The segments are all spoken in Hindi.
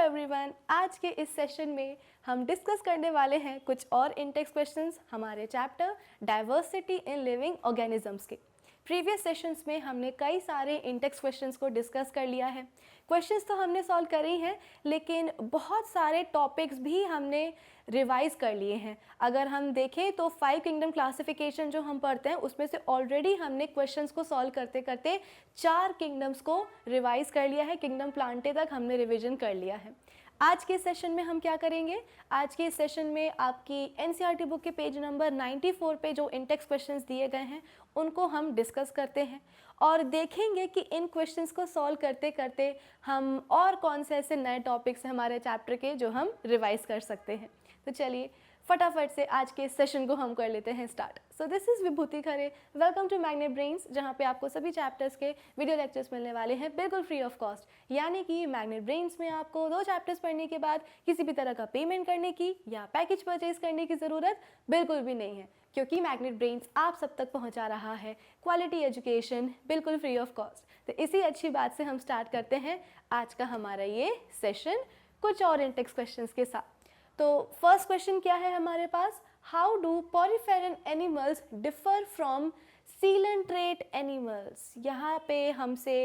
एवरीवन, आज के इस सेशन में हम डिस्कस करने वाले हैं कुछ और इंटेक्स क्वेश्चंस हमारे chapter diversity in living organisms के। प्रीवियस सेशंस में हमने कई सारे इंटेक्स क्वेश्चंस को डिस्कस कर लिया है। क्वेश्चंस तो हमने सॉल्व कर ही हैं, लेकिन बहुत सारे टॉपिक्स भी हमने रिवाइज कर लिए हैं। अगर हम देखें तो 5 किंगडम क्लासिफिकेशन जो हम पढ़ते हैं उसमें से ऑलरेडी हमने क्वेश्चंस को सॉल्व करते करते 4 किंगडम्स को रिवाइज कर लिया है। किंगडम प्लांटे तक हमने रिवीजन कर लिया है। आज के सेशन में हम क्या करेंगे? आज के सेशन में आपकी एनसीईआरटी बुक के पेज नंबर 94 पे जो इंटेक्स क्वेश्चंस दिए गए हैं उनको हम डिस्कस करते हैं और देखेंगे कि इन क्वेश्चंस को सॉल्व करते करते हम और कौन से ऐसे नए टॉपिक्स हैं हमारे चैप्टर के जो हम रिवाइज कर सकते हैं। तो चलिए फटाफट से आज के सेशन को हम कर लेते हैं start. So this is Vibhuti Khare, welcome to Magnet Brains, जहाँ पे आपको सभी चैप्टर्स के वीडियो लेक्चर्स मिलने वाले हैं बिल्कुल फ्री ऑफ कॉस्ट। यानी कि मैग्नेट ब्रेन्स में आपको 2 चैप्टर्स पढ़ने के बाद किसी भी तरह का पेमेंट करने की या पैकेज परचेज करने की ज़रूरत बिल्कुल भी नहीं है, क्योंकि मैग्नेट ब्रेन्स आप सब तक पहुँचा रहा है क्वालिटी एजुकेशन बिल्कुल फ्री ऑफ कॉस्ट। तो इसी अच्छी बात से हम स्टार्ट करते हैं आज का हमारा ये सेशन कुछ और इंटेक्स क्वेश्चंस के साथ। तो फर्स्ट क्वेश्चन क्या है हमारे पास? How do poriferan animals differ from coelenterate animals. यहाँ पे हमसे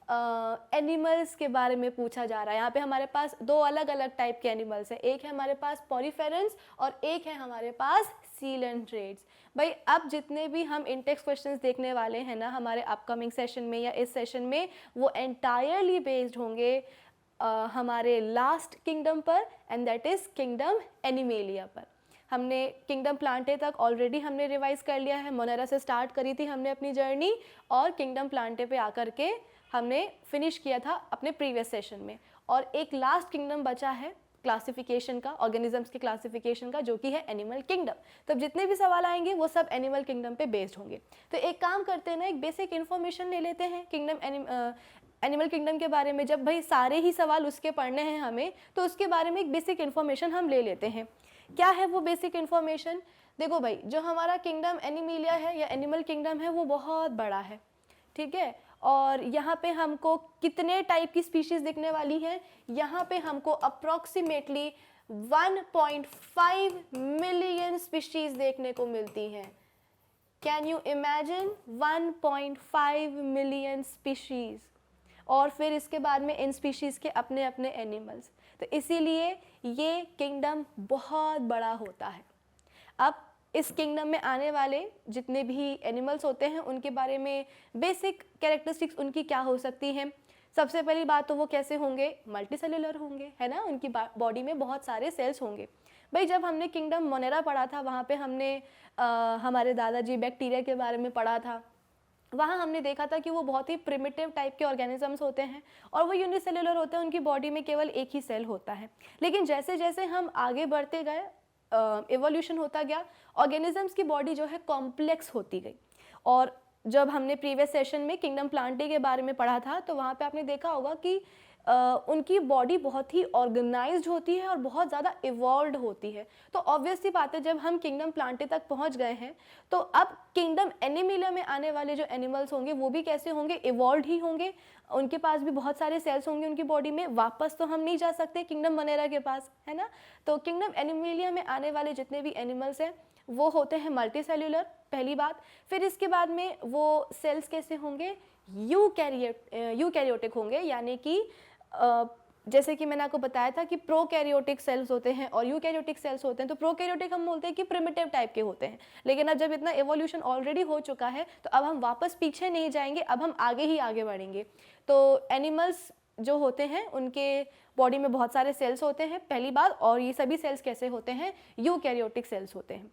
एनिमल्स के बारे में पूछा जा रहा है। यहाँ पे हमारे पास 2 अलग अलग टाइप के एनिमल्स हैं, एक है हमारे पास पॉरीफेरन्स और एक है हमारे पास सीलेंट्रेट्स। भाई अब जितने भी हम इंटेक्स क्वेश्चंस देखने वाले हैं ना हमारे अपकमिंग सेशन में या इस सेशन में, वो एंटायरली बेस्ड होंगे हमारे लास्ट किंगडम पर, and that is kingdom animalia पर। हमने किंगडम प्लांटे तक ऑलरेडी हमने रिवाइज कर लिया है। मोनेरा से स्टार्ट करी थी हमने अपनी जर्नी और किंगडम प्लांटे पे आकर के हमने फिनिश किया था अपने प्रीवियस सेशन में। और एक लास्ट किंगडम बचा है क्लासिफिकेशन का, ऑर्गेनिजम्स के क्लासिफिकेशन का, जो कि है एनिमल किंगडम। तब जितने भी सवाल आएंगे वो सब एनिमल किंगडम पे बेस्ड होंगे। तो एक काम करते हैं ना, एक बेसिक इन्फॉर्मेशन ले लेते हैं एनिमल किंगडम के बारे में। जब भाई सारे ही सवाल उसके पढ़ने हैं हमें, तो उसके बारे में एक बेसिक इन्फॉर्मेशन हम ले लेते हैं। क्या है वो बेसिक इन्फॉर्मेशन? देखो भाई, जो हमारा किंगडम एनिमेलिया है या एनिमल किंगडम है वो बहुत बड़ा है, ठीक है। और यहाँ पे हमको कितने टाइप की स्पीशीज़ दिखने वाली हैं? यहाँ पे हमको अप्रॉक्सीमेटली 1.5 मिलियन स्पीशीज़ देखने को मिलती हैं। Can you imagine 1.5 million species? और फिर इसके बाद में इन स्पीशीज़ के अपने अपने एनिमल्स। तो इसीलिए ये किंगडम बहुत बड़ा होता है। अब इस किंगडम में आने वाले जितने भी एनिमल्स होते हैं उनके बारे में बेसिक कैरेक्टरिस्टिक्स उनकी क्या हो सकती हैं? सबसे पहली बात तो वो कैसे होंगे? मल्टीसेल्युलर होंगे, है ना। उनकी बॉडी में बहुत सारे सेल्स होंगे। भाई जब हमने किंगडम मोनेरा पढ़ा था वहाँ पे हमने हमारे दादाजी बैक्टीरिया के बारे में पढ़ा था। वहाँ हमने देखा था कि वो बहुत ही प्रिमिटिव टाइप के ऑर्गेनिजम्स होते हैं और वो यूनिसेल्युलर होते हैं, उनकी बॉडी में केवल एक ही सेल होता है। लेकिन जैसे जैसे हम आगे बढ़ते गए, इवोल्यूशन होता गया, ऑर्गेनिजम्स की बॉडी जो है कॉम्प्लेक्स होती गई। और जब हमने प्रीवियस सेशन में किंगडम प्लांटे के बारे में पढ़ा था तो वहाँ पे आपने देखा होगा कि उनकी बॉडी बहुत ही ऑर्गेनाइज्ड होती है और बहुत ज़्यादा इवॉल्व्ड होती है। तो ऑब्वियस सी बात है, जब हम किंगडम प्लांटे तक पहुँच गए हैं तो अब किंगडम एनिमेलिया में आने वाले जो एनिमल्स होंगे वो भी कैसे होंगे? इवॉल्व्ड ही होंगे। उनके पास भी बहुत सारे सेल्स होंगे उनकी बॉडी में। वापस तो हम नहीं जा सकते किंगडम मोनेरा के पास, है ना। तो किंगडम एनिमेलिया में आने वाले जितने भी एनिमल्स हैं वो होते हैं मल्टी सेल्युलर, पहली बात। फिर इसके बाद में वो सेल्स कैसे होंगे? यूकैरियोटिक होंगे, यानी कि जैसे कि मैंने आपको बताया था कि प्रोकैरियोटिक सेल्स होते हैं और यूकैरियोटिक सेल्स होते हैं। तो प्रोकैरियोटिक हम बोलते हैं कि प्रिमिटिव टाइप के होते हैं, लेकिन अब जब इतना एवोल्यूशन ऑलरेडी हो चुका है तो अब हम वापस पीछे नहीं जाएंगे, अब हम आगे ही आगे बढ़ेंगे। तो एनिमल्स जो होते हैं उनके बॉडी में बहुत सारे सेल्स होते हैं, पहली बात। और ये सभी सेल्स कैसे होते हैं? यूकैरियोटिक सेल्स होते हैं।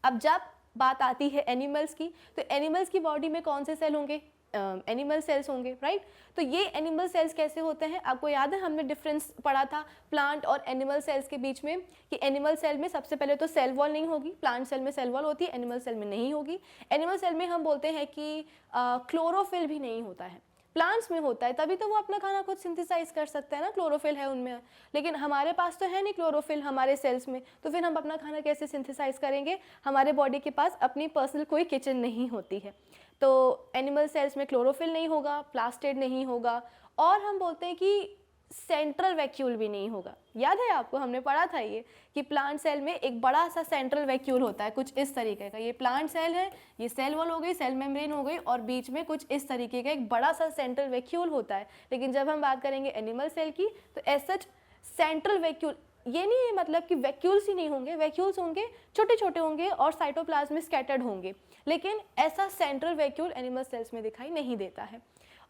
अब जब बात आती है एनिमल्स की, तो एनिमल्स की बॉडी में कौन से सेल होंगे? एनिमल सेल्स होंगे, राइट। तो ये एनिमल सेल्स कैसे होते हैं? आपको याद है हमने डिफरेंस पढ़ा था प्लांट और एनिमल सेल्स के बीच में कि एनिमल सेल में सबसे पहले तो सेल वॉल नहीं होगी, प्लांट सेल में सेल वॉल होती है, एनिमल सेल में नहीं होगी। एनिमल सेल में हम बोलते हैं कि क्लोरोफिल भी नहीं होता है, प्लांट्स में होता है, तभी तो वो अपना खाना खुद सिंथेसाइज कर सकते हैं ना, क्लोरोफिल है उनमें। लेकिन हमारे पास तो है नहीं क्लोरोफिल हमारे सेल्स में, तो फिर हम अपना खाना कैसे सिंथेसाइज करेंगे? हमारे बॉडी के पास अपनी पर्सनल कोई किचन नहीं होती है। तो एनिमल सेल्स में क्लोरोफिल नहीं होगा, प्लास्टिड नहीं होगा। और हम बोलते हैं कि सेंट्रल वैक्यूल भी नहीं होगा। याद है आपको, हमने पढ़ा था ये कि प्लांट सेल में एक बड़ा सा सेंट्रल वैक्यूल होता है कुछ इस तरीके का। ये प्लांट सेल है, ये सेल वॉल हो गई, सेल मेम्ब्रेन हो गई, और बीच में कुछ इस तरीके का एक बड़ा सा सेंट्रल वैक्यूल होता है। लेकिन जब हम बात करेंगे एनिमल सेल की तो एज सच सेंट्रल वैक्यूल, ये नहीं है मतलब कि वैक्यूल्स ही नहीं होंगे, वैक्यूल्स होंगे, छोटे छोटे होंगे और साइटोप्लाज्म में स्कैटर्ड होंगे, लेकिन ऐसा सेंट्रल वैक्यूल एनिमल सेल्स में दिखाई नहीं देता है।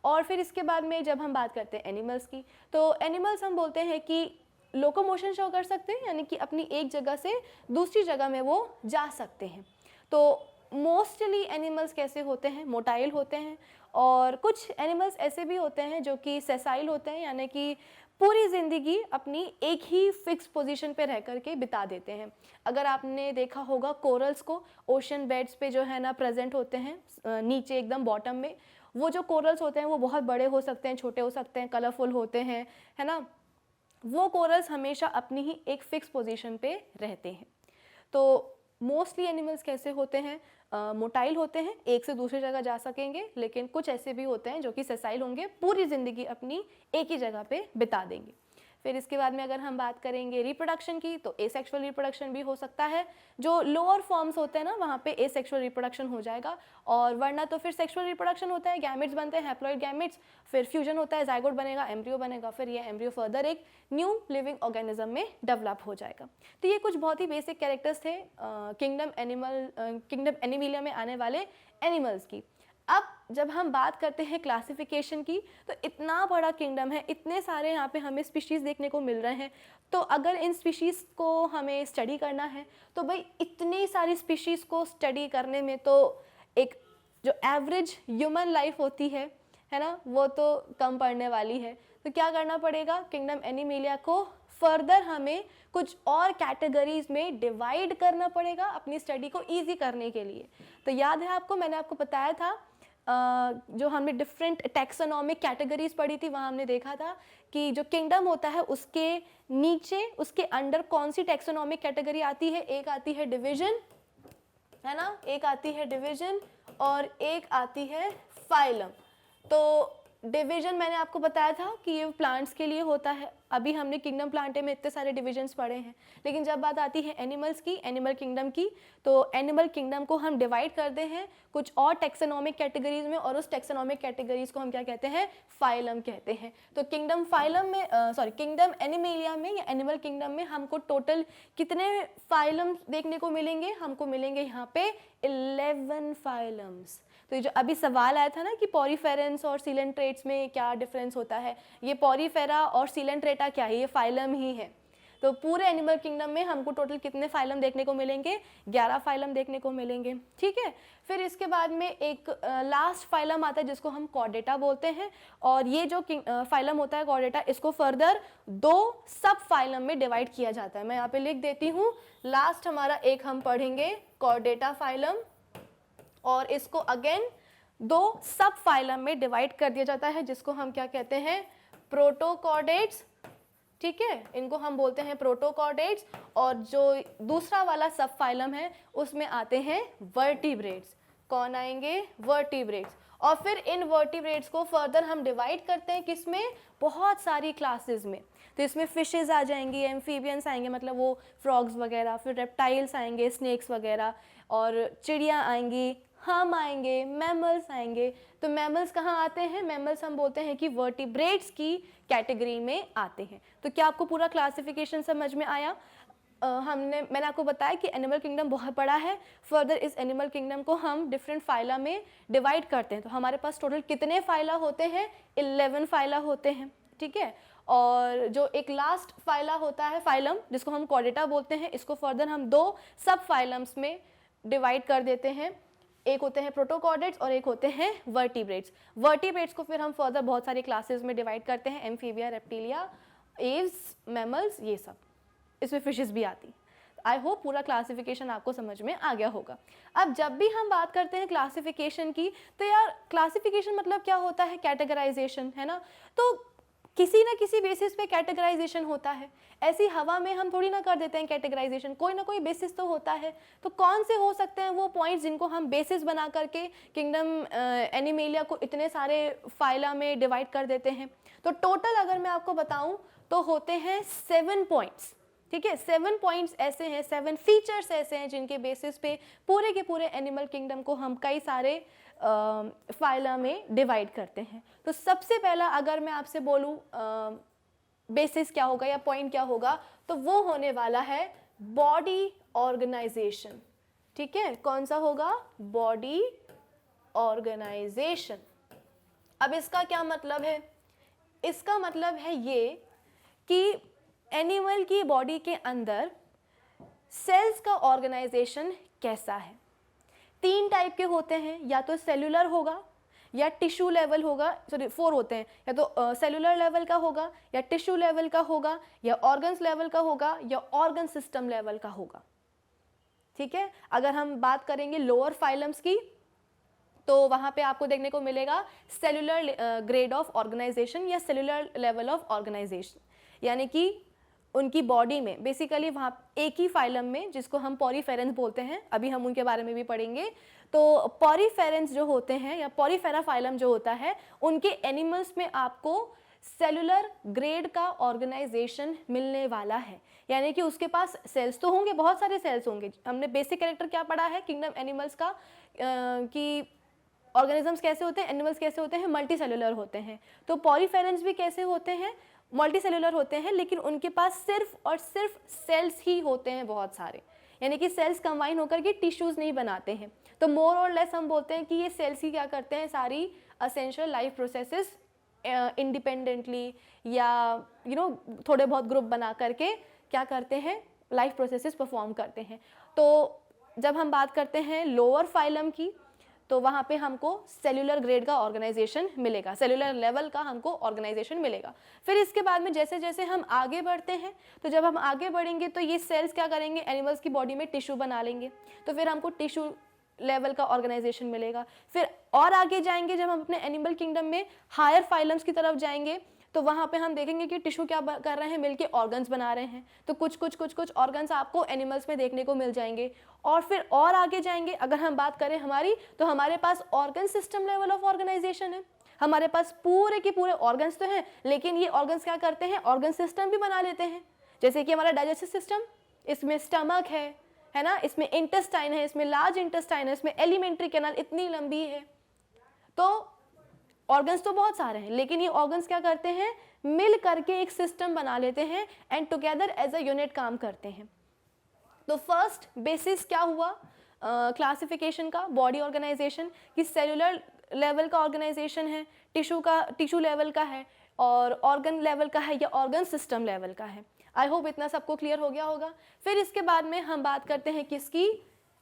और फिर इसके बाद में जब हम बात करते हैं एनिमल्स की, तो एनिमल्स हम बोलते हैं कि लोकोमोशन शो कर सकते हैं, यानी कि अपनी एक जगह से दूसरी जगह में वो जा सकते हैं। तो मोस्टली एनिमल्स कैसे होते हैं, मोटाइल होते हैं, और कुछ एनिमल्स ऐसे भी होते हैं जो कि सेसाइल होते हैं, यानी कि पूरी ज़िंदगी अपनी एक ही फिक्स पोजीशन पे रह करके बिता देते हैं। अगर आपने देखा होगा कोरल्स को, ओशन बेड्स पे जो है ना प्रेजेंट होते हैं, नीचे एकदम बॉटम में, वो जो कोरल्स होते हैं वो बहुत बड़े हो सकते हैं, छोटे हो सकते हैं, कलरफुल होते हैं, है ना। वो कोरल्स हमेशा अपनी ही एक फिक्स पोजीशन पे रहते हैं। तो मोस्टली एनिमल्स कैसे होते हैं, मोटाइल होते हैं, एक से दूसरी जगह जा सकेंगे, लेकिन कुछ ऐसे भी होते हैं जो कि सेसाइल होंगे, पूरी ज़िंदगी अपनी एक ही जगह पे बिता देंगे। फिर इसके बाद में अगर हम बात करेंगे रिप्रोडक्शन की, तो एसेक्सुअल रिप्रोडक्शन भी हो सकता है। जो लोअर फॉर्म्स होते हैं ना, वहाँ पे एसेक्सुअल रिप्रोडक्शन हो जाएगा, और वरना तो फिर सेक्सुअल रिप्रोडक्शन होता है, गैमेट्स बनते हैं, हैप्लॉइड गैमेट्स, फिर फ्यूजन होता है, जाइगोट बनेगा, एम्ब्रियो बनेगा, फिर ये एम्ब्रियो फर्दर एक न्यू लिविंग ऑर्गेनिज्म में डेवलप हो जाएगा। तो ये कुछ बहुत ही बेसिक कैरेक्टर्स थे किंगडम एनिमिलिया में आने वाले एनिमल्स की। अब जब हम बात करते हैं क्लासिफिकेशन की, तो इतना बड़ा किंगडम है, इतने सारे यहाँ पे हमें स्पीशीज़ देखने को मिल रहे हैं, तो अगर इन स्पीशीज़ को हमें स्टडी करना है तो भाई इतनी सारी स्पीशीज़ को स्टडी करने में तो एक जो एवरेज ह्यूमन लाइफ होती है ना, वो तो कम पड़ने वाली है। तो क्या करना पड़ेगा, किंगडम एनिमिलिया को फर्दर हमें कुछ और कैटेगरीज में डिवाइड करना पड़ेगा अपनी स्टडी को ईजी करने के लिए। तो याद है आपको, मैंने आपको बताया था जो हमने डिफरेंट टैक्सोनॉमिक कैटेगरीज पढ़ी थी, वहाँ हमने देखा था कि जो किंगडम होता है उसके नीचे, उसके अंडर कौन सी टैक्सोनॉमिक कैटेगरी आती है। एक आती है डिवीजन, है ना, एक आती है डिवीजन और एक आती है फाइलम। तो डिवीजन मैंने आपको बताया था कि ये प्लांट्स के लिए होता है। अभी हमने किंगडम प्लांटे में इतने सारे डिविजन्स पढ़े हैं, लेकिन जब बात आती है एनिमल्स की, एनिमल किंगडम की, तो एनिमल किंगडम को हम डिवाइड करते हैं कुछ और टैक्सोनॉमिक कैटेगरीज में, और उस टैक्सोनॉमिक कैटेगरीज को हम क्या कहते हैं, फाइलम कहते हैं। तो किंगडम फाइलम में किंगडम एनिमिलिया में या एनिमल किंगडम में हमको टोटल कितने फाइलम देखने को मिलेंगे, हमको मिलेंगे यहाँ पे 11 फाइलम्स। तो ये जो अभी सवाल आया था ना कि पॉरीफेरेंस और सीलेंट्रेट्स में क्या डिफरेंस होता है, ये पॉरीफेरा और सीलेंट्रेटा क्या है, ये फाइलम ही है। तो पूरे एनिमल किंगडम में हमको टोटल कितने फाइलम देखने को मिलेंगे, 11 फाइलम देखने को मिलेंगे, ठीक है। फिर इसके बाद में एक लास्ट फाइलम आता है जिसको हम कॉर्डेटा बोलते हैं, और ये जो फाइलम होता है कॉर्डेटा, इसको फर्दर 2 सब फाइलम में डिवाइड किया जाता है। मैं यहाँ पे लिख देती हूँ, लास्ट हमारा एक हम पढ़ेंगे कॉर्डेटा फाइलम, और इसको अगेन 2 सब फाइलम में डिवाइड कर दिया जाता है, जिसको हम क्या कहते हैं, प्रोटोकॉर्डेट्स, ठीक है, इनको हम बोलते हैं प्रोटोकॉर्डेट्स। और जो दूसरा वाला सब फाइलम है उसमें आते हैं वर्टिब्रेट्स। कौन आएंगे, वर्टिब्रेट्स। और फिर इन वर्टिब्रेट्स को फर्दर हम डिवाइड करते हैं किसमें, बहुत सारी क्लासेस में। तो इसमें फिशेस आ जाएंगी, एम्फीबियंस आएंगे, मतलब वो फ्रॉग्स वगैरह, फिर रेप्टाइल्स आएंगे, स्नेक्स वगैरह, और चिड़िया आएंगी, हम आएंगे, मैमल्स आएंगे। तो मैमल्स कहाँ आते हैं, मैमल्स हम बोलते हैं कि वर्टिब्रेट्स की कैटेगरी में आते हैं। तो क्या आपको पूरा क्लासिफिकेशन समझ में आया। मैंने आपको बताया कि एनिमल किंगडम बहुत बड़ा है। फर्दर इस एनिमल किंगडम को हम डिफरेंट फाइला में डिवाइड करते हैं। तो हमारे पास टोटल कितने फाइला होते हैं, 11 फाइला होते हैं, ठीक है। और जो एक लास्ट फाइला होता है, फाइलम, जिसको हम कॉर्डेटा बोलते हैं, इसको फर्दर हम 2 सब फाइलम्स में डिवाइड कर देते हैं। एक होते हैं प्रोटोकॉर्डेट्स और एक होते हैं वर्टिब्रेट्स। वर्टिब्रेट्स को फिर हम फर्दर बहुत सारी क्लासेस में डिवाइड करते हैं, एम्फीबिया, रेप्टिलिया, एव्स, मैमल्स, ये सब, इसमें फिशेस भी आती। आई होप पूरा क्लासिफिकेशन आपको समझ में आ गया होगा। अब जब भी हम बात करते हैं क्लासिफिकेशन की, तो यार क्लासिफिकेशन मतलब क्या होता है, कैटेगराइजेशन, है ना। तो किसी ना किसी बेसिस पे कैटेगराइजेशन होता है। ऐसी हवा में हम थोड़ी ना कर देते हैं कैटेगराइजेशन, कोई ना कोई बेसिस तो होता है। तो कौन से हो सकते हैं वो पॉइंट्स जिनको हम बेसिस बना करके किंगडम एनिमेलिया को इतने सारे फाइला में डिवाइड कर देते हैं? तो टोटल अगर मैं आपको बताऊं तो होते हैं 7 पॉइंट्स, ठीक है। 7 पॉइंट्स ऐसे हैं, 7 फीचर्स ऐसे हैं जिनके बेसिस पे पूरे के पूरे एनिमल किंगडम को हम कई सारे फाइला में डिवाइड करते हैं। तो सबसे पहला अगर मैं आपसे बोलूं बेसिस क्या होगा या पॉइंट क्या होगा, तो वो होने वाला है बॉडी ऑर्गेनाइजेशन, ठीक है। कौन सा होगा? Body organisation. अब इसका क्या मतलब है? इसका मतलब है ये कि एनिमल की बॉडी के अंदर सेल्स का ऑर्गेनाइजेशन कैसा है। 3 टाइप के होते हैं, या तो सेलुलर होगा या टिश्यू लेवल होगा, सॉरी 4 होते हैं, या तो सेलुलर लेवल का होगा या टिश्यू लेवल का होगा या ऑर्गन्स लेवल का होगा या ऑर्गन सिस्टम लेवल का होगा, ठीक है। अगर हम बात करेंगे लोअर फाइलम्स की तो वहाँ पे आपको देखने को मिलेगा सेलुलर ग्रेड ऑफ ऑर्गेनाइजेशन या सेलुलर लेवल ऑफ ऑर्गेनाइजेशन, यानी कि उनकी बॉडी में बेसिकली वहाँ एक ही फाइलम में, जिसको हम पॉरीफेरेंस बोलते हैं, अभी हम उनके बारे में भी पढ़ेंगे। तो पॉरीफेरेंस जो होते हैं या पॉरीफेरा फाइलम जो होता है, उनके एनिमल्स में आपको सेलुलर ग्रेड का ऑर्गेनाइजेशन मिलने वाला है, यानी कि उसके पास सेल्स तो होंगे, बहुत सारे सेल्स होंगे। हमने बेसिक कैरेक्टर क्या पढ़ा है किंगडम एनिमल्स का, कि ऑर्गेनिजम्स कैसे होते हैं, एनिमल्स कैसे होते हैं, मल्टी सेलुलर होते हैं। तो पॉरीफेरेंस भी कैसे होते हैं? मल्टी सेलुलर होते हैं, लेकिन उनके पास सिर्फ और सिर्फ सेल्स ही होते हैं बहुत सारे, यानी कि सेल्स कंबाइन होकर के टिश्यूज नहीं बनाते हैं। तो मोर और लेस हम बोलते हैं कि ये सेल्स ही क्या करते हैं, सारी असेंशियल लाइफ प्रोसेसेस इंडिपेंडेंटली या थोड़े बहुत ग्रुप बना करके क्या करते हैं, लाइफ प्रोसेसेस परफॉर्म करते हैं। तो जब हम बात करते हैं लोअर फाइलम की, तो वहाँ पे हमको सेलुलर ग्रेड का ऑर्गेनाइजेशन मिलेगा, सेलुलर लेवल का हमको ऑर्गेनाइजेशन मिलेगा। फिर इसके बाद में जैसे जैसे हम आगे बढ़ते हैं, तो जब हम आगे बढ़ेंगे तो ये सेल्स क्या करेंगे, एनिमल्स की बॉडी में टिश्यू बना लेंगे, तो फिर हमको टिश्यू लेवल का ऑर्गेनाइजेशन मिलेगा। फिर और आगे जाएंगे, जब हम अपने एनिमल किंगडम में हायर फाइलम्स की तरफ जाएंगे, तो वहाँ पे हम देखेंगे कि टिश्यू क्या कर रहे हैं, मिलके ऑर्गन्स बना रहे हैं। तो कुछ ऑर्गन्स आपको एनिमल्स में देखने को मिल जाएंगे। और फिर और आगे जाएंगे, अगर हम बात करें हमारी, तो हमारे पास organ system level of organisation है। हमारे पास पूरे के पूरे ऑर्गन्स तो हैं, लेकिन ये ऑर्गन्स क्या करते हैं, ऑर्गन सिस्टम भी बना लेते हैं। जैसे कि हमारा डाइजेस्टिव सिस्टम, इसमें स्टमक है ना, इसमें इंटेस्टाइन है, इसमें लार्ज इंटेस्टाइन है, इसमें एलिमेंट्री कैनाल इतनी लंबी है। तो ऑर्गन्स तो बहुत सारे हैं, लेकिन ये ऑर्गन्स क्या करते हैं, मिल करके एक सिस्टम बना लेते हैं and together as a unit काम करते हैं। तो फर्स्ट बेसिस क्या हुआ क्लासिफिकेशन का, बॉडी ऑर्गेनाइजेशन, कि सेलुलर लेवल का ऑर्गेनाइजेशन है, टिश्यू लेवल का है, और ऑर्गन लेवल का है, या ऑर्गन सिस्टम लेवल का है। आई होप इतना सबको क्लियर हो गया होगा। फिर इसके बाद में हम बात करते हैं किसकी,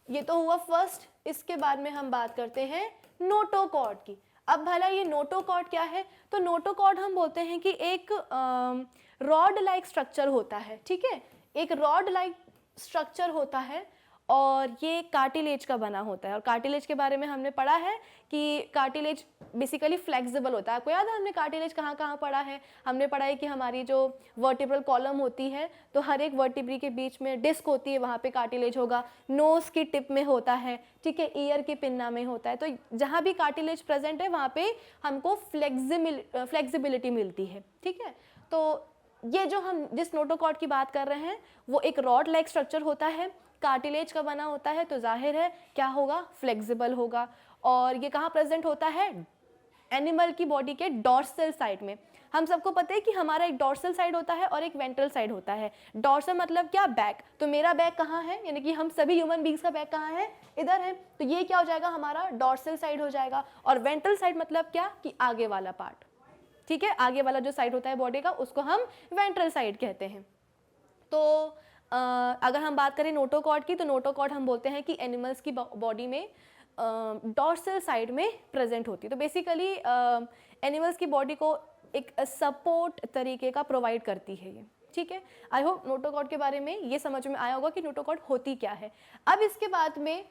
ये तो हुआ फर्स्ट। इसके बाद में हम बात करते हैं नोटोकॉर्ड की। अब भला ये नोटोकॉर्ड क्या है, तो नोटोकॉर्ड हम बोलते हैं कि एक रॉड लाइक स्ट्रक्चर होता है, ठीक है, एक रॉड लाइक स्ट्रक्चर होता है, और ये कार्टिलेज का बना होता है। और कार्टिलेज के बारे में हमने पढ़ा है कि कार्टिलेज बेसिकली फ्लेक्सिबल होता है। आपको याद है हमने कार्टिलेज कहाँ कहाँ पढ़ा है? हमने पढ़ा है कि हमारी जो वर्टिब्रल कॉलम होती है, तो हर एक वर्टिब्री के बीच में डिस्क होती है, वहाँ पे कार्टिलेज होगा। नोज की टिप में होता है, ठीक है, ईयर के पिन्ना में होता है। तो जहाँ भी कार्टिलेज प्रेजेंट है वहाँ पे हमको फ्लेक्सिबिलिटी मिलती है, ठीक है। तो ये जो हम जिस नोटोकॉर्ड की बात कर रहे हैं, वो एक रॉड लाइक स्ट्रक्चर होता है, कार्टिलेज का बना होता है, तो जाहिर है क्या होगा, फ्लेक्सिबल होगा। और ये कहाँ प्रेजेंट होता है, एनिमल की बॉडी के डॉर्सल साइड में। हम सबको पता है कि हमारा एक डॉर्सल साइड होता है और एक वेंट्रल साइड होता है। डॉर्सल मतलब क्या, बैक। तो मेरा बैक कहाँ है, यानी कि हम सभी ह्यूमन बींग्स का बैक कहाँ है, इधर है। तो ये क्या हो जाएगा, हमारा डॉर्सल साइड हो जाएगा। और वेंट्रल साइड मतलब क्या, कि आगे वाला पार्ट, ठीक है, आगे वाला जो साइड होता है बॉडी का, उसको हम वेंट्रल साइड कहते हैं। तो अगर हम बात करें नोटोकॉर्ड की, तो नोटोकॉर्ड हम बोलते हैं कि एनिमल्स की बॉडी में डॉर्सल साइड में प्रेजेंट होती है। तो बेसिकली एनिमल्स की बॉडी को एक सपोर्ट तरीके का प्रोवाइड करती है ये, ठीक है। आई होप नोटोकॉर्ड के बारे में ये समझ में आया होगा कि नोटोकॉर्ड होती क्या है। अब इसके बाद में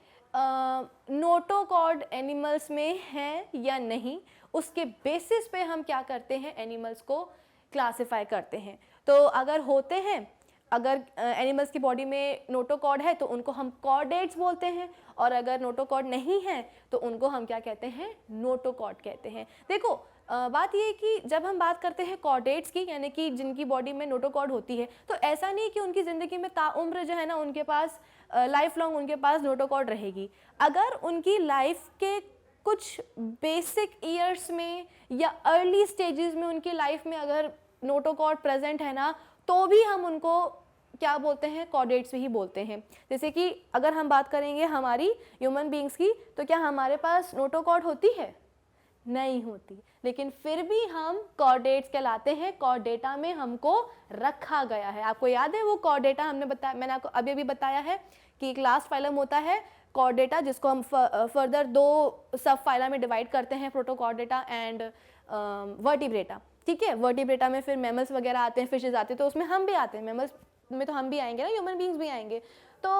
नोटोकॉर्ड एनिमल्स में है या नहीं, उसके बेसिस पे हम क्या करते हैं, एनिमल्स को क्लासिफाई करते हैं। तो अगर होते हैं, अगर एनिमल्स की बॉडी में नोटोकॉर्ड है तो उनको हम कॉर्डेट्स बोलते हैं, और अगर नोटोकॉर्ड नहीं है तो उनको हम क्या कहते हैं, नोटोकॉर्ड कहते हैं। देखो बात ये है कि जब हम बात करते हैं कॉर्डेट्स की, यानी कि जिनकी बॉडी में नोटोकॉर्ड होती है, तो ऐसा नहीं कि उनकी ज़िंदगी में ताउम्र जो है ना उनके पास लाइफ लॉन्ग उनके पास नोटोकॉर्ड रहेगी। अगर उनकी लाइफ के कुछ बेसिक ईयर्स में या अर्ली स्टेजेस में उनकी लाइफ में अगर नोटोकॉर्ड प्रेजेंट है ना, तो भी हम उनको क्या बोलते हैं, कॉर्डेट्स ही बोलते हैं। जैसे कि अगर हम बात करेंगे हमारी ह्यूमन बींग्स की, तो क्या हमारे पास नोटोकॉर्ड होती है? नहीं होती, लेकिन फिर भी हम कॉर्डेट्स कहलाते हैं। कॉर्डेटा में हमको रखा गया है। आपको याद है वो कॉर्डेटा हमने बताया, मैंने आपको अभी अभी बताया है कि एक लास्ट फाइलम होता है कॉर्डेटा, जिसको हम फर्दर 2 सब फाइलम में डिवाइड करते हैं, प्रोटोकॉर्डेटा एंड वर्टिब्रेटा। ठीक है, वर्टिब्रेटा में फिर मैमल्स वगैरह आते हैं, फिशेज आते हैं, तो उसमें हम भी आते हैं। मैमल्स में तो हम भी आएंगे ना, ह्यूमन बींग्स भी आएंगे। तो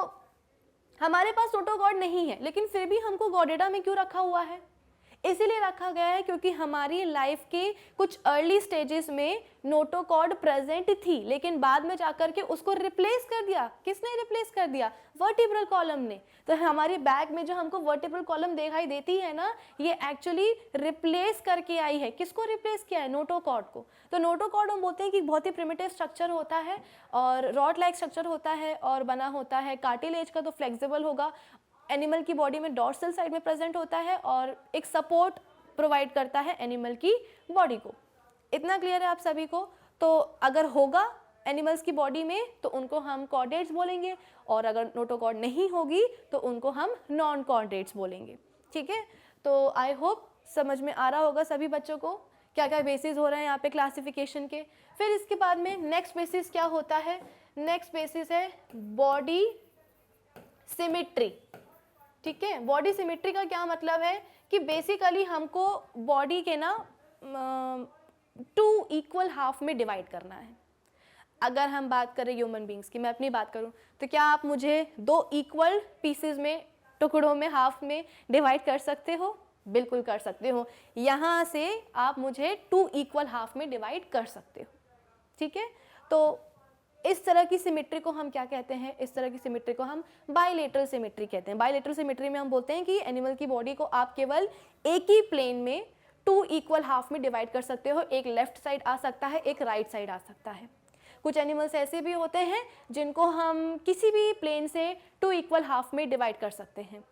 हमारे पास नोटोकॉर्ड नहीं है, लेकिन फिर भी हमको कॉर्डेटा में क्यों रखा हुआ है? इसीलिए रखा गया है क्योंकि हमारी लाइफ के कुछ अर्ली स्टेजेस में नोटोकॉर्ड प्रेजेंट थी, लेकिन बाद में जाकर के उसको रिप्लेस कर दिया। किसने रिप्लेस कर दिया? वर्टिब्रल कॉलम ने। तो हमारी बैक में जो हमको वर्टिब्रल कॉलम दिखाई देती है ना, ये एक्चुअली रिप्लेस करके आई है। किसको रिप्लेस किया है? नोटोकॉर्ड को। तो नोटोकॉर्ड हम बोलते हैं कि बहुत ही प्रिमिटिव स्ट्रक्चर होता है और रॉड लाइक स्ट्रक्चर होता है और बना होता है कार्टिलेज का, तो फ्लेक्सिबल होगा। एनिमल की बॉडी में डॉर्सल साइड में प्रेजेंट होता है और एक सपोर्ट प्रोवाइड करता है एनिमल की बॉडी को। इतना क्लियर है आप सभी को? तो अगर होगा एनिमल्स की बॉडी में तो उनको हम कॉर्डेट्स बोलेंगे, और अगर नोटोकॉर्ड नहीं होगी तो उनको हम नॉन कॉर्डेट्स बोलेंगे। ठीक है, तो आई होप समझ में आ रहा होगा सभी बच्चों को क्या क्या बेसिस हो रहे हैं यहाँ पे क्लासिफिकेशन के। फिर इसके बाद में नेक्स्ट बेसिस क्या होता है? नेक्स्ट बेसिस है बॉडी सिमेट्री। ठीक है, बॉडी सिमेट्री का क्या मतलब है कि बेसिकली हमको बॉडी के ना 2 इक्वल हाफ में डिवाइड करना है। अगर हम बात करें ह्यूमन बींग्स की, मैं अपनी बात करूं, तो क्या आप मुझे 2 इक्वल पीसेस में, टुकड़ों में, हाफ में डिवाइड कर सकते हो? बिल्कुल कर सकते हो। यहाँ से आप मुझे 2 इक्वल हाफ में डिवाइड कर सकते हो। ठीक है, तो इस तरह की सिमेट्री को हम क्या कहते हैं? इस तरह की सिमेट्री को हम बाइलेटरल सिमेट्री कहते हैं। बाइलेटरल सिमेट्री में हम बोलते हैं कि एनिमल की बॉडी को आप केवल एक ही प्लेन में 2 इक्वल हाफ में डिवाइड कर सकते हो। एक लेफ्ट साइड आ सकता है, एक राइट साइड आ सकता है। कुछ एनिमल्स ऐसे भी होते हैं जिनको हम किसी भी प्लेन से 2 इक्वल हाफ में डिवाइड कर सकते हैं।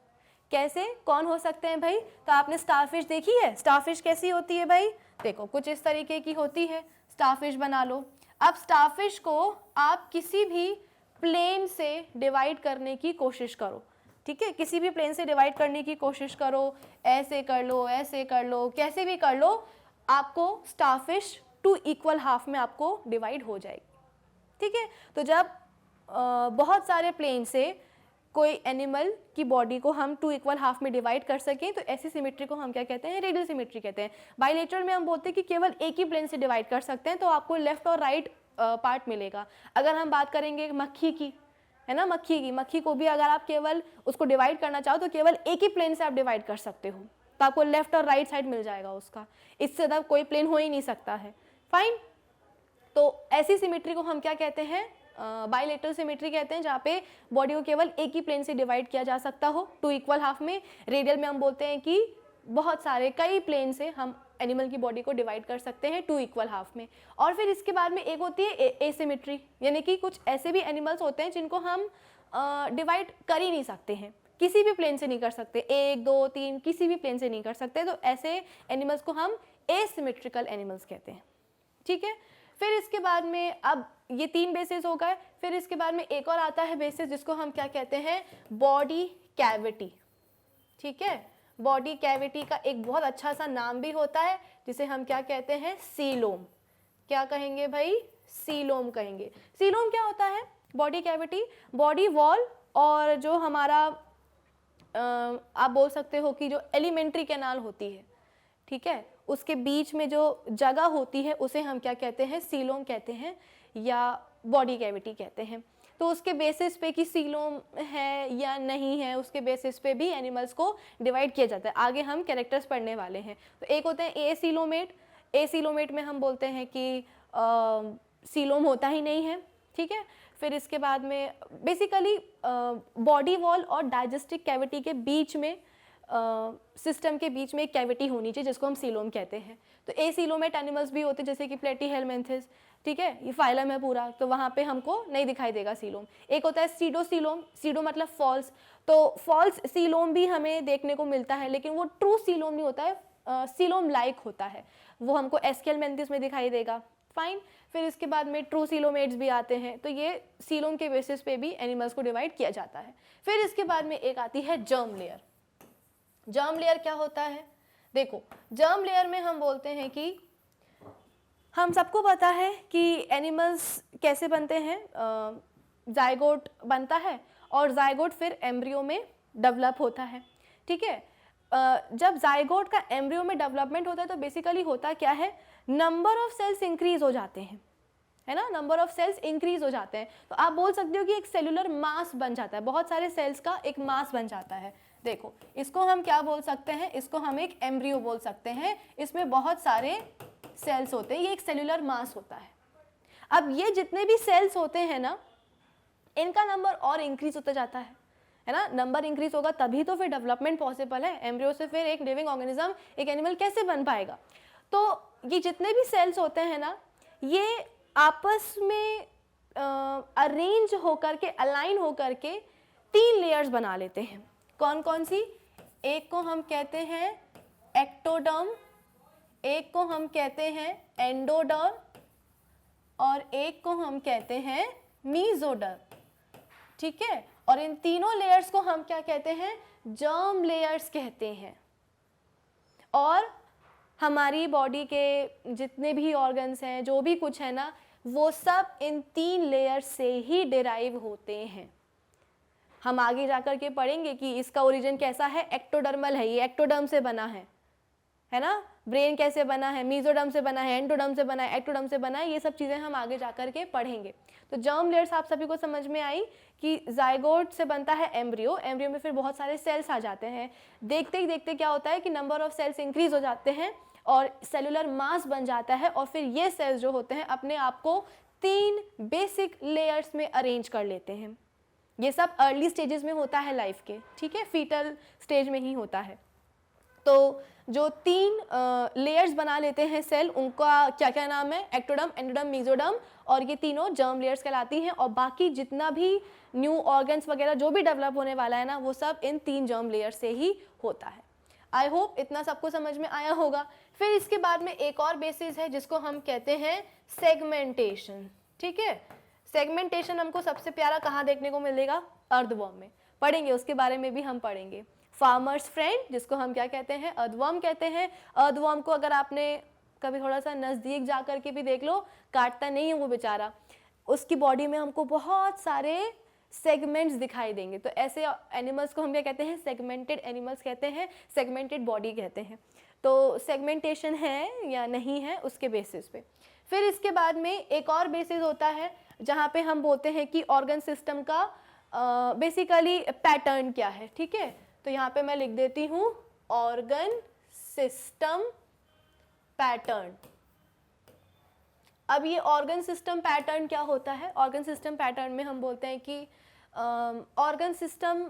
कैसे, कौन हो सकते हैं भाई? तो आपने स्टारफिश देखी है? स्टारफिश कैसी होती है भाई? देखो कुछ इस तरीके की होती है। स्टारफिश बना लो। अब स्टारफिश को आप किसी भी प्लेन से डिवाइड करने की कोशिश करो। ठीक है, किसी भी प्लेन से डिवाइड करने की कोशिश करो, ऐसे कर लो, ऐसे कर लो, कैसे भी कर लो, आपको स्टारफिश 2 इक्वल हाफ में आपको डिवाइड हो जाएगी। ठीक है, तो जब बहुत सारे प्लेन से कोई एनिमल की बॉडी को हम 2 इक्वल हाफ में डिवाइड कर सकें, तो ऐसी सिमेट्री को हम क्या कहते हैं? रेडियल सिमेट्री कहते हैं। बाइलेटरल में हम बोलते हैं कि केवल एक ही प्लेन से डिवाइड कर सकते हैं, तो आपको लेफ्ट और राइट पार्ट मिलेगा। अगर हम बात करेंगे मक्खी की, है ना, मक्खी को भी अगर आप केवल उसको डिवाइड करना चाहो तो केवल एक ही प्लेन से आप डिवाइड कर सकते हो, तो आपको लेफ्ट और राइट साइड मिल जाएगा उसका। इससे ज़्यादा कोई प्लेन हो ही नहीं सकता है। फाइन, तो ऐसी सिमेट्री को हम क्या कहते हैं? बाइलेटरल सिमेट्री कहते हैं, जहाँ पे बॉडी को केवल एक ही प्लेन से डिवाइड किया जा सकता हो 2 इक्वल हाफ में। रेडियल में हम बोलते हैं कि बहुत सारे कई प्लेन से हम एनिमल की बॉडी को डिवाइड कर सकते हैं 2 इक्वल हाफ में। और फिर इसके बाद में एक होती है एसिमेट्री, यानी कि कुछ ऐसे भी एनिमल्स होते हैं जिनको हम डिवाइड कर ही नहीं सकते हैं, किसी भी प्लेन से नहीं कर सकते, 1 2 3 किसी भी प्लेन से नहीं कर सकते, तो ऐसे एनिमल्स को हम एसिमेट्रिकल एनिमल्स कहते हैं। ठीक है, फिर इसके बाद में अब ये 3 बेसिस हो गए। फिर इसके बाद में एक और आता है बेसिस, जिसको हम क्या कहते हैं? Body cavity. ठीक है, बॉडी कैविटी का एक बहुत अच्छा सा नाम भी होता है, जिसे हम क्या कहते हैं? सीलोम। क्या कहेंगे भाई? सीलोम कहेंगे। सीलोम क्या होता है? बॉडी कैविटी, बॉडी वॉल और जो हमारा आप बोल सकते हो कि जो एलिमेंट्री कैनाल होती है, ठीक है, उसके बीच में जो जगह होती है उसे हम क्या कहते हैं? सीलोम कहते हैं या बॉडी कैविटी कहते हैं। तो उसके बेसिस पे कि सीलोम है या नहीं है, उसके बेसिस पे भी एनिमल्स को डिवाइड किया जाता है। आगे हम कैरेक्टर्स पढ़ने वाले हैं। तो एक होते हैं ए सीलोमेट। ए सीलोमेट में हम बोलते हैं कि सीलोम होता ही नहीं है, ठीक है। फिर इसके बाद में बेसिकली बॉडी वॉल और डाइजेस्टिव कैविटी के बीच में सिस्टम के बीच में एक कैविटी होनी चाहिए जिसको हम सीलोम कहते हैं। तो एसीलोमेट एनिमल्स भी होते हैं जैसे कि प्लेटीहेलमिन्थिस, ठीक है, ये फाइलम है पूरा, तो वहाँ पे हमको नहीं दिखाई देगा सीलोम। एक होता है सीडोसीलोम, सीडो मतलब फॉल्स, तो फॉल्स सीलोम भी हमें देखने को मिलता है, लेकिन वो ट्रू सीलोम नहीं होता है, सीलोम लाइक होता है, वो हमको एस्केलमेंथिस में दिखाई देगा। फाइन। फिर इसके बाद में ट्रू सीलोमेट्स भी आते हैं, तो ये सीलोम के बेसिस पे भी एनिमल्स को डिवाइड किया जाता है। फिर इसके बाद में एक आती है जर्म लेयर। जर्म लेयर क्या होता है? देखो, जर्म लेयर में हम बोलते हैं कि हम सबको पता है कि एनिमल्स कैसे बनते हैं, जाइगोट बनता है और जाइगोट फिर एम्ब्रियो में डेवलप होता है, ठीक है। जब जाइगोट का एम्ब्रियो में डेवलपमेंट होता है तो बेसिकली होता क्या है, नंबर ऑफ सेल्स इंक्रीज हो जाते हैं, है ना, नंबर ऑफ सेल्स इंक्रीज हो जाते हैं। तो आप बोल सकते हो कि एक सेलुलर मास बन जाता है, बहुत सारे सेल्स का एक मास बन जाता है। देखो, इसको हम क्या बोल सकते हैं, इसको हम एक एम्ब्रियो बोल सकते हैं, इसमें बहुत सारे सेल्स होते हैं, ये एक सेलुलर मास होता है। अब ये जितने भी सेल्स होते हैं ना, इनका नंबर और इंक्रीज होता जाता है ना, नंबर इंक्रीज होगा तभी तो फिर डेवलपमेंट पॉसिबल है। एम्ब्रियो से फिर एक लिविंग ऑर्गेनिज्म, एक एनिमल कैसे बन पाएगा? तो ये जितने भी सेल्स होते हैं ना, ये आपस में अरेंज होकर के, अलाइन होकर के 3 लेयर्स बना लेते हैं। कौन कौन सी? एक को हम कहते हैं एक्टोडर्म, एक को हम कहते हैं एंडोडर्म और एक को हम कहते हैं मीजोडर्म, ठीक है। और इन तीनों लेयर्स को हम क्या कहते हैं? जर्म लेयर्स कहते हैं। और हमारी बॉडी के जितने भी ऑर्गन्स हैं, जो भी कुछ है ना, वो सब इन 3 लेयर्स से ही डिराइव होते हैं। हम आगे जाकर के पढ़ेंगे कि इसका ओरिजिन कैसा है, एक्टोडर्मल है, ये एक्टोडर्म से बना है ना। ब्रेन कैसे बना है, मीजोडर्म से बना है, एंडोडर्म से बना है, एक्टोडर्म से बना है, ये सब चीज़ें हम आगे जाकर के पढ़ेंगे। तो जर्म लेयर्स आप सभी को समझ में आई कि जाइगोट से बनता है एम्ब्रियो, एम्ब्रियो में फिर बहुत सारे सेल्स आ जाते हैं। देखते ही देखते क्या होता है कि नंबर ऑफ सेल्स इंक्रीज हो जाते हैं और सेलुलर मास बन जाता है, और फिर ये सेल्स जो होते हैं अपने आप को 3 बेसिक लेयर्स में अरेंज कर लेते हैं। ये सब अर्ली स्टेजेस में होता है लाइफ के, ठीक है, फीटल स्टेज में ही होता है। तो जो 3 लेयर्स बना लेते हैं सेल, उनका क्या क्या नाम है? एक्टोडर्म, एंडोडर्म, मीजोडर्म, और ये तीनों जर्म लेयर्स कहलाती हैं। और बाकी जितना भी न्यू ऑर्गन्स वगैरह जो भी डेवलप होने वाला है ना, वो सब इन 3 जर्म लेयर से ही होता है। आई होप इतना सबको समझ में आया होगा। फिर इसके बाद में एक और बेसिस है जिसको हम कहते हैं सेगमेंटेशन, ठीक है। सेगमेंटेशन हमको सबसे प्यारा कहाँ देखने को मिलेगा? अर्थवर्म में पढ़ेंगे, उसके बारे में भी हम पढ़ेंगे। फार्मर्स फ्रेंड, जिसको हम क्या कहते हैं? अर्थवर्म कहते हैं। अर्थवर्म को अगर आपने कभी थोड़ा सा नज़दीक जा कर के भी देख लो, काटता नहीं है वो बेचारा, उसकी बॉडी में हमको बहुत सारे सेगमेंट्स दिखाई देंगे। तो ऐसे एनिमल्स को हम क्या कहते हैं? सेगमेंटेड एनिमल्स कहते हैं, सेगमेंटेड बॉडी कहते हैं। तो सेगमेंटेशन है या नहीं है, उसके बेसिस पे। फिर इसके बाद में एक और बेसिस होता है जहाँ पे हम बोलते हैं कि ऑर्गन सिस्टम का बेसिकली पैटर्न क्या है, ठीक है। तो यहाँ पे मैं लिख देती हूँ ऑर्गन सिस्टम पैटर्न। अब ये ऑर्गन सिस्टम पैटर्न क्या होता है? ऑर्गन सिस्टम पैटर्न में हम बोलते हैं कि ऑर्गन सिस्टम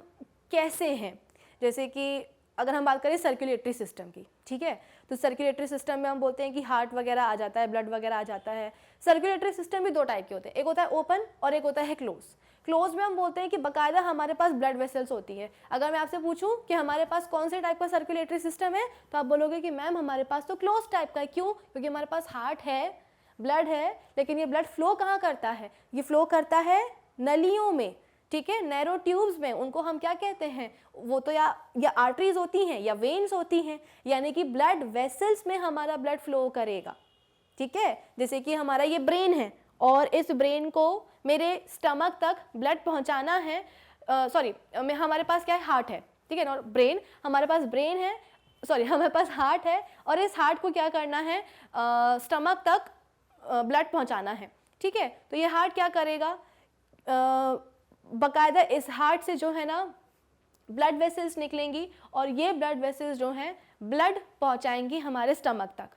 कैसे हैं, जैसे कि अगर हम बात करें सर्कुलेटरी सिस्टम की, ठीक है, तो सर्कुलेटरी सिस्टम में हम बोलते हैं कि हार्ट वगैरह आ जाता है, ब्लड वगैरह आ जाता है। सर्कुलेटरी सिस्टम भी 2 टाइप के होते हैं, एक होता है ओपन और एक होता है क्लोज। क्लोज में हम बोलते हैं कि बाकायदा हमारे पास ब्लड वेसल्स होती है। अगर मैं आपसे पूछूं कि हमारे पास कौन से टाइप का सर्कुलेटरी सिस्टम है, तो आप बोलोगे कि मैम हमारे पास तो क्लोज टाइप का है। क्यों? क्योंकि हमारे पास हार्ट है, ब्लड है, लेकिन ये ब्लड फ्लो कहाँ करता है? ये फ्लो करता है नलियों में, ठीक है, नैरो ट्यूब्स में। उनको हम क्या कहते हैं? वो तो या आर्टरीज होती हैं या वेन्स होती हैं, यानी कि ब्लड वेसल्स में हमारा ब्लड फ्लो करेगा, ठीक है। जैसे कि हमारा ये ब्रेन है और इस ब्रेन को मेरे स्टमक तक ब्लड पहुंचाना है, हमारे पास क्या है? हार्ट है, ठीक है ना, ब्रेन, हमारे पास ब्रेन है, हमारे पास हार्ट है, और इस हार्ट को क्या करना है? स्टमक तक ब्लड पहुंचाना है, ठीक है। तो ये हार्ट क्या करेगा? बाकायदा इस हार्ट से जो है ना ब्लड वेसल्स निकलेंगी और ये ब्लड वेसल्स जो हैं ब्लड पहुंचाएंगी हमारे स्टमक तक।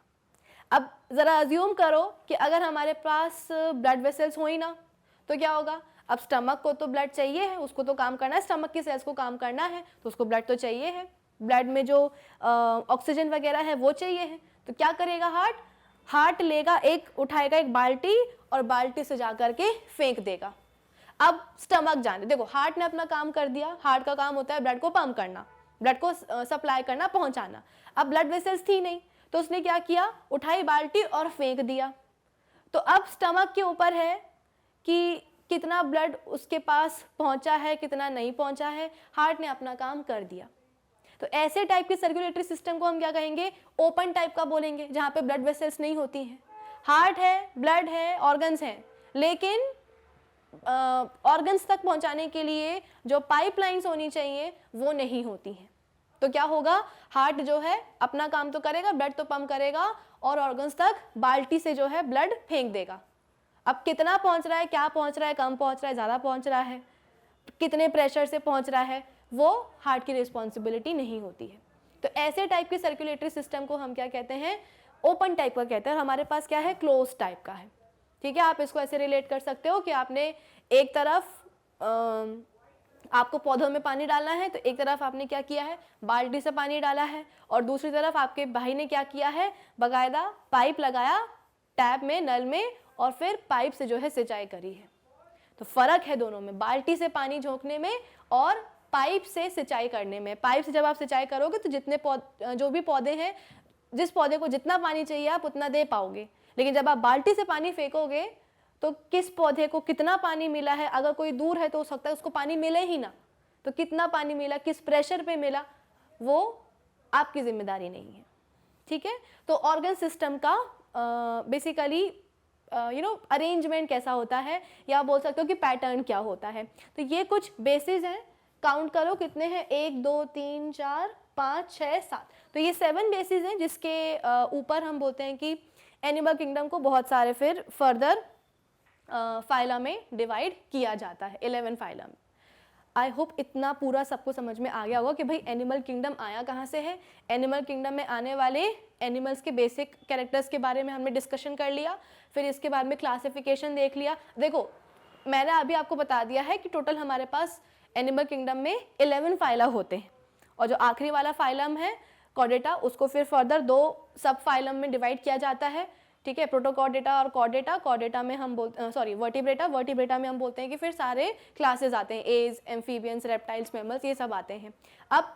अब ज़रा अज्यूम करो कि अगर हमारे पास ब्लड वेसल्स हो ही ना तो क्या होगा। अब स्टमक को तो ब्लड चाहिए है, उसको तो काम करना है, स्टमक की सेल्स को काम करना है तो उसको ब्लड तो चाहिए है, ब्लड में जो ऑक्सीजन वगैरह है वो चाहिए है। तो क्या करेगा हार्ट लेगा, उठाएगा एक बाल्टी और बाल्टी से जा करके फेंक देगा। अब स्टमक जाने, देखो हार्ट ने अपना काम कर दिया, हार्ट का काम होता है ब्लड को पंप करना, ब्लड को सप्लाई करना, पहुंचाना। अब ब्लड वेसल्स थी नहीं तो उसने क्या किया, उठाई बाल्टी और फेंक दिया। तो अब स्टमक के ऊपर है कि कितना ब्लड उसके पास पहुंचा है, कितना नहीं पहुंचा है, हार्ट ने अपना काम कर दिया। तो ऐसे टाइप के सर्कुलेटरी सिस्टम को हम क्या कहेंगे, ओपन टाइप का बोलेंगे, जहाँ पे ब्लड वेसल्स नहीं होती हैं। हार्ट है, ब्लड है, ऑर्गन्स हैं, लेकिन ऑर्गन्स तक पहुंचाने के लिए जो पाइपलाइंस होनी चाहिए वो नहीं होती हैं। तो क्या होगा, हार्ट जो है अपना काम तो करेगा, ब्लड तो पंप करेगा और ऑर्गन्स तक बाल्टी से जो है ब्लड फेंक देगा। अब कितना पहुंच रहा है, क्या पहुंच रहा है, कम पहुंच रहा है, ज़्यादा पहुंच रहा है, कितने प्रेशर से पहुंच रहा है, वो हार्ट की रिस्पॉन्सिबिलिटी नहीं होती है। तो ऐसे टाइप के सर्कुलेटरी सिस्टम को हम क्या कहते हैं, ओपन टाइप का कहते हैं। और हमारे पास क्या है, क्लोज टाइप का है। ठीक है, आप इसको ऐसे रिलेट कर सकते हो कि आपने एक तरफ आपको पौधों में पानी डालना है तो एक तरफ आपने क्या किया है, बाल्टी से पानी डाला है, और दूसरी तरफ आपके भाई ने क्या किया है, बाकायदा पाइप लगाया टैप में, नल में, और फिर पाइप से जो है सिंचाई करी है। तो फर्क है दोनों में, बाल्टी से पानी झोंकने में और पाइप से सिंचाई करने में। पाइप से जब आप सिंचाई करोगे तो जितने जो भी पौधे हैं, जिस पौधे को जितना पानी चाहिए आप उतना दे पाओगे, लेकिन जब आप बाल्टी से पानी फेंकोगे तो किस पौधे को कितना पानी मिला है, अगर कोई दूर है तो हो सकता है उसको पानी मिले ही ना, तो कितना पानी मिला, किस प्रेशर पे मिला, वो आपकी जिम्मेदारी नहीं है। ठीक है, तो ऑर्गन सिस्टम का बेसिकली अरेंजमेंट कैसा होता है, या बोल सकते हो कि पैटर्न क्या होता है। तो ये कुछ बेसिस हैं, काउंट करो कितने हैं, 1 2 3 4 5 6 7, तो ये 7 बेसिस हैं जिसके ऊपर हम बोलते हैं कि एनिमल किंगडम को बहुत सारे फिर फर्दर फाइला में डिवाइड किया जाता है, 11 फाइलम। आई होप इतना पूरा सबको समझ में आ गया होगा कि भाई एनिमल किंगडम आया कहाँ से है। एनिमल किंगडम में आने वाले एनिमल्स के बेसिक कैरेक्टर्स के बारे में हमने डिस्कशन कर लिया, फिर इसके बाद में क्लासिफिकेशन देख लिया। देखो मैंने अभी आपको बता दिया है कि टोटल हमारे पास एनिमल किंगडम में 11 फाइला होते हैं, और जो आखिरी वाला फाइलम है कॉर्डेटा, उसको फिर फर्दर 2 सब फाइलम में डिवाइड किया जाता है। ठीक है, प्रोटोकॉर्डेटा और कॉर्डेटा। कॉर्डेटा में हम वर्टिब्रेटा में हम बोलते हैं कि फिर सारे क्लासेस आते हैं, एज, एम्फीबियंस, रेप्टाइल्स, मैमल्स, ये सब आते हैं। अब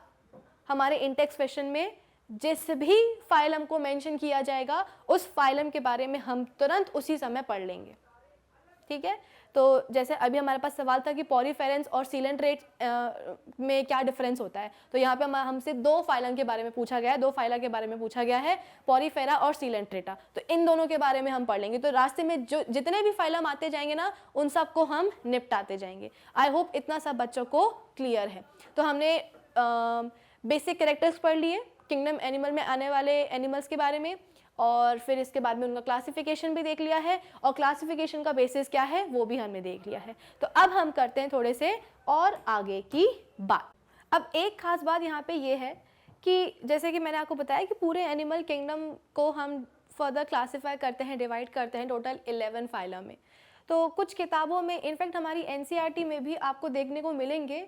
हमारे इंटेक्स क्वेश्चन में जिस भी फाइलम को मेंशन किया जाएगा उस फाइलम के बारे में हम तुरंत उसी समय पढ़ लेंगे। ठीक है, तो जैसे अभी हमारे पास सवाल था कि पॉरीफेरेंस और सीलेंट्रेट में क्या डिफरेंस होता है, तो यहाँ पे हमसे 2 फाइलम के बारे में पूछा गया है, 2 फाइला के बारे में पूछा गया है, पॉरीफेरा और सीलेंट्रेटा। तो इन दोनों के बारे में हम पढ़ लेंगे। तो रास्ते में जो जितने भी फाइलम आते जाएंगे ना, उन सबको हम निपटाते जाएंगे। आई होप इतना सब बच्चों को क्लियर है। तो हमने बेसिक कैरेक्टर्स पढ़ लिए किंगडम एनिमल में आने वाले एनिमल्स के बारे में, और फिर इसके बाद में उनका क्लासिफिकेशन भी देख लिया है, और क्लासिफिकेशन का बेसिस क्या है वो भी हमने देख लिया है। तो अब हम करते हैं थोड़े से और आगे की बात। अब एक खास बात यहाँ पे ये है कि जैसे कि मैंने आपको बताया कि पूरे एनिमल किंगडम को हम फर्दर क्लासीफाई करते हैं, डिवाइड करते हैं टोटल 11 फाइला में। तो कुछ किताबों में, इनफैक्ट हमारी NCERT में भी आपको देखने को मिलेंगे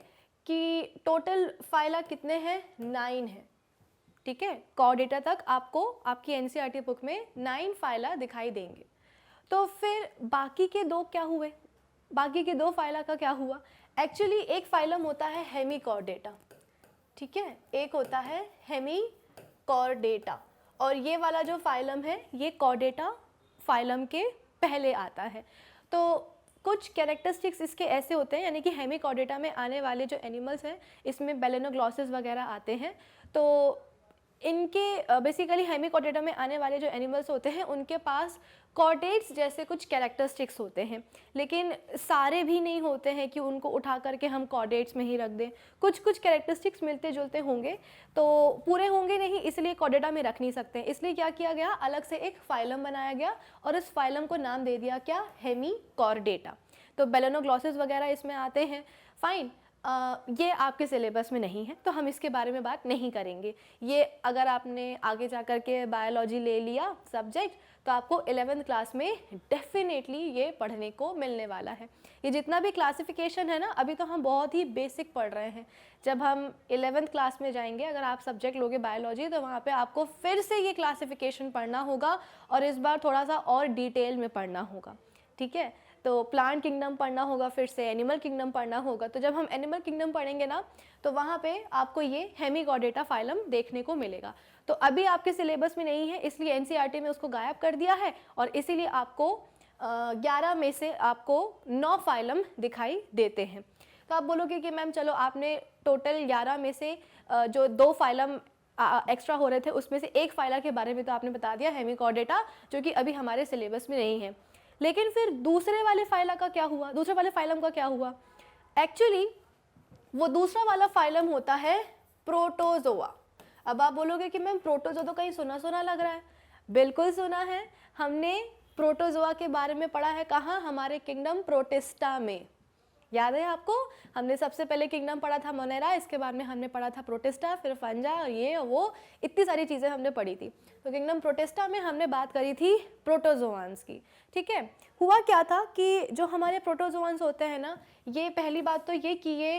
कि टोटल फाइला कितने हैं, 9 हैं। ठीक है, कॉर्डेटा तक आपको आपकी NCERT बुक में 9 फाइला दिखाई देंगे। तो फिर बाकी के 2 क्या हुए, बाकी के 2 फाइला का क्या हुआ। एक्चुअली एक फाइलम होता है हेमिकॉर्डेटा, ठीक है, एक होता है हेमिकॉर्डेटा, और ये वाला जो फाइलम है ये कॉर्डेटा फाइलम के पहले आता है। तो कुछ कैरेक्टरिस्टिक्स इसके ऐसे होते हैं, यानी कि हेमिकॉर्डेटा में आने वाले जो एनिमल्स हैं इसमें बेलेनोग्लॉसिस वगैरह आते हैं। तो इनके बेसिकली हेमिकॉर्डेटा में आने वाले जो एनिमल्स होते हैं उनके पास कॉर्डेट्स जैसे कुछ कैरेक्टरिस्टिक्स होते हैं, लेकिन सारे भी नहीं होते हैं कि उनको उठा करके हम कॉर्डेट्स में ही रख दें। कुछ कुछ कैरेक्टरिस्टिक्स मिलते जुलते होंगे, तो पूरे होंगे नहीं, इसलिए कॉर्डेटा में रख नहीं सकते। इसलिए क्या किया गया, अलग से एक फाइलम बनाया गया और इस फाइलम को नाम दे दिया क्या, हेमिकॉर्डेटा। तो बेलेनोग्लॉसिस वगैरह इसमें आते हैं, फाइन। ये आपके सिलेबस में नहीं है तो हम इसके बारे में बात नहीं करेंगे। ये अगर आपने आगे जा कर के बायोलॉजी ले लिया सब्जेक्ट तो आपको 11th क्लास में डेफिनेटली ये पढ़ने को मिलने वाला है। ये जितना भी क्लासिफिकेशन है ना, अभी तो हम बहुत ही बेसिक पढ़ रहे हैं। जब हम 11th क्लास में जाएंगे, अगर आप सब्जेक्ट लोगे बायोलॉजी, तो वहाँ पे आपको फिर से ये क्लासिफिकेशन पढ़ना होगा और इस बार थोड़ा सा और डिटेल में पढ़ना होगा, ठीक है। तो प्लांट किंगडम पढ़ना होगा, फिर से एनिमल किंगडम पढ़ना होगा। तो जब हम एनिमल किंगडम पढ़ेंगे ना, तो वहाँ पे आपको ये हेमिचोर्डेटा फाइलम देखने को मिलेगा। तो अभी आपके सिलेबस में नहीं है, इसलिए एनसीईआरटी में उसको गायब कर दिया है और इसीलिए आपको 11 में से आपको 9 फाइलम दिखाई देते हैं। तो आप बोलोगे कि मैम चलो आपने टोटल 11 में से जो 2 फाइलम एक्स्ट्रा हो रहे थे उसमें से एक फाइला के बारे में तो आपने बता दिया, हेमिचोर्डेटा, जो कि अभी हमारे सिलेबस में नहीं है। लेकिन फिर दूसरे वाले फाइला का क्या हुआ, दूसरे वाले फाइलम का क्या हुआ? एक्चुअली वो दूसरा वाला फाइलम होता है प्रोटोजोआ। अब आप बोलोगे कि मैम प्रोटोजोआ तो कहीं सुना सुना लग रहा है। बिल्कुल सुना है, हमने प्रोटोजोआ के बारे में पढ़ा है। कहाँ? हमारे किंगडम प्रोटिस्टा में। याद है आपको? हमने सबसे पहले किंगडम पढ़ा था मोनेरा, इसके बाद में हमने पढ़ा था प्रोटिस्टा, फिर फंजा और ये वो इतनी सारी चीज़ें हमने पढ़ी थी। तो किंगडम प्रोटिस्टा में हमने बात करी थी प्रोटोजोआंस की, ठीक है। हुआ क्या था कि जो हमारे प्रोटोजोआंस होते हैं ना, ये पहली बात तो ये कि ये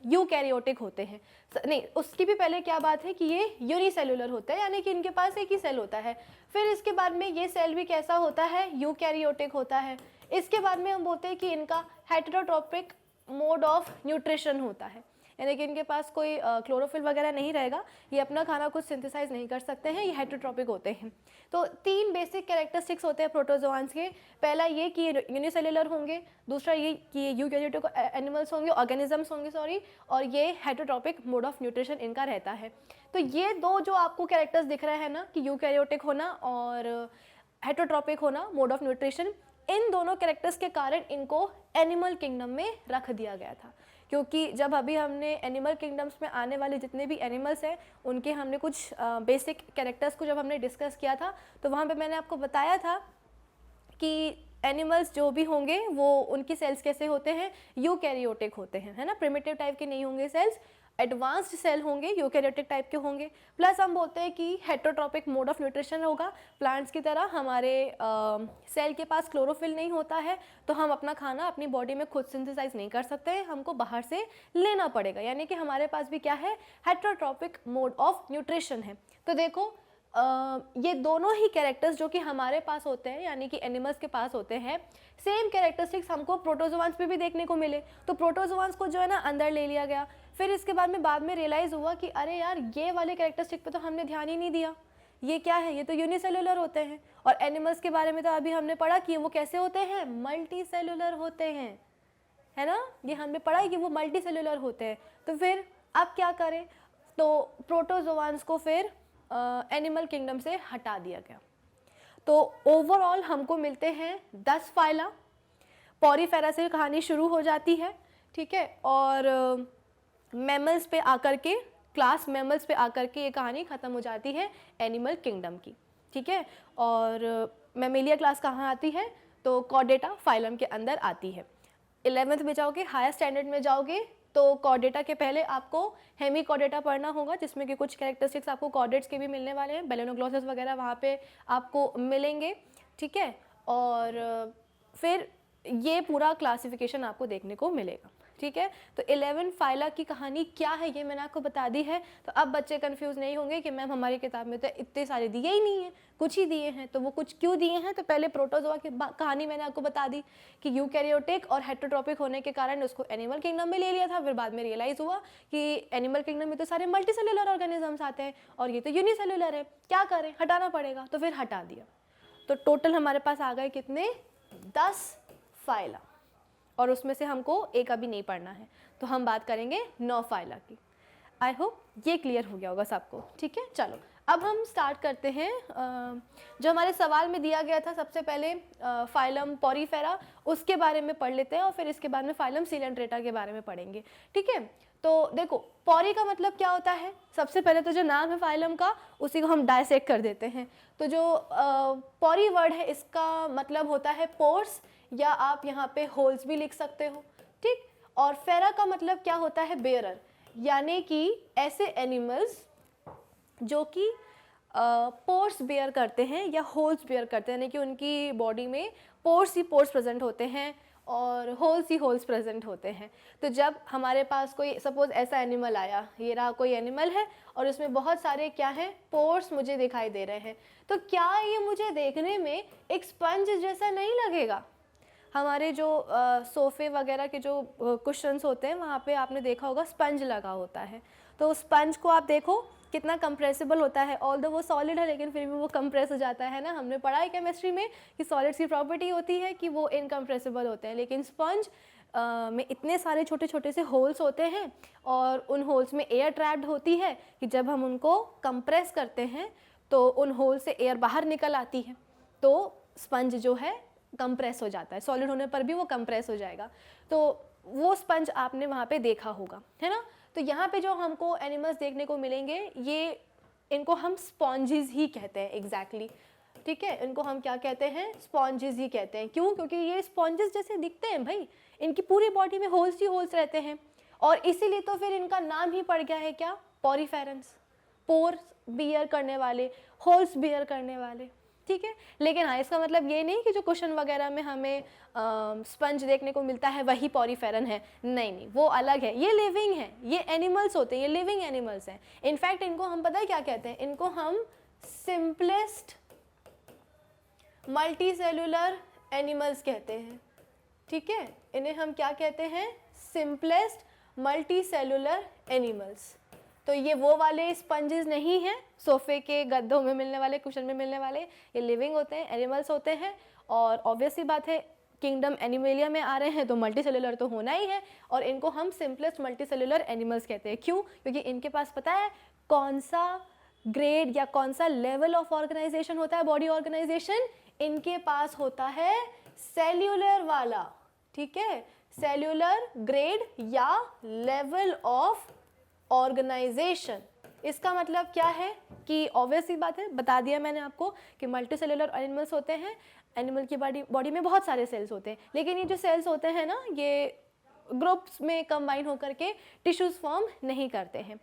यूकैरियोटिक होते हैं। नहीं, उसकी भी पहले क्या बात है कि ये यूनिसेलुलर होते हैं, यानी कि इनके पास एक ही सेल होता है। फिर इसके बाद में ये सेल भी कैसा होता है? यूकैरियोटिक होता है। इसके बाद में हम बोलते हैं कि इनका हेटेरोट्रोपिक मोड ऑफ न्यूट्रिशन होता है, यानी कि इनके पास कोई क्लोरोफिल वगैरह नहीं रहेगा, ये अपना खाना कुछ सिंथेसाइज नहीं कर सकते हैं, ये हेटेरोट्रोपिक होते हैं। तो 3 बेसिक कैरेक्टरिस्टिक्स होते हैं प्रोटोजोआंस के। पहला ये कि यूनिसेलुलर होंगे, दूसरा ये कि यूकैरियोटिक एनिमल्स होंगे, ऑर्गेनिजम्स होंगे सॉरी, और ये हेटेरोट्रोपिक मोड ऑफ न्यूट्रिशन इनका रहता है। तो ये 2 जो आपको कैरेक्टर्स दिख रहे हैं ना, कि यूकैरियोटिक होना और हेटेरोट्रोपिक होना मोड ऑफ न्यूट्रिशन, इन दोनों कैरेक्टर्स के कारण इनको एनिमल किंगडम में रख दिया गया था। क्योंकि जब अभी हमने एनिमल किंगडम्स में आने वाले जितने भी एनिमल्स हैं उनके हमने कुछ बेसिक कैरेक्टर्स को जब हमने डिस्कस किया था, तो वहाँ पे मैंने आपको बताया था कि एनिमल्स जो भी होंगे वो उनकी सेल्स कैसे होते हैं? यूकैरियोटिक होते हैं, है ना। प्रिमिटिव टाइप के नहीं होंगे सेल्स, एडवांस्ड सेल होंगे, यूकैरियोटिक टाइप के होंगे। प्लस हम बोलते हैं कि हेटेरोट्रोपिक मोड ऑफ न्यूट्रिशन होगा। प्लांट्स की तरह हमारे सेल के पास क्लोरोफिल नहीं होता है, तो हम अपना खाना अपनी बॉडी में खुद सिंथेसाइज नहीं कर सकते हैं, हमको बाहर से लेना पड़ेगा। यानी कि हमारे पास भी क्या है? हेटेरोट्रोपिक मोड ऑफ न्यूट्रिशन है। तो देखो ये दोनों ही कैरेक्टर्स जो कि हमारे पास होते हैं, यानी कि एनिमल्स के पास होते हैं, सेम कैरेक्टरिस्टिक्स हमको प्रोटोजोआंस पे भी देखने को मिले। तो प्रोटोजोआंस को जो है ना अंदर ले लिया गया। फिर इसके बाद में रियलाइज़ हुआ कि अरे यार, ये वाले कैरेक्टरिस्टिक पे तो हमने ध्यान ही नहीं दिया। ये क्या है? ये तो यूनिसेलुलर होते हैं। और एनिमल्स के बारे में तो अभी हमने पढ़ा कि वो कैसे होते हैं? मल्टी सेलुलर होते हैं, है ना। ये हमने पढ़ा है कि वो मल्टी सेलुलर होते हैं। तो फिर अब क्या करें? तो प्रोटोजोआंस को फिर एनिमल किंगडम से हटा दिया गया। तो ओवरऑल हमको मिलते हैं 10 फाइला। पॉरीफेरा से कहानी शुरू हो जाती है, ठीक है, और मैमल्स पे आकर के, क्लास मैमल्स पे आकर के ये कहानी ख़त्म हो जाती है एनिमल किंगडम की, ठीक है। और मैमेलिया क्लास कहाँ आती है? तो कॉर्डेटा फाइलम के अंदर आती है। 11th में जाओगे, हायर स्टैंडर्ड में जाओगे, तो कॉर्डेटा के पहले आपको हेमिचोर्डेटा पढ़ना होगा, जिसमें कि कुछ कैरेक्टरिस्टिक्स आपको कॉर्डेट्स के भी मिलने वाले हैं। बेलेनोग्लोसस वगैरह वहाँ पे आपको मिलेंगे, ठीक है। और फिर ये पूरा क्लासिफिकेशन आपको देखने को मिलेगा, ठीक है। तो 11 फाइला की कहानी क्या है ये मैंने आपको बता दी है। तो अब बच्चे कंफ्यूज नहीं होंगे कि मैम हमारी किताब में तो इतने सारे दिए ही नहीं हैं, कुछ ही दिए हैं। तो वो कुछ क्यों दिए हैं? तो पहले प्रोटोजोआ की कहानी मैंने आपको बता दी कि यूकैरियोटिक और हेटेरोट्रोपिक होने के कारण उसको एनिमल किंगडम में ले लिया था। फिर बाद में रियलाइज़ हुआ कि एनिमल किंगडम में तो सारे मल्टीसेलुलर ऑर्गेनिजम्स आते हैं और ये तो यूनिसेलुलर है, क्या करें? हटाना पड़ेगा। तो फिर हटा दिया। तो टोटल हमारे पास आ गए कितने? 10 फाइला, और उसमें से हमको एक अभी नहीं पढ़ना है। तो हम बात करेंगे 9 फाइला की। आई होप ये क्लियर हो गया होगा सबको, ठीक है। चलो अब हम स्टार्ट करते हैं। जो हमारे सवाल में दिया गया था, सबसे पहले फाइलम पॉरीफेरा उसके बारे में पढ़ लेते हैं और फिर इसके बाद में फाइलम सीलेंट्रेटा के बारे में पढ़ेंगे, ठीक है। तो देखो, पॉरी का मतलब क्या होता है? सबसे पहले तो जो नाम है फाइलम का, उसी को हम डायसेक्ट कर देते हैं। तो जो पॉरी वर्ड है, इसका मतलब होता है पोर्स, या आप यहाँ पे होल्स भी लिख सकते हो, ठीक। और फेरा का मतलब क्या होता है, बेयरर, यानी कि ऐसे एनिमल्स जो कि पोर्स बेयर करते हैं या होल्स बेयर करते हैं, यानी कि उनकी बॉडी में पोर्स ही पोर्स प्रेजेंट होते हैं और होल्स ही होल्स प्रेजेंट होते हैं। तो जब हमारे पास कोई सपोज ऐसा एनिमल आया, ये रहा कोई एनिमल है और उसमें बहुत सारे क्या हैं, पोर्स मुझे दिखाई दे रहे हैं, तो क्या ये मुझे देखने में एक स्पंज जैसा नहीं लगेगा? हमारे जो सोफ़े वगैरह के जो कुशन्स होते हैं वहाँ पे आपने देखा होगा स्पंज लगा होता है, तो स्पंज को आप देखो कितना कंप्रेसिबल होता है, ऑल्दो वो सॉलिड है लेकिन फिर भी वो कंप्रेस हो जाता है ना। हमने पढ़ा है केमिस्ट्री में कि सॉलिड्स की प्रॉपर्टी होती है कि वो इनकम्प्रेसिबल होते हैं, लेकिन स्पंज में इतने सारे छोटे छोटे से होल्स होते हैं और उन होल्स में एयर ट्रैप्ड होती है कि जब हम उनको कंप्रेस करते हैं तो उन होल से एयर बाहर निकल आती है, तो स्पंज जो है कंप्रेस हो जाता है, सॉलिड होने पर भी वो कंप्रेस हो जाएगा। तो वो स्पंज आपने वहाँ पे देखा होगा, है ना। तो यहाँ पे जो हमको एनिमल्स देखने को मिलेंगे, ये इनको हम स्पॉन्जेस ही कहते हैं एग्जैक्टली, ठीक है। इनको हम क्या कहते हैं, स्पॉन्जेस ही कहते हैं। क्यों? क्योंकि ये स्पॉन्जेस जैसे दिखते हैं भाई, इनकी पूरी बॉडी में होल्स ही होल्स रहते हैं और इसीलिए तो फिर इनका नाम ही पड़ गया है क्या, पॉरीफेरेंस, पोर्स बियर करने वाले, होल्स बियर करने वाले, ठीक है। लेकिन हाँ, इसका मतलब ये नहीं कि जो कुशन वगैरह में हमें स्पंज देखने को मिलता है वही पॉरीफेरन है, नहीं नहीं, वो अलग है, ये लिविंग है, ये एनिमल्स होते हैं, ये लिविंग एनिमल्स हैं। इनफैक्ट इनको हम पता है क्या कहते हैं, इनको हम सिंपलेस्ट मल्टी सेलुलर एनिमल्स कहते हैं, ठीक है। इन्हें हम क्या कहते हैं, सिंपलेस्ट मल्टी सेलुलर एनिमल्स। तो ये वो वाले स्पंजेस नहीं हैं सोफ़े के गद्दों में मिलने वाले, कुशन में मिलने वाले, ये लिविंग होते हैं, एनिमल्स होते हैं। और ऑब्वियस सी बात है, किंगडम एनिमेलिया में आ रहे हैं तो मल्टी सेलुलर तो होना ही है, और इनको हम सिंपलेस्ट मल्टी सेलुलर एनिमल्स कहते हैं। क्यों? क्योंकि इनके पास पता है कौन सा ग्रेड या कौन सा लेवल ऑफ ऑर्गेनाइजेशन होता है, बॉडी ऑर्गेनाइजेशन, इनके पास होता है सेल्यूलर वाला, ठीक है, सेल्यूलर ग्रेड या लेवल ऑफ ऑर्गेनाइजेशन। इसका मतलब क्या है कि ऑब्वियस सी बात है, बता दिया मैंने आपको कि मल्टी सेलुलर एनिमल्स होते हैं, एनिमल की बॉडी में बहुत सारे सेल्स होते हैं, लेकिन ये जो सेल्स होते हैं ना, ये ग्रुप्स में कंबाइन होकर के टिश्यूज़ फॉर्म नहीं करते हैं।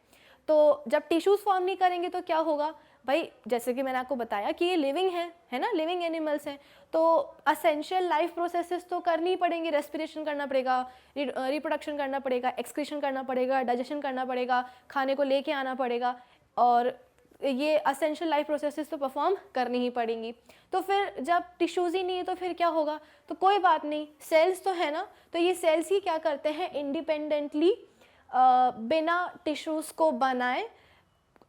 तो जब टिश्यूज़ फॉर्म नहीं करेंगे तो क्या होगा भाई, जैसे कि मैंने आपको बताया कि ये लिविंग है ना, लिविंग एनिमल्स हैं, तो असेंशियल लाइफ प्रोसेसेस तो करनी ही पड़ेंगी, रेस्पिरेशन करना पड़ेगा, रिप्रोडक्शन करना पड़ेगा, एक्सक्रीशन करना पड़ेगा, डाइजेशन करना पड़ेगा, खाने को लेके आना पड़ेगा, और ये असेंशियल लाइफ प्रोसेसेस तो परफॉर्म करनी ही पड़ेंगी। तो फिर जब टिश्यूज़ ही नहीं है तो फिर क्या होगा, तो कोई बात नहीं, सेल्स तो है ना, तो ये सेल्स ही क्या करते हैं, इंडिपेंडेंटली बिना टिश्यूज़ को बनाए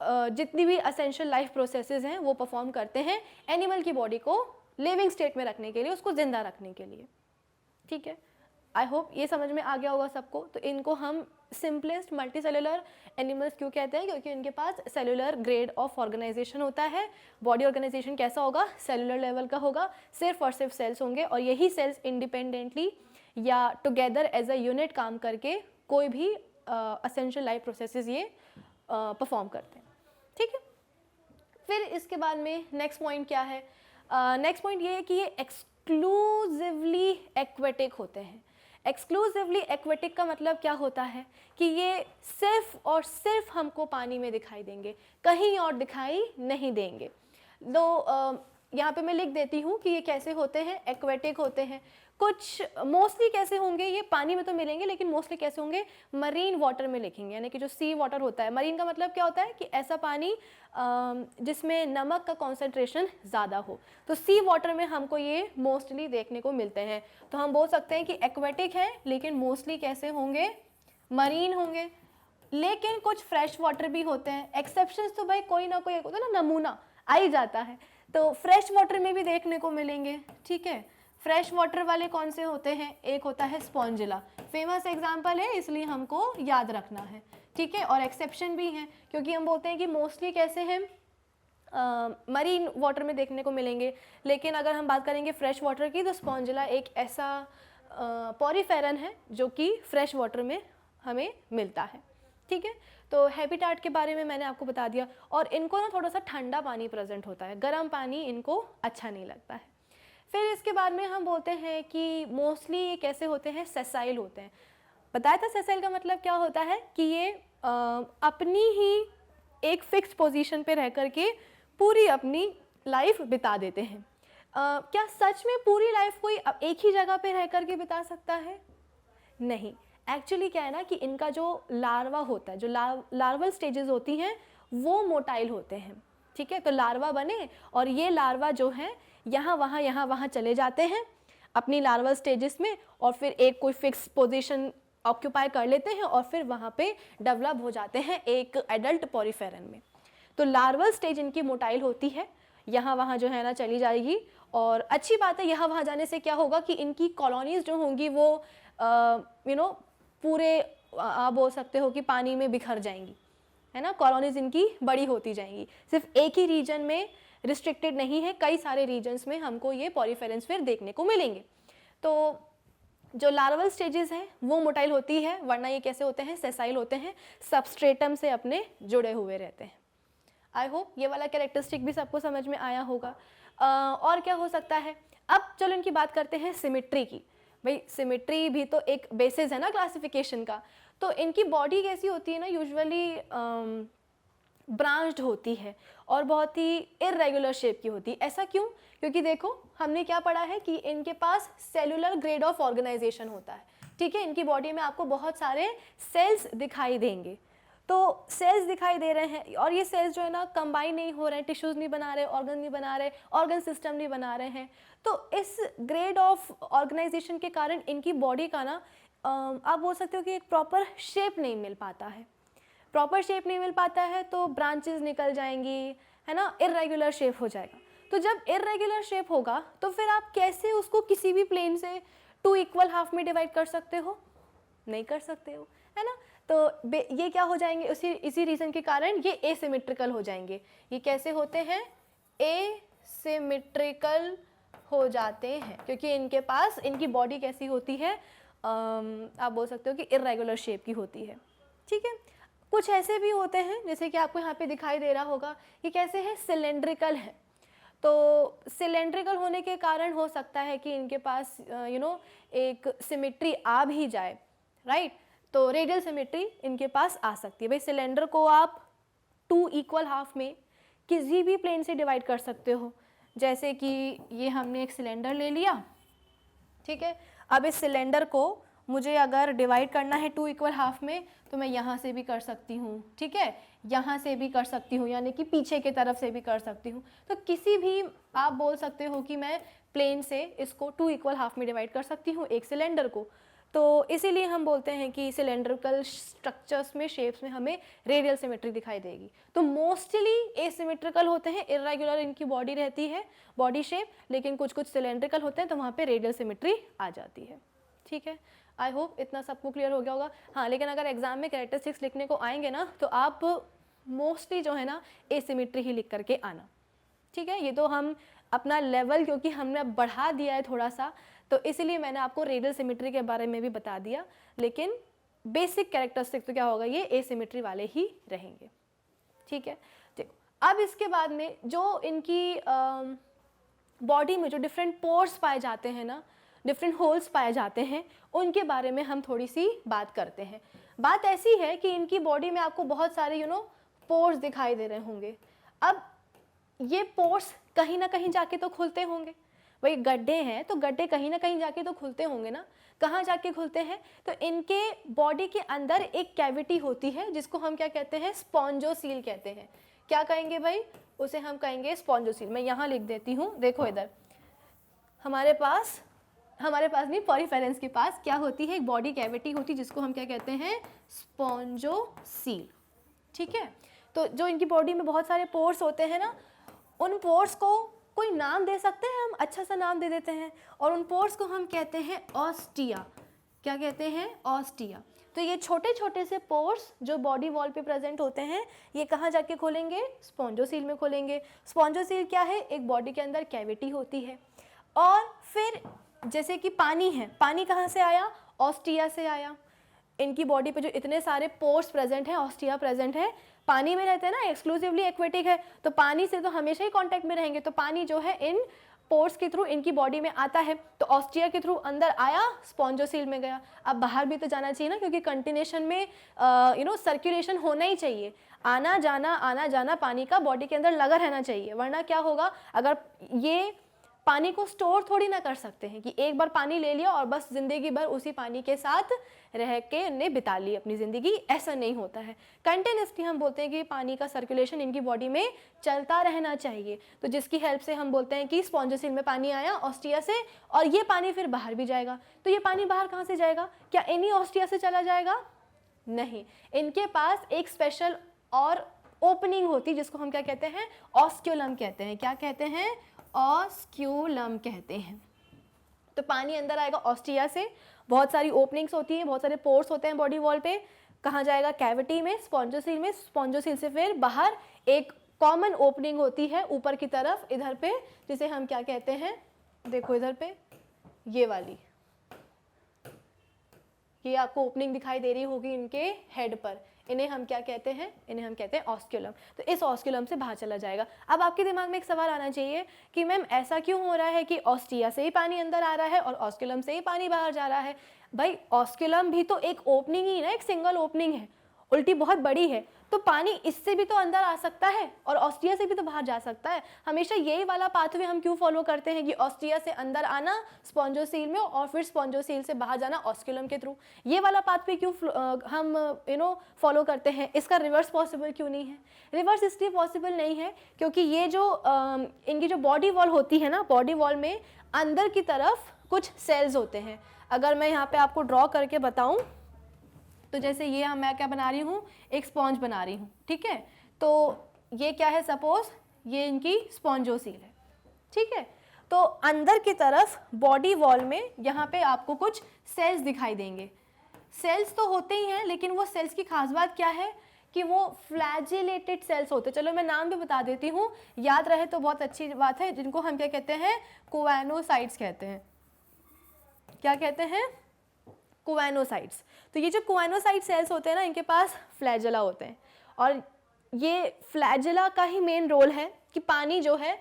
जितनी भी असेंशियल लाइफ प्रोसेसेस हैं वो परफॉर्म करते हैं एनिमल की बॉडी को लिविंग स्टेट में रखने के लिए, उसको ज़िंदा रखने के लिए, ठीक है। आई होप ये समझ में आ गया होगा सबको। तो इनको हम सिंपलेस्ट मल्टी सेलुलर एनिमल्स क्यों कहते हैं, क्योंकि इनके पास सेलुलर ग्रेड ऑफ ऑर्गेनाइजेशन होता है। बॉडी ऑर्गेनाइजेशन कैसा होगा, सेलुलर लेवल का होगा, सिर्फ और सिर्फ सेल्स होंगे, और यही सेल्स इंडिपेंडेंटली या टुगेदर एज अ यूनिट काम करके कोई भी असेंशियल लाइफ प्रोसेसेस ये परफॉर्म करते हैं, ठीक है। फिर इसके बाद में नेक्स्ट पॉइंट क्या है, नेक्स्ट पॉइंट ये है कि ये एक्सक्लूसिवली एक्वेटिक होते हैं। एक्सक्लूसिवली एक्वेटिक का मतलब क्या होता है कि ये सिर्फ और सिर्फ हमको पानी में दिखाई देंगे, कहीं और दिखाई नहीं देंगे। तो यहाँ पे मैं लिख देती हूँ कि ये कैसे होते हैं, एक्वेटिक होते हैं। कुछ मोस्टली कैसे होंगे, ये पानी में तो मिलेंगे लेकिन मोस्टली कैसे होंगे, मरीन वाटर में लिखेंगे, यानी कि जो सी वाटर होता है। मरीन का मतलब क्या होता है कि ऐसा पानी जिसमें नमक का कॉन्सेंट्रेशन ज़्यादा हो, तो सी वाटर में हमको ये मोस्टली देखने को मिलते हैं। तो हम बोल सकते हैं कि एक्वेटिक है लेकिन मोस्टली कैसे होंगे, मरीन होंगे। लेकिन कुछ फ्रेश वाटर भी होते हैं, एक्सेप्शंस तो भाई कोई ना कोई एक होता है ना, नमूना आ ही जाता है, तो फ्रेश वाटर में भी देखने को मिलेंगे, ठीक है। फ्रेश वाटर वाले कौन से होते हैं, एक होता है स्पॉन्जिला, फेमस एग्जांपल है इसलिए हमको याद रखना है, ठीक है। और एक्सेप्शन भी हैं क्योंकि हम बोलते हैं कि मोस्टली कैसे हैं, मरीन वाटर में देखने को मिलेंगे। लेकिन अगर हम बात करेंगे फ्रेश वाटर की, तो स्पॉन्जिला एक ऐसा पॉरीफेरन है जो कि फ्रेश वाटर में हमें मिलता है, ठीक है। तो हैबिटेट के बारे में मैंने आपको बता दिया। और इनको ना थोड़ा सा ठंडा पानी प्रेजेंट होता है, गर्म पानी इनको अच्छा नहीं लगता है। फिर इसके बाद में हम बोलते हैं कि मोस्टली ये कैसे होते हैं, सेसाइल होते हैं। बताया था सेसाइल का मतलब क्या होता है कि ये अपनी ही एक फिक्स पोजीशन पे रह करके पूरी अपनी लाइफ बिता देते हैं। क्या सच में पूरी लाइफ कोई एक ही जगह पे रह करके बिता सकता है? नहीं। एक्चुअली क्या है ना कि इनका जो लार्वा होता है, जो लार्वल स्टेजेस होती हैं वो मोटाइल होते हैं, ठीक है। तो लार्वा बने और ये लार्वा जो है यहाँ वहाँ चले जाते हैं अपनी लार्वल स्टेजेस में, और फिर एक कोई फिक्स पोजीशन ऑक्यूपाई कर लेते हैं और फिर वहाँ पे डेवलप हो जाते हैं एक एडल्ट पॉरीफेरन में। तो लार्वल स्टेज इनकी मोटाइल होती है, यहाँ वहाँ जो है ना चली जाएगी। और अच्छी बात है, यहाँ वहाँ जाने से क्या होगा कि इनकी कॉलोनीज जो होंगी वो पूरे आप बोल सकते हो कि पानी में बिखर जाएंगी, है ना। कॉलोनीज इनकी बड़ी होती जाएंगी, सिर्फ एक ही रीजन में रिस्ट्रिक्टेड नहीं है, कई सारे रीजन्स में हमको ये पॉरीफेरन्स फिर देखने को मिलेंगे। तो जो लार्वल स्टेजेस हैं वो मोटाइल होती है, वरना ये कैसे होते हैं, सेसाइल होते हैं, सबस्ट्रेटम से अपने जुड़े हुए रहते हैं। आई होप ये वाला कैरेक्टरिस्टिक भी सबको समझ में आया होगा। और क्या हो सकता है, अब चलो इनकी बात करते हैं सिमेट्री की। भाई सिमेट्री भी तो एक बेसिस है ना क्लासिफिकेशन का। तो इनकी बॉडी कैसी होती है ना, यूजुअली ब्रांच्ड होती है और बहुत ही इरेगुलर शेप की होती है। ऐसा क्यों? क्योंकि देखो हमने क्या पढ़ा है कि इनके पास सेलुलर ग्रेड ऑफ ऑर्गेनाइजेशन होता है, ठीक है। इनकी बॉडी में आपको बहुत सारे सेल्स दिखाई देंगे। तो सेल्स दिखाई दे रहे हैं और ये सेल्स जो है ना कंबाइन नहीं हो रहे हैं, टिश्यूज नहीं बना रहे, ऑर्गन नहीं बना रहे, ऑर्गन सिस्टम नहीं बना रहे हैं। तो इस ग्रेड ऑफ ऑर्गेनाइजेशन के कारण इनकी बॉडी का ना आप बोल सकते हो कि एक प्रॉपर शेप नहीं मिल पाता है। प्रॉपर शेप नहीं मिल पाता है तो ब्रांचेस निकल जाएंगी, है ना, इरेगुलर शेप हो जाएगा। तो जब इरेगुलर शेप होगा तो फिर आप कैसे उसको किसी भी प्लेन से 2 इक्वल हाफ में डिवाइड कर सकते हो? नहीं कर सकते हो, है ना। तो ये क्या हो जाएंगे, इसी रीज़न के कारण ये एसिमेट्रिकल हो जाएंगे। ये कैसे होते हैं? एसिमेट्रिकल हो जाते हैं क्योंकि इनके पास इनकी बॉडी कैसी होती है, आप बोल सकते हो कि इरेगुलर शेप की होती है, ठीक है। कुछ ऐसे भी होते हैं जैसे कि आपको यहाँ पे दिखाई दे रहा होगा, ये कैसे है, सिलेंड्रिकल है। तो सिलेंड्रिकल होने के कारण हो सकता है कि इनके पास एक सिमेट्री आ भी जाए, राइट। तो रेडियल सिमेट्री इनके पास आ सकती है। भाई सिलेंडर को आप 2 इक्वल हाफ में किसी भी प्लेन से डिवाइड कर सकते हो। जैसे कि ये हमने एक सिलेंडर ले लिया, ठीक है। अब इस सिलेंडर को मुझे अगर डिवाइड करना है 2 इक्वल हाफ में तो मैं यहाँ से भी कर सकती हूँ, ठीक है, यहाँ से भी कर सकती हूँ, यानी कि पीछे की तरफ से भी कर सकती हूँ। तो किसी भी आप बोल सकते हो कि मैं प्लेन से इसको 2 इक्वल हाफ में डिवाइड कर सकती हूँ एक सिलेंडर को। तो इसीलिए हम बोलते हैं कि सिलेंड्रिकल स्ट्रक्चर्स में, शेप्स में हमें रेडियल सिमेट्री दिखाई देगी। तो मोस्टली एसिमेट्रिकल होते हैं, इरेगुलर इनकी बॉडी रहती है, बॉडी शेप, लेकिन कुछ कुछ सिलेंड्रिकल होते हैं तो वहाँ पे रेडियल सिमेट्री आ जाती है, ठीक है। आई होप इतना सबको क्लियर हो गया होगा। हाँ, लेकिन अगर एग्जाम में कैरेक्टरिस्टिक्स लिखने को आएंगे ना तो आप मोस्टली जो है ना एसिमेट्री ही लिख करके आना, ठीक है। ये तो हम अपना लेवल क्योंकि हमने बढ़ा दिया है थोड़ा सा, तो इसीलिए मैंने आपको रेडियल सिमेट्री के बारे में भी बता दिया, लेकिन बेसिक कैरेक्टरिस्टिक तो क्या होगा, ये एसिमेट्री वाले ही रहेंगे, ठीक है। देखो अब इसके बाद में जो इनकी बॉडी में जो डिफरेंट पोर्स पाए जाते हैं ना, डिफरेंट होल्स पाए जाते हैं, उनके बारे में हम थोड़ी सी बात करते हैं। बात ऐसी है कि इनकी बॉडी में आपको बहुत सारे पोर्स दिखाई दे रहे होंगे। अब ये पोर्स कहीं ना कहीं जाके तो खुलते होंगे, वही गड्ढे हैं तो गड्ढे कहीं ना कहीं जाके तो खुलते होंगे ना। कहाँ जाके खुलते हैं? तो इनके बॉडी के अंदर एक कैविटी होती है जिसको हम क्या कहते हैं, स्पॉन्जोसील कहते हैं। क्या कहेंगे भाई? उसे हम कहेंगे स्पॉन्जोसील। मैं यहाँ लिख देती हूँ, देखो इधर हमारे पास नहीं, पॉरीफेरेंस के पास क्या होती है, एक बॉडी कैविटी होती है जिसको हम क्या कहते हैं, स्पॉन्जोसील, ठीक है। तो जो इनकी बॉडी में बहुत सारे पोर्स होते हैं ना, उन पोर्स को कोई नाम दे सकते हैं हम, अच्छा सा नाम दे देते हैं, और उन पोर्स को हम कहते हैं ऑस्टिया। क्या कहते हैं? ऑस्टिया। तो ये छोटे छोटे से पोर्स जो बॉडी वॉल पे प्रेजेंट होते हैं, ये कहाँ जाके खोलेंगे? स्पॉन्जोसील में खोलेंगे। स्पॉन्जोसील क्या है? एक बॉडी के अंदर कैविटी होती है। और फिर जैसे कि पानी है, पानी कहाँ से आया? ऑस्टिया से आया। इनकी बॉडी पे जो इतने सारे पोर्स प्रेजेंट हैं, ऑस्टिया प्रेजेंट है, पानी में रहते हैं ना, एक्सक्लूसिवली एक्वेटिक है, तो पानी से तो हमेशा ही कांटेक्ट में रहेंगे। तो पानी जो है इन पोर्स के थ्रू इनकी बॉडी में आता है, तो ऑस्टिया के थ्रू अंदर आया, स्पॉन्जोसील में गया। अब बाहर भी तो जाना चाहिए ना, क्योंकि कंटिन्यूशन में सर्कुलेशन होना ही चाहिए, आना जाना पानी का बॉडी के अंदर लगा रहना चाहिए, वरना क्या होगा, अगर ये पानी को स्टोर थोड़ी ना कर सकते हैं कि एक बार पानी ले लिया और बस ज़िंदगी भर उसी पानी के साथ रह के उन्हें बिता ली अपनी ज़िंदगी, ऐसा नहीं होता है। कंटिन्यूसली हम बोलते हैं कि पानी का सर्कुलेशन इनकी बॉडी में चलता रहना चाहिए, तो जिसकी हेल्प से हम बोलते हैं कि स्पॉन्जोसील में पानी आया ऑस्टिया से, और ये पानी फिर बाहर भी जाएगा। तो ये पानी बाहर कहाँ से जाएगा, क्या इन्हीं ऑस्टिया से चला जाएगा? नहीं, इनके पास एक स्पेशल और ओपनिंग होती है जिसको हम क्या कहते हैं, ऑस्क्यूलम कहते हैं। क्या कहते हैं? ऑस्क्यूलम कहते हैं। तो पानी अंदर आएगा ऑस्टिया से, बहुत सारी ओपनिंग्स होती हैं, बहुत सारे पोर्स होते हैं बॉडी वॉल पे। कहाँ जाएगा? कैविटी में, स्पॉन्जोसील में, स्पॉन्जोसील से फिर बाहर एक कॉमन ओपनिंग होती है ऊपर की तरफ इधर पे, जिसे हम क्या कहते हैं, देखो इधर पे ये वाली, ये आपको ओपनिंग दिखाई दे रही होगी इनके हेड पर, इन्हें हम क्या कहते हैं, इन्हें हम कहते हैं ऑस्क्यूलम। तो इस ऑस्क्यूलम से बाहर चला जाएगा। अब आपके दिमाग में एक सवाल आना चाहिए कि मैम ऐसा क्यों हो रहा है कि ऑस्टिया से ही पानी अंदर आ रहा है और ऑस्क्यूलम से ही पानी बाहर जा रहा है? भाई ऑस्क्यूलम भी तो एक ओपनिंग ही ना, एक सिंगल ओपनिंग है, उल्टी बहुत बड़ी है, तो पानी इससे भी तो अंदर आ सकता है और ऑस्टिया से भी तो बाहर जा सकता है। हमेशा यही वाला पाथवे हम क्यों फॉलो करते हैं कि ऑस्टिया से अंदर आना स्पॉन्जोसील में और फिर स्पॉन्जोसील से बाहर जाना ऑस्क्यूलम के थ्रू? ये वाला पाथवे क्यों हम फॉलो करते हैं? इसका रिवर्स पॉसिबल क्यों नहीं है? रिवर्स इसलिए पॉसिबल नहीं है क्योंकि ये जो इनकी जो बॉडी वॉल होती है ना, बॉडी वॉल में अंदर की तरफ कुछ सेल्स होते हैं। अगर मैं यहाँ पे आपको ड्रॉ करके बताऊँ तो जैसे ये मैं क्या बना रही हूँ, एक स्पॉन्ज बना रही हूँ, ठीक है। तो ये क्या है, सपोज ये इनकी स्पॉन्जोसील है, ठीक है। तो अंदर की तरफ बॉडी वॉल में यहाँ पे आपको कुछ सेल्स दिखाई देंगे। सेल्स तो होते ही हैं, लेकिन वो सेल्स की खास बात क्या है कि वो फ्लैजिलेटेड सेल्स होते हैं। चलो मैं नाम भी बता देती हूँ, याद रहे तो बहुत अच्छी बात है, जिनको हम क्या कहते हैं, कोवेनोसाइट्स कहते हैं। क्या कहते हैं? कोवेनोसाइट्स। तो ये जो कोवेनोसाइट सेल्स होते हैं ना, इनके पास फ्लैजेला होते हैं, और ये फ्लैजेला का ही मेन रोल है कि पानी जो है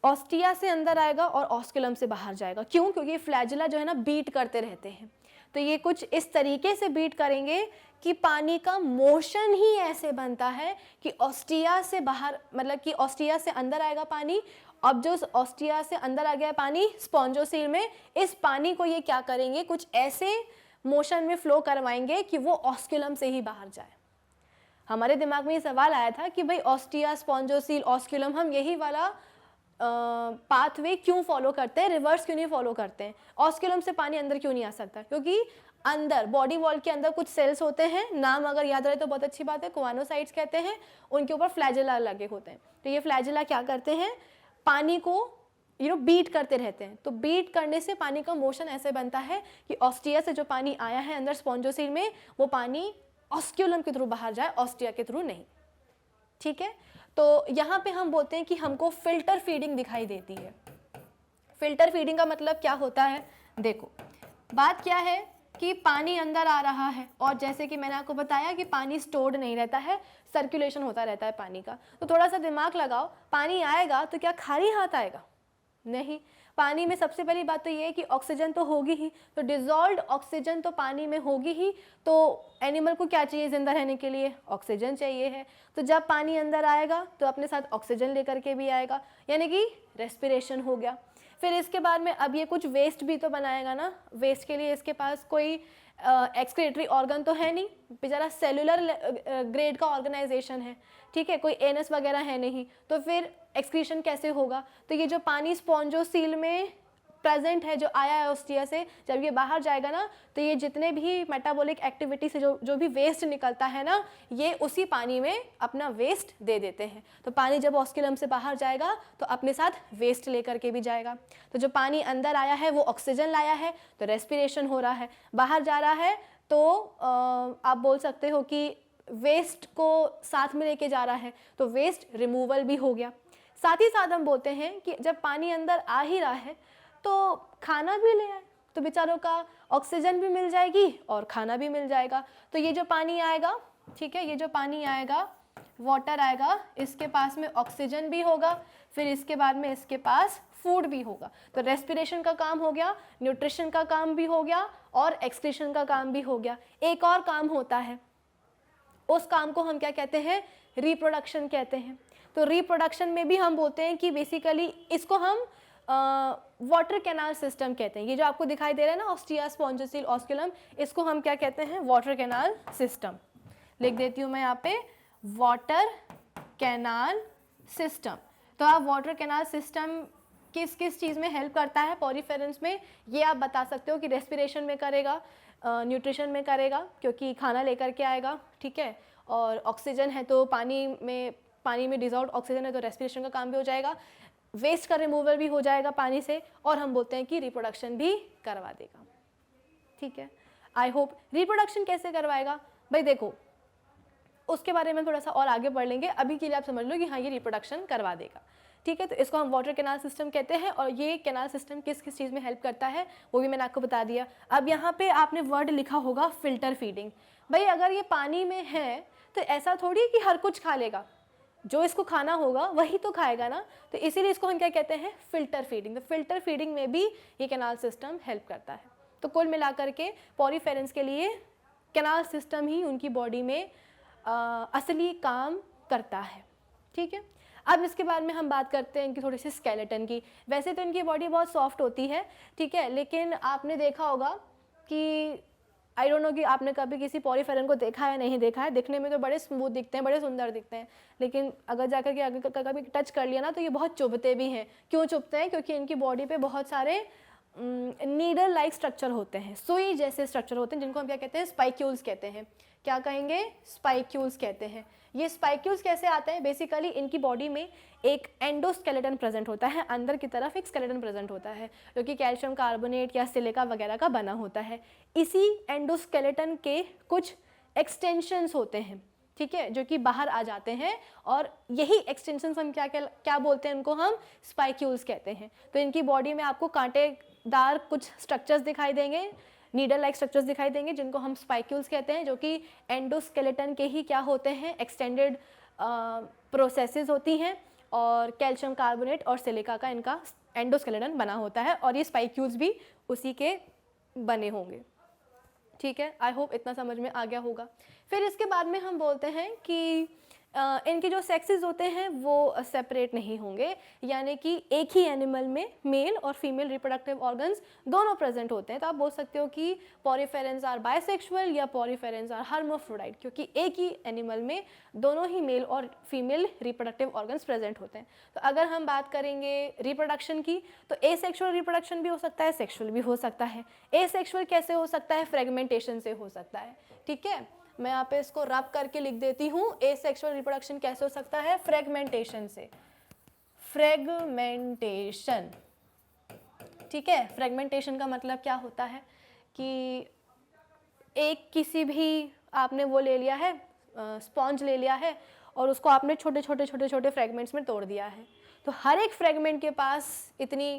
ऑस्टिया से अंदर आएगा और ऑस्क्यूलम से बाहर जाएगा। क्यों? क्योंकि फ्लैजेला जो है ना बीट करते रहते हैं, तो ये कुछ इस तरीके से बीट करेंगे कि पानी का मोशन ही ऐसे बनता है कि ऑस्टिया से बाहर, मतलब कि ऑस्टिया से अंदर आएगा पानी। अब जो ऑस्टिया से अंदर आ गया पानी स्पॉन्जोसील में, इस पानी को ये क्या करेंगे, कुछ ऐसे मोशन में फ्लो करवाएंगे कि वो ऑस्क्यूलम से ही बाहर जाए। हमारे दिमाग में ये सवाल आया था कि भाई ऑस्टिया, स्पॉन्जोसील, ऑस्क्यूलम, हम यही वाला पाथवे क्यों फॉलो करते हैं, रिवर्स क्यों नहीं फॉलो करते हैं? ऑस्क्यूलम से पानी अंदर क्यों नहीं आ सकता? क्योंकि अंदर बॉडी वॉल के अंदर कुछ सेल्स होते हैं, नाम अगर याद रहे तो बहुत अच्छी बात है, कोवेनोसाइट्स कहते हैं, उनके ऊपर फ्लैजेला लगे होते हैं। तो ये फ्लैजेला क्या करते हैं, पानी को बीट करते रहते हैं। तो बीट करने से पानी का मोशन ऐसे बनता है कि ऑस्टिया से जो पानी आया है अंदर स्पॉन्जोसील में, वो पानी ऑस्क्यूलम के थ्रू बाहर जाए, ऑस्टिया के थ्रू नहीं, ठीक है। तो यहाँ पे हम बोलते हैं कि हमको फिल्टर फीडिंग दिखाई देती है। फिल्टर फीडिंग का मतलब क्या होता है? देखो, बात क्या है कि पानी अंदर आ रहा है और जैसे कि मैंने आपको बताया कि पानी स्टोर्ड नहीं रहता है, सर्कुलेशन होता रहता है पानी का। तो थोड़ा सा दिमाग लगाओ, पानी आएगा तो क्या खाली हाथ आएगा? नहीं, पानी में सबसे पहली बात तो ये है कि ऑक्सीजन तो होगी ही, तो डिजॉल्व्ड ऑक्सीजन तो पानी में होगी ही। तो एनिमल को क्या चाहिए जिंदा रहने के लिए? ऑक्सीजन चाहिए है। तो जब पानी अंदर आएगा तो अपने साथ ऑक्सीजन लेकर के भी आएगा, यानी कि रेस्पिरेशन हो गया। फिर इसके बाद में अब ये कुछ वेस्ट भी तो बनाएगा ना, वेस्ट के लिए इसके पास कोई एक्सक्रीटरी ऑर्गन तो है नहीं, बेचारा सेलुलर ग्रेड का ऑर्गेनाइजेशन है, ठीक है, कोई एनस वगैरह है नहीं, तो फिर एक्सक्रीशन कैसे होगा? तो ये जो पानी स्पॉन्जोसील में प्रेजेंट है, जो आया है ऑस्टिया से, जब ये बाहर जाएगा ना, तो ये जितने भी मेटाबॉलिक एक्टिविटी से जो भी वेस्ट निकलता है ना, ये उसी पानी में अपना वेस्ट दे देते हैं। तो पानी जब ऑस्क्यूलम से बाहर जाएगा तो अपने साथ वेस्ट लेकर के भी जाएगा। तो जो पानी अंदर आया है वो ऑक्सीजन लाया है, तो रेस्पिरेशन हो रहा है। बाहर जा रहा है तो आप बोल सकते हो कि वेस्ट को साथ में लेके जा रहा है, तो वेस्ट रिमूवल भी हो गया। साथ ही साथ हम बोलते हैं कि जब पानी अंदर आ ही रहा है तो खाना भी ले आए, तो बेचारों का ऑक्सीजन भी मिल जाएगी और खाना भी मिल जाएगा। तो ये जो पानी आएगा, ठीक है, ये जो पानी आएगा वाटर आएगा, इसके पास में ऑक्सीजन भी होगा, फिर इसके बाद में इसके पास फूड भी होगा। तो रेस्पिरेशन का काम हो गया, न्यूट्रिशन का काम भी हो गया और एक्सक्रीशन का काम भी हो गया। एक और काम होता है, उस काम को हम क्या कहते हैं, रिप्रोडक्शन कहते हैं। तो रिप्रोडक्शन में भी हम बोलते हैं कि बेसिकली इसको हम वाटर कैनाल सिस्टम कहते हैं। ये जो आपको दिखाई दे रहा है ना ऑस्टिया स्पॉन्जियोसिल ऑस्कुलम, इसको हम क्या कहते हैं, वाटर कैनाल सिस्टम। लिख देती हूँ मैं यहाँ पे वाटर कैनाल सिस्टम। तो आप वाटर कैनाल सिस्टम किस किस चीज़ में हेल्प करता है पॉरीफेरेंस में, ये आप बता सकते हो कि रेस्पिरेशन में करेगा, न्यूट्रिशन में करेगा क्योंकि खाना लेकर के आएगा, ठीक है, और ऑक्सीजन है तो पानी में डिजॉल्व ऑक्सीजन है तो रेस्पिरेशन का काम भी हो जाएगा, वेस्ट का रिमूवल भी हो जाएगा पानी से, और हम बोलते हैं कि रिप्रोडक्शन भी करवा देगा। ठीक है, आई होप। रिप्रोडक्शन कैसे करवाएगा भाई, देखो उसके बारे में थोड़ा सा और आगे बढ़ लेंगे, अभी के लिए आप समझ लो कि हाँ ये रिप्रोडक्शन करवा देगा। ठीक है, तो इसको हम वाटर कैनाल सिस्टम कहते हैं, और ये कैनाल सिस्टम किस किस चीज़ में हेल्प करता है वो भी मैंने आपको बता दिया। अब यहाँ पे आपने वर्ड लिखा होगा फिल्टर फीडिंग। भाई अगर ये पानी में है तो ऐसा थोड़ी कि हर कुछ खा लेगा, जो इसको खाना होगा वही तो खाएगा ना, तो इसीलिए इसको हम क्या कहते हैं, फिल्टर फीडिंग। तो फिल्टर फीडिंग में भी ये कैनाल सिस्टम हेल्प करता है। तो कुल मिलाकर के पॉरीफेरेंस के लिए कैनाल सिस्टम ही उनकी बॉडी में असली काम करता है। ठीक है, अब इसके बाद में हम बात करते हैं इनकी थोड़ी सी स्केलेटन की। वैसे तो इनकी बॉडी बहुत सॉफ्ट होती है, ठीक है, लेकिन आपने देखा होगा कि आई डोंट नो कि आपने कभी किसी पॉरीफेरन को देखा है नहीं देखा है, दिखने में तो बड़े स्मूथ दिखते हैं, बड़े सुंदर दिखते हैं, लेकिन अगर जाकर के आगे कभी टच कर लिया ना तो ये बहुत चुभते भी हैं। क्यों चुभते हैं, क्योंकि इनकी बॉडी पे बहुत सारे नीडल लाइक स्ट्रक्चर होते हैं, सुई जैसे स्ट्रक्चर होते हैं, जिनको हम क्या कहते हैं, स्पाइक्यूल्स कहते हैं। क्या कहेंगे, स्पाइक्यूल्स कहते हैं। ये स्पाइक्यूल्स कैसे आते हैं, बेसिकली इनकी बॉडी में एक एंडोस्केलेटन प्रेजेंट होता है, अंदर की तरफ एक स्केलेटन प्रेजेंट होता है जो कि कैल्शियम कार्बोनेट या सिलिका वगैरह का बना होता है। इसी एंडोस्केलेटन के कुछ एक्सटेंशंस होते हैं, ठीक है, जो कि बाहर आ जाते हैं, और यही एक्सटेंशंस हम क्या बोलते हैं, उनको हम स्पाइक्यूल्स कहते हैं। तो इनकी बॉडी में आपको कांटेदार कुछ स्ट्रक्चर्स दिखाई देंगे, नीडल लाइक स्ट्रक्चर्स दिखाई देंगे, जिनको हम स्पाइक्यूल्स कहते हैं, जो कि एंडोस्केलेटन के ही क्या होते हैं, एक्सटेंडेड प्रोसेसेस होती हैं, और कैल्शियम कार्बोनेट और सिलिका का इनका एंडोस्केलेटन बना होता है, और ये स्पाइक्यूल्स भी उसी के बने होंगे। ठीक है, आई होप इतना समझ में आ गया होगा। फिर इसके बाद में हम बोलते हैं कि इनके जो सेक्सेस होते हैं वो सेपरेट नहीं होंगे, यानी कि एक ही एनिमल में मेल और फीमेल रिप्रोडक्टिव ऑर्गन्स दोनों प्रेजेंट होते हैं। तो आप बोल सकते हो कि पॉरीफेरेंस आर बाइसेक्सुअल या पॉरीफेरेंस आर हर्माफ्रोडाइट, क्योंकि एक ही एनिमल में दोनों ही मेल और फीमेल रिप्रोडक्टिव ऑर्गन्स प्रेजेंट होते हैं। तो अगर हम बात करेंगे रिप्रोडक्शन की, तो एसेक्सुअल रिप्रोडक्शन भी हो सकता है, सेक्सुअल भी हो सकता है। एसेक्सुअल कैसे हो सकता है, फ्रेगमेंटेशन से हो सकता है। ठीक है, मैं यहाँ पे इसको रब करके लिख देती हूँ, एसेक्सुअल रिप्रोडक्शन कैसे हो सकता है, फ्रेगमेंटेशन से। फ्रेगमेंटेशन, ठीक है, फ्रेगमेंटेशन का मतलब क्या होता है कि एक किसी भी आपने वो ले लिया है, स्पॉन्ज ले लिया है, और उसको आपने छोटे छोटे छोटे छोटे फ्रेगमेंट्स में तोड़ दिया है। तो हर एक फ्रेगमेंट के पास इतनी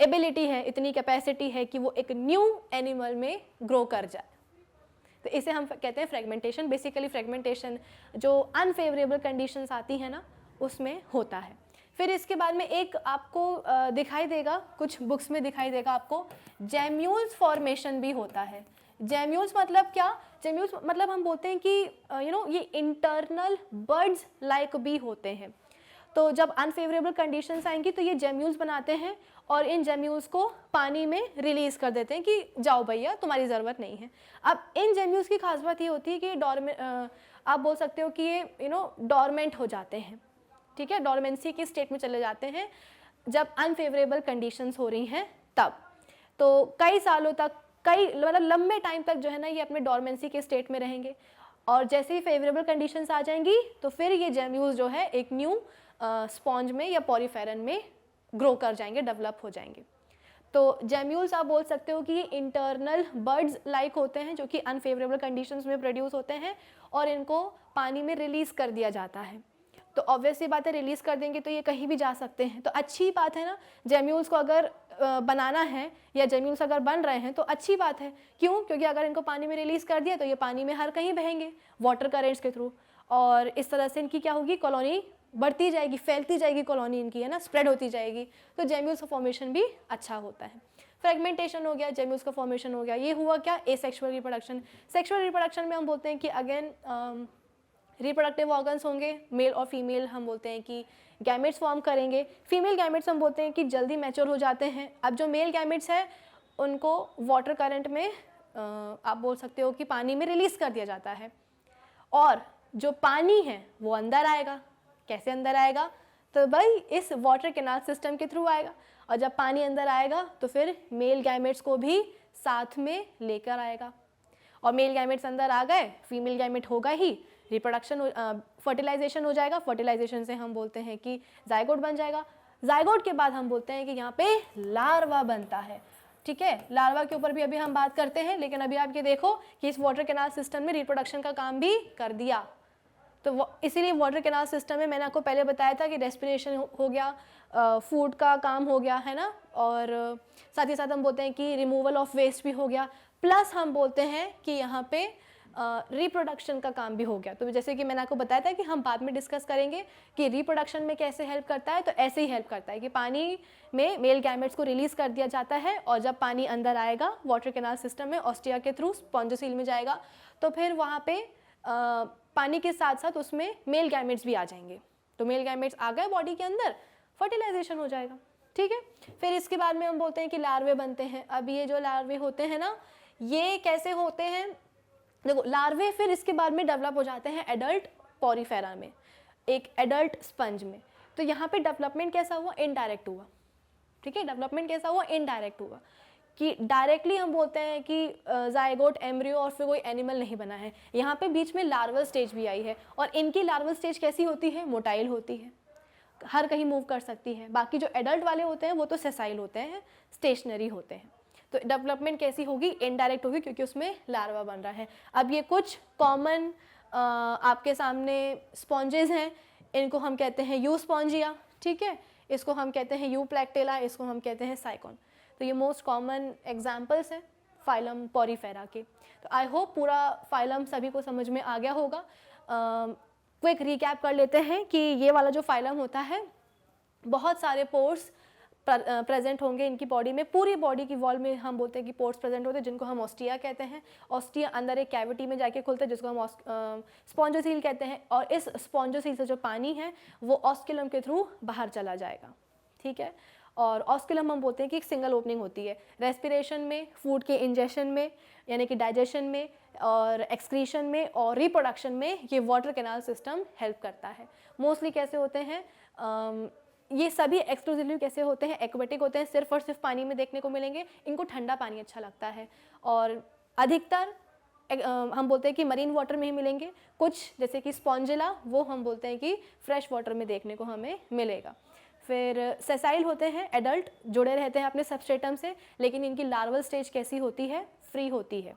एबिलिटी है, इतनी कैपेसिटी है कि वो एक न्यू एनिमल में ग्रो कर जाए। तो इसे हम कहते हैं फ्रेगमेंटेशन। बेसिकली फ्रेगमेंटेशन जो अनफेवरेबल कंडीशंस आती है ना, उसमें होता है। फिर इसके बाद में एक आपको दिखाई देगा, कुछ बुक्स में दिखाई देगा आपको, जेम्यूल्स फॉर्मेशन भी होता है। जेम्यूल्स मतलब क्या, जेम्यूल्स मतलब हम बोलते हैं कि ये इंटरनल बर्ड्स लाइक भी होते हैं। तो जब अनफेवरेबल कंडीशंस आएंगी तो ये जेम्यूल्स बनाते हैं, और इन जेम्यूल्स को पानी में रिलीज कर देते हैं कि जाओ भैया तुम्हारी ज़रूरत नहीं है। अब इन जेम्यूल्स की खास बात ये होती है कि आप बोल सकते हो कि ये डॉर्मेंट हो जाते हैं, ठीक है, डॉर्मेंसी की स्टेट में चले जाते हैं जब अनफेवरेबल कंडीशंस हो रही हैं तब। तो कई सालों तक, मतलब लंबे टाइम तक जो है ना ये अपने डॉर्मेंसी के स्टेट में रहेंगे, और जैसे ही फेवरेबल कंडीशंस आ जाएंगी तो फिर ये जेम्यूल्स जो है एक न्यू स्पॉन्ज में या पॉरीफेरन में ग्रो कर जाएंगे, डेवलप हो जाएंगे। तो जेम्यूल्स आप बोल सकते हो कि ये इंटरनल बर्ड्स लाइक होते हैं, जो कि अनफेवरेबल कंडीशंस में प्रोड्यूस होते हैं, और इनको पानी में रिलीज़ कर दिया जाता है। तो ऑब्वियसली बात है, रिलीज़ कर देंगे तो ये कहीं भी जा सकते हैं। तो अच्छी बात है ना, जेम्यूल्स को अगर बनाना है या जेम्यूल्स अगर बन रहे हैं तो अच्छी बात है। क्यों, क्योंकि अगर इनको पानी में रिलीज़ कर दिया तो ये पानी में हर कहीं बहेंगे वाटर करेंट्स के थ्रू, और इस तरह से इनकी क्या होगी, कॉलोनी बढ़ती जाएगी, फैलती जाएगी कॉलोनी इनकी, है ना, स्प्रेड होती जाएगी, तो जेम्यूल्स का फॉर्मेशन भी अच्छा होता है। फ्रेगमेंटेशन हो गया, जेम्यूल्स का फॉर्मेशन हो गया, ये हुआ क्या, एसेक्सुअल रिप्रोडक्शन। सेक्सुअल रिप्रोडक्शन में हम बोलते हैं कि अगेन रिप्रोडक्टिव ऑर्गन्स होंगे, मेल और फीमेल हम बोलते हैं कि गैमेट्स फॉर्म करेंगे। फीमेल गैमेट्स हम बोलते हैं कि जल्दी मैच्योर हो जाते हैं। अब जो मेल गैमेट्स है उनको वाटर करंट में आप बोल सकते हो कि पानी में रिलीज कर दिया जाता है, और जो पानी है वो अंदर आएगा। कैसे अंदर आएगा, तो भाई इस वाटर कैनाल सिस्टम के थ्रू आएगा, और जब पानी अंदर आएगा तो फिर मेल गैमेट्स को भी साथ में लेकर आएगा, और मेल गैमेट्स अंदर आ गए, फीमेल गैमेट होगा ही, रिप्रोडक्शन फर्टिलाइजेशन हो जाएगा। फर्टिलाइजेशन से हम बोलते हैं कि जाइगोट बन जाएगा। जाइगोट के बाद हम बोलते हैं कि यहाँ पे लार्वा बनता है। ठीक है, लार्वा के ऊपर भी अभी हम बात करते हैं, लेकिन अभी आप ये देखो कि इस वाटर कैनाल सिस्टम में रिप्रोडक्शन का काम भी कर दिया। तो इसीलिए वाटर कैनाल सिस्टम में मैंने आपको पहले बताया था कि रेस्पिरेशन हो गया, फूड का काम हो गया, है ना, और साथ ही साथ हम बोलते हैं कि रिमूवल ऑफ वेस्ट भी हो गया, प्लस हम बोलते हैं कि यहाँ पे रिप्रोडक्शन का काम भी हो गया। तो जैसे कि मैंने आपको बताया था कि हम बाद में डिस्कस करेंगे कि रिप्रोडक्शन में कैसे हेल्प करता है, तो ऐसे ही हेल्प करता है कि पानी में मेल गैमेट्स को रिलीज कर दिया जाता है, और जब पानी अंदर आएगा वाटर कैनाल सिस्टम में ऑस्टिया के थ्रू स्पॉन्जोसील में जाएगा, तो फिर वहाँ पे पानी के साथ साथ उसमें मेल गैमेट्स भी आ जाएंगे। तो मेल गैमेट्स आ गए बॉडी के अंदर, फर्टिलाइजेशन हो जाएगा। ठीक है, फिर इसके बाद में हम बोलते हैं कि लार्वे बनते हैं। अब ये जो लार्वे होते हैं ना, ये कैसे होते हैं, देखो लार्वे फिर इसके बाद में डेवलप हो जाते हैं एडल्ट पॉरीफेरा में, एक एडल्ट स्पंज में। तो यहाँ पे डेवलपमेंट कैसा हुआ, इनडायरेक्ट हुआ। ठीक है, डेवलपमेंट कैसा हुआ, इनडायरेक्ट हुआ, कि डायरेक्टली हम बोलते हैं कि जाइगोट, एम्ब्रियो और फिर कोई एनिमल नहीं बना है। यहाँ पे बीच में लार्वल स्टेज भी आई है, और इनकी लार्वल स्टेज कैसी होती है, मोटाइल होती है, हर कहीं मूव कर सकती है। बाकी जो एडल्ट वाले होते हैं वो तो सेसाइल होते हैं, स्टेशनरी होते हैं। तो डेवलपमेंट कैसी होगी, इनडायरेक्ट होगी, क्योंकि उसमें लार्वा बन रहा है। अब ये कुछ कॉमन आपके सामने स्पॉन्जेस हैं, इनको हम कहते हैं यू स्पॉन्जिया। ठीक है, इसको हम कहते हैं यू प्लैक्टेला, इसको हम कहते हैं साइकॉन। तो ये मोस्ट कॉमन एग्जाम्पल्स हैं फाइलम पॉरीफेरा के। तो आई होप पूरा फाइलम सभी को समझ में आ गया होगा। क्विक रिकैप कर लेते हैं कि ये वाला जो फाइलम होता है, बहुत सारे पोर्स प्रेजेंट होंगे इनकी बॉडी में। पूरी बॉडी की वॉल में हम बोलते हैं कि पोर्स प्रेजेंट होते हैं, जिनको हम ऑस्टिया कहते हैं। ऑस्टिया अंदर एक कैविटी में जाके खुलते हैं, जिसको हम स्पॉन्जोसील कहते हैं, और इस स्पॉन्जोसील से जो पानी है वो ऑस्कुलम के थ्रू बाहर चला जाएगा। ठीक है, और ऑस्कुलम हम बोलते हैं कि एक सिंगल ओपनिंग होती है रेस्पिरेशन में, फूड के इंजेशन में यानी कि डाइजेशन में, और एक्सक्रीशन में, और रिप्रोडक्शन में ये वाटर कैनाल सिस्टम हेल्प करता है। मोस्टली कैसे होते हैं, ये सभी एक्सक्लूसिवली कैसे होते हैं, एक्वेटिक होते हैं, सिर्फ और सिर्फ पानी में देखने को मिलेंगे। इनको ठंडा पानी अच्छा लगता है, और अधिकतर हम बोलते हैं कि मरीन वाटर में ही मिलेंगे। कुछ जैसे कि स्पॉन्जिला, वो हम बोलते हैं कि फ्रेश वाटर में देखने को हमें मिलेगा। फिर सेसाइल होते हैं, एडल्ट, जुड़े रहते हैं अपने सबस्ट्रेटम से, लेकिन इनकी लार्वल स्टेज कैसी होती है, फ्री होती है।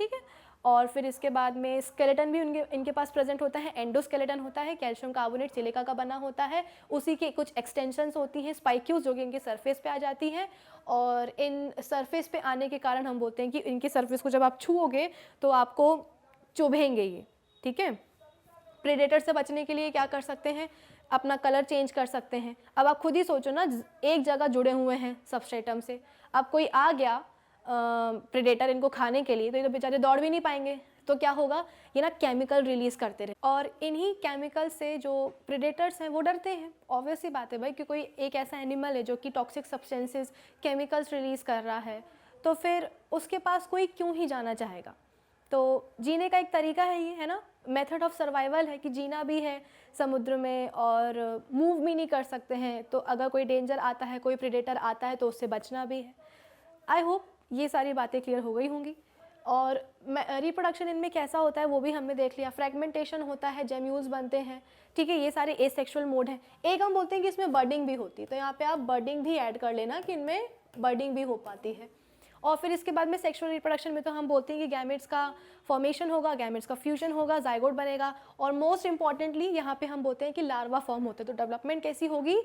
ठीक है, और फिर इसके बाद में स्केलेटन भी इनके पास प्रेजेंट होता है। एंडोस्केलेटन होता है, कैल्शियम कार्बोनेट सिलिका का बना होता है। उसी के कुछ एक्सटेंशंस होती हैं, स्पाइक्यूज, जो कि इनके सरफेस पे आ जाती हैं, और इन सरफेस पे आने के कारण हम बोलते हैं कि इनकी सरफेस को जब आप छूओगे तो आपको चुभेंगे ये। ठीक है, प्रेडेटर से बचने के लिए क्या कर सकते हैं, अपना कलर चेंज कर सकते हैं। अब आप खुद ही सोचो ना, एक जगह जुड़े हुए हैं सबस्ट्रेटम से, अब कोई आ गया प्रेडेटर इनको खाने के लिए, तो ये तो बेचारे दौड़ भी नहीं पाएंगे। तो क्या होगा, ये ना केमिकल रिलीज करते रहे, और इन्हीं केमिकल से जो प्रेडेटर्स हैं वो डरते हैं। ऑब्वियस सी बात है भाई कि कोई एक ऐसा एनिमल है जो कि टॉक्सिक सब्सटेंसेस, केमिकल्स रिलीज कर रहा है, तो फिर उसके पास कोई क्यों ही जाना चाहेगा। तो जीने का एक तरीका है ये, है ना, मेथड ऑफ सर्वाइवल है कि जीना भी है समुद्र में और मूव भी नहीं कर सकते हैं। तो अगर कोई डेंजर आता है, कोई प्रेडेटर आता है, तो उससे बचना भी है। आई होप ये सारी बातें क्लियर हो गई होंगी। और रिप्रोडक्शन इनमें कैसा होता है वो भी हमने देख लिया। फ्रेगमेंटेशन होता है, जेम्यूल्स बनते हैं। ठीक है, ये सारे एसेक्सुअल मोड हैं। एक हम बोलते हैं कि इसमें बर्डिंग भी होती है, तो यहाँ पे आप बर्डिंग भी ऐड कर लेना कि इनमें बर्डिंग भी हो पाती है। और फिर इसके बाद में सेक्सुअल रिप्रोडक्शन में तो हम बोलते हैं कि गैमेट्स का फॉर्मेशन होगा, गैमेट्स का फ्यूजन होगा, जाइगोट बनेगा, और मोस्ट इंपॉर्टेंटली यहाँ पे हम बोलते हैं कि लार्वा फॉर्म होते हैं। तो डेवलपमेंट कैसी होगी,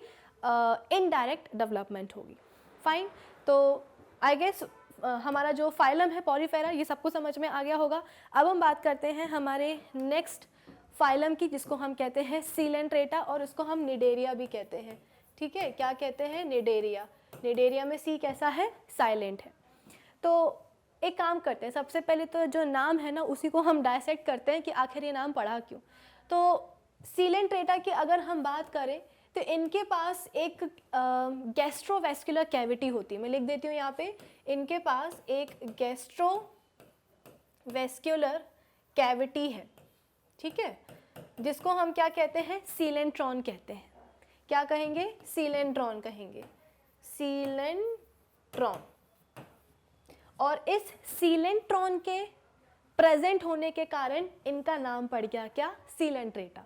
इनडायरेक्ट डेवलपमेंट होगी। फाइन, तो आई गेस हमारा जो फाइलम है पॉरीफेरा, ये सबको समझ में आ गया होगा। अब हम बात करते हैं हमारे नेक्स्ट फाइलम की, जिसको हम कहते हैं सीलेंट्रेटा और उसको हम निडेरिया भी कहते हैं। ठीक है, क्या कहते हैं? निडेरिया। निडेरिया में सी कैसा है? साइलेंट है। तो एक काम करते हैं, सबसे पहले तो जो नाम है ना उसी को हम डायसेक्ट करते हैं कि आखिर ये नाम पढ़ा क्यों। तो सीलेंट्रेटा की अगर हम बात करें तो इनके पास एक गैस्ट्रोवेस्कुलर कैविटी होती है। मैं लिख देती हूँ यहाँ पे, इनके पास एक गैस्ट्रोवेस्कुलर कैविटी है। ठीक है, जिसको हम क्या कहते हैं? सीलेंट्रॉन कहते हैं। क्या कहेंगे? सीलेंट्रॉन कहेंगे, सीलेंट्रॉन। और इस सीलेंट्रॉन के प्रेजेंट होने के कारण इनका नाम पड़ गया क्या? सीलेंट्रेटा।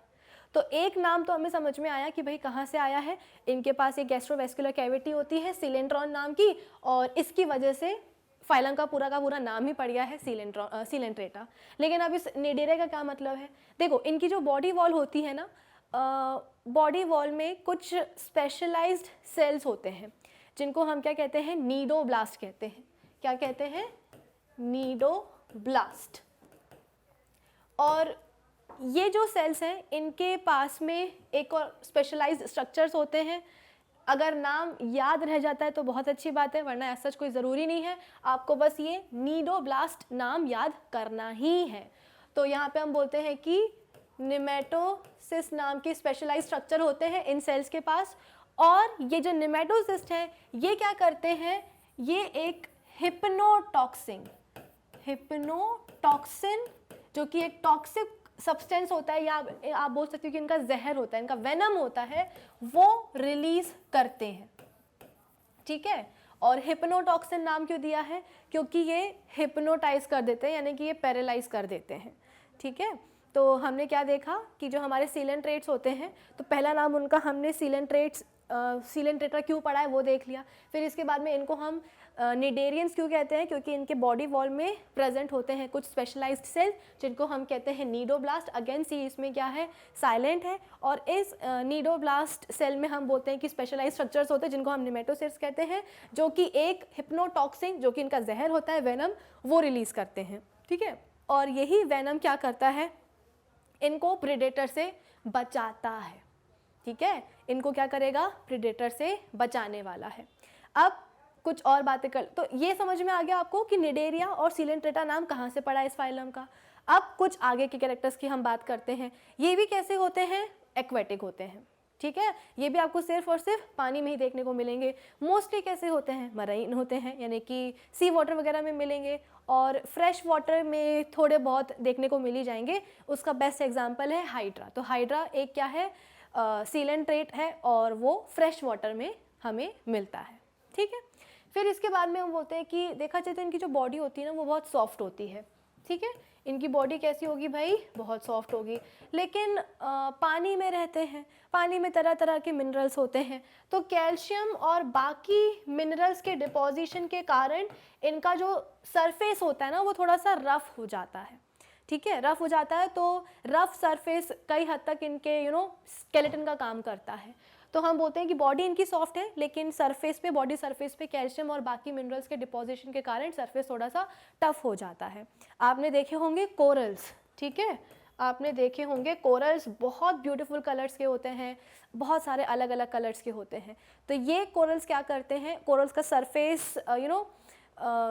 तो एक नाम तो हमें समझ में आया कि भाई कहाँ से आया है। इनके पास एक गैस्ट्रोवेस्कुलर कैविटी होती है सीलेंट्रॉन नाम की, और इसकी वजह से फाइलम का पूरा नाम ही पड़ गया है सीलेंट्रेटा। लेकिन अब इस निडेरिया का क्या मतलब है? देखो, इनकी जो बॉडी वॉल होती है ना, बॉडी वॉल में कुछ स्पेशलाइज्ड सेल्स होते हैं जिनको हम क्या कहते हैं? नीडोब्लास्ट कहते हैं। क्या कहते हैं? नीडोब्लास्ट। और ये जो सेल्स हैं इनके पास में एक और स्पेशलाइज्ड स्ट्रक्चर्स होते हैं। अगर नाम याद रह जाता है तो बहुत अच्छी बात है, वरना ऐसा कोई ज़रूरी नहीं है, आपको बस ये नीडोब्लास्ट नाम याद करना ही है। तो यहाँ पे हम बोलते हैं कि निमेटोसिस्ट नाम के स्पेशलाइज्ड स्ट्रक्चर होते हैं इन सेल्स के पास। और ये जो निमेटोसिस्ट है ये क्या करते हैं? ये एक हिप्नोटॉक्सिन जो कि एक टॉक्सिक सब्सटेंस होता है, या आप बोल सकते हो कि इनका जहर होता है, इनका वेनम होता है, वो रिलीज करते हैं। ठीक है, और हिप्नोटॉक्सिन नाम क्यों दिया है? क्योंकि ये हिप्नोटाइज कर देते हैं, यानी कि ये पैरालाइज कर देते हैं। ठीक है, तो हमने क्या देखा कि जो हमारे सीलेंट्रेट्स होते हैं, तो पहला नाम उनका हमने सीलेंट्रेटा क्यों पढ़ा है वो देख लिया। फिर इसके बाद में इनको हम निडेरियंस क्यों कहते हैं? क्योंकि इनके बॉडी वॉल में प्रेजेंट होते हैं कुछ स्पेशलाइज्ड सेल जिनको हम कहते हैं नीडोब्लास्ट। अगेन सी इसमें क्या है? साइलेंट है। और इस नीडोब्लास्ट सेल में हम बोलते हैं कि स्पेशलाइज्ड स्ट्रक्चर्स होते हैं जिनको हम निमेटोसिस्ट कहते हैं, जो कि एक हिप्नोटॉक्सिन, जो कि इनका जहर होता है, वेनम, वो रिलीज करते हैं। ठीक है, और यही वेनम क्या करता है? इनको प्रेडेटर से बचाता है। ठीक है, इनको क्या करेगा? प्रेडेटर से बचाने वाला है। अब कुछ और बातें कर, तो ये समझ में आ गया आपको कि निडेरिया और सीलेंट्रेटा नाम कहाँ से पड़ा इस फाइलम का। अब कुछ आगे के कैरेक्टर्स की हम बात करते हैं। ये भी कैसे होते हैं? एक्वेटिक होते हैं। ठीक है, ये भी आपको सिर्फ और सिर्फ पानी में ही देखने को मिलेंगे। मोस्टली कैसे होते हैं? मरीन होते हैं, यानी कि सी वाटर वगैरह में मिलेंगे, और फ्रेश वाटर में थोड़े बहुत देखने को मिल ही जाएंगे। उसका बेस्ट एग्जाम्पल है हाइड्रा। तो हाइड्रा एक क्या है? सीलेंट्रेट है, और वो फ्रेश वाटर में हमें मिलता है। ठीक है, फिर इसके बाद में हम बोलते हैं कि देखा जाए तो इनकी जो बॉडी होती है ना वो बहुत सॉफ्ट होती है। ठीक है, इनकी बॉडी कैसी होगी भाई? बहुत सॉफ्ट होगी। लेकिन पानी में रहते हैं, पानी में तरह तरह के मिनरल्स होते हैं, तो कैल्शियम और बाकी मिनरल्स के डिपोजिशन के कारण इनका जो सरफेस होता है ना वो थोड़ा सा रफ हो जाता है। ठीक है, रफ हो जाता है। तो रफ सरफेस कई हद तक इनके स्केलेटन का काम करता है। तो हम बोलते हैं कि बॉडी इनकी सॉफ्ट है, लेकिन सरफेस पे, बॉडी सरफेस पे कैल्शियम और बाकी मिनरल्स के डिपोजिशन के कारण सरफेस थोड़ा सा टफ हो जाता है। आपने देखे होंगे कोरल्स। ठीक है, आपने देखे होंगे कोरल्स बहुत ब्यूटीफुल कलर्स के होते हैं, बहुत सारे अलग अलग कलर्स के होते हैं। तो ये कोरल्स क्या करते हैं? कोरल्स का सरफेस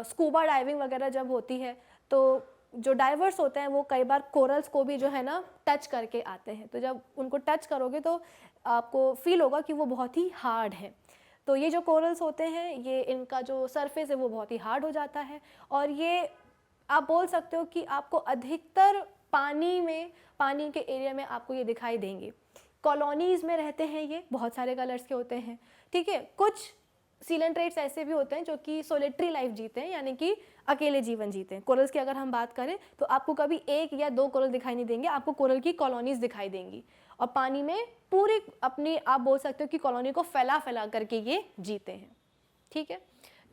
स्कूबा डाइविंग वगैरह जब होती है तो जो डाइवर्स होते हैं वो कई बार कोरल्स को भी जो है ना टच करके आते हैं। तो जब उनको टच करोगे तो आपको फील होगा कि वो बहुत ही हार्ड है। तो ये जो कोरल्स होते हैं, ये इनका जो सरफेस है वो बहुत ही हार्ड हो जाता है, और ये आप बोल सकते हो कि आपको अधिकतर पानी के एरिया में आपको ये दिखाई देंगे। कॉलोनीज़ में रहते हैं, ये बहुत सारे कलर्स के होते हैं। ठीक है, कुछ सीलेंट्रेट्स ऐसे भी होते हैं जो कि सोलिटरी लाइफ जीते हैं, यानी कि अकेले जीवन जीते हैं। कोरल्स की अगर हम बात करें तो आपको कभी एक या दो कोरल दिखाई नहीं देंगे, आपको कोरल की कॉलोनीज़ दिखाई देंगी, और पानी में पूरी अपनी, आप बोल सकते हो कि कॉलोनी को फैला करके ये जीते हैं। ठीक है,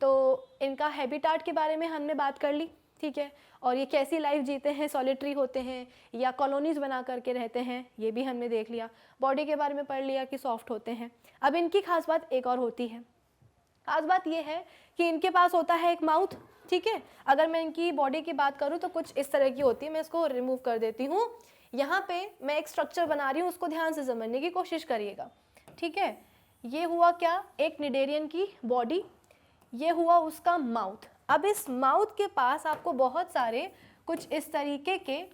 तो इनका हैबिटाट के बारे में हमने बात कर ली। ठीक है, और ये कैसी लाइफ जीते हैं, सॉलिटरी होते हैं या कॉलोनीज़ बना करके रहते हैं, ये भी हमने देख लिया। बॉडी के बारे में पढ़ लिया कि सॉफ्ट होते हैं। अब इनकी खास बात एक और होती है। खास बात ये है कि इनके पास होता है एक माउथ। ठीक है, अगर मैं इनकी बॉडी की बात करूँ तो कुछ इस तरह की होती है। मैं इसको रिमूव कर देती हूँ। यहाँ पे मैं एक स्ट्रक्चर बना रही हूँ, उसको ध्यान से समझने की कोशिश करिएगा, ठीक है। ये हुआ क्या, एक निडेरियन की बॉडी, ये हुआ उसका माउथ। अब इस माउथ के पास आपको बहुत सारे कुछ इस तरीके के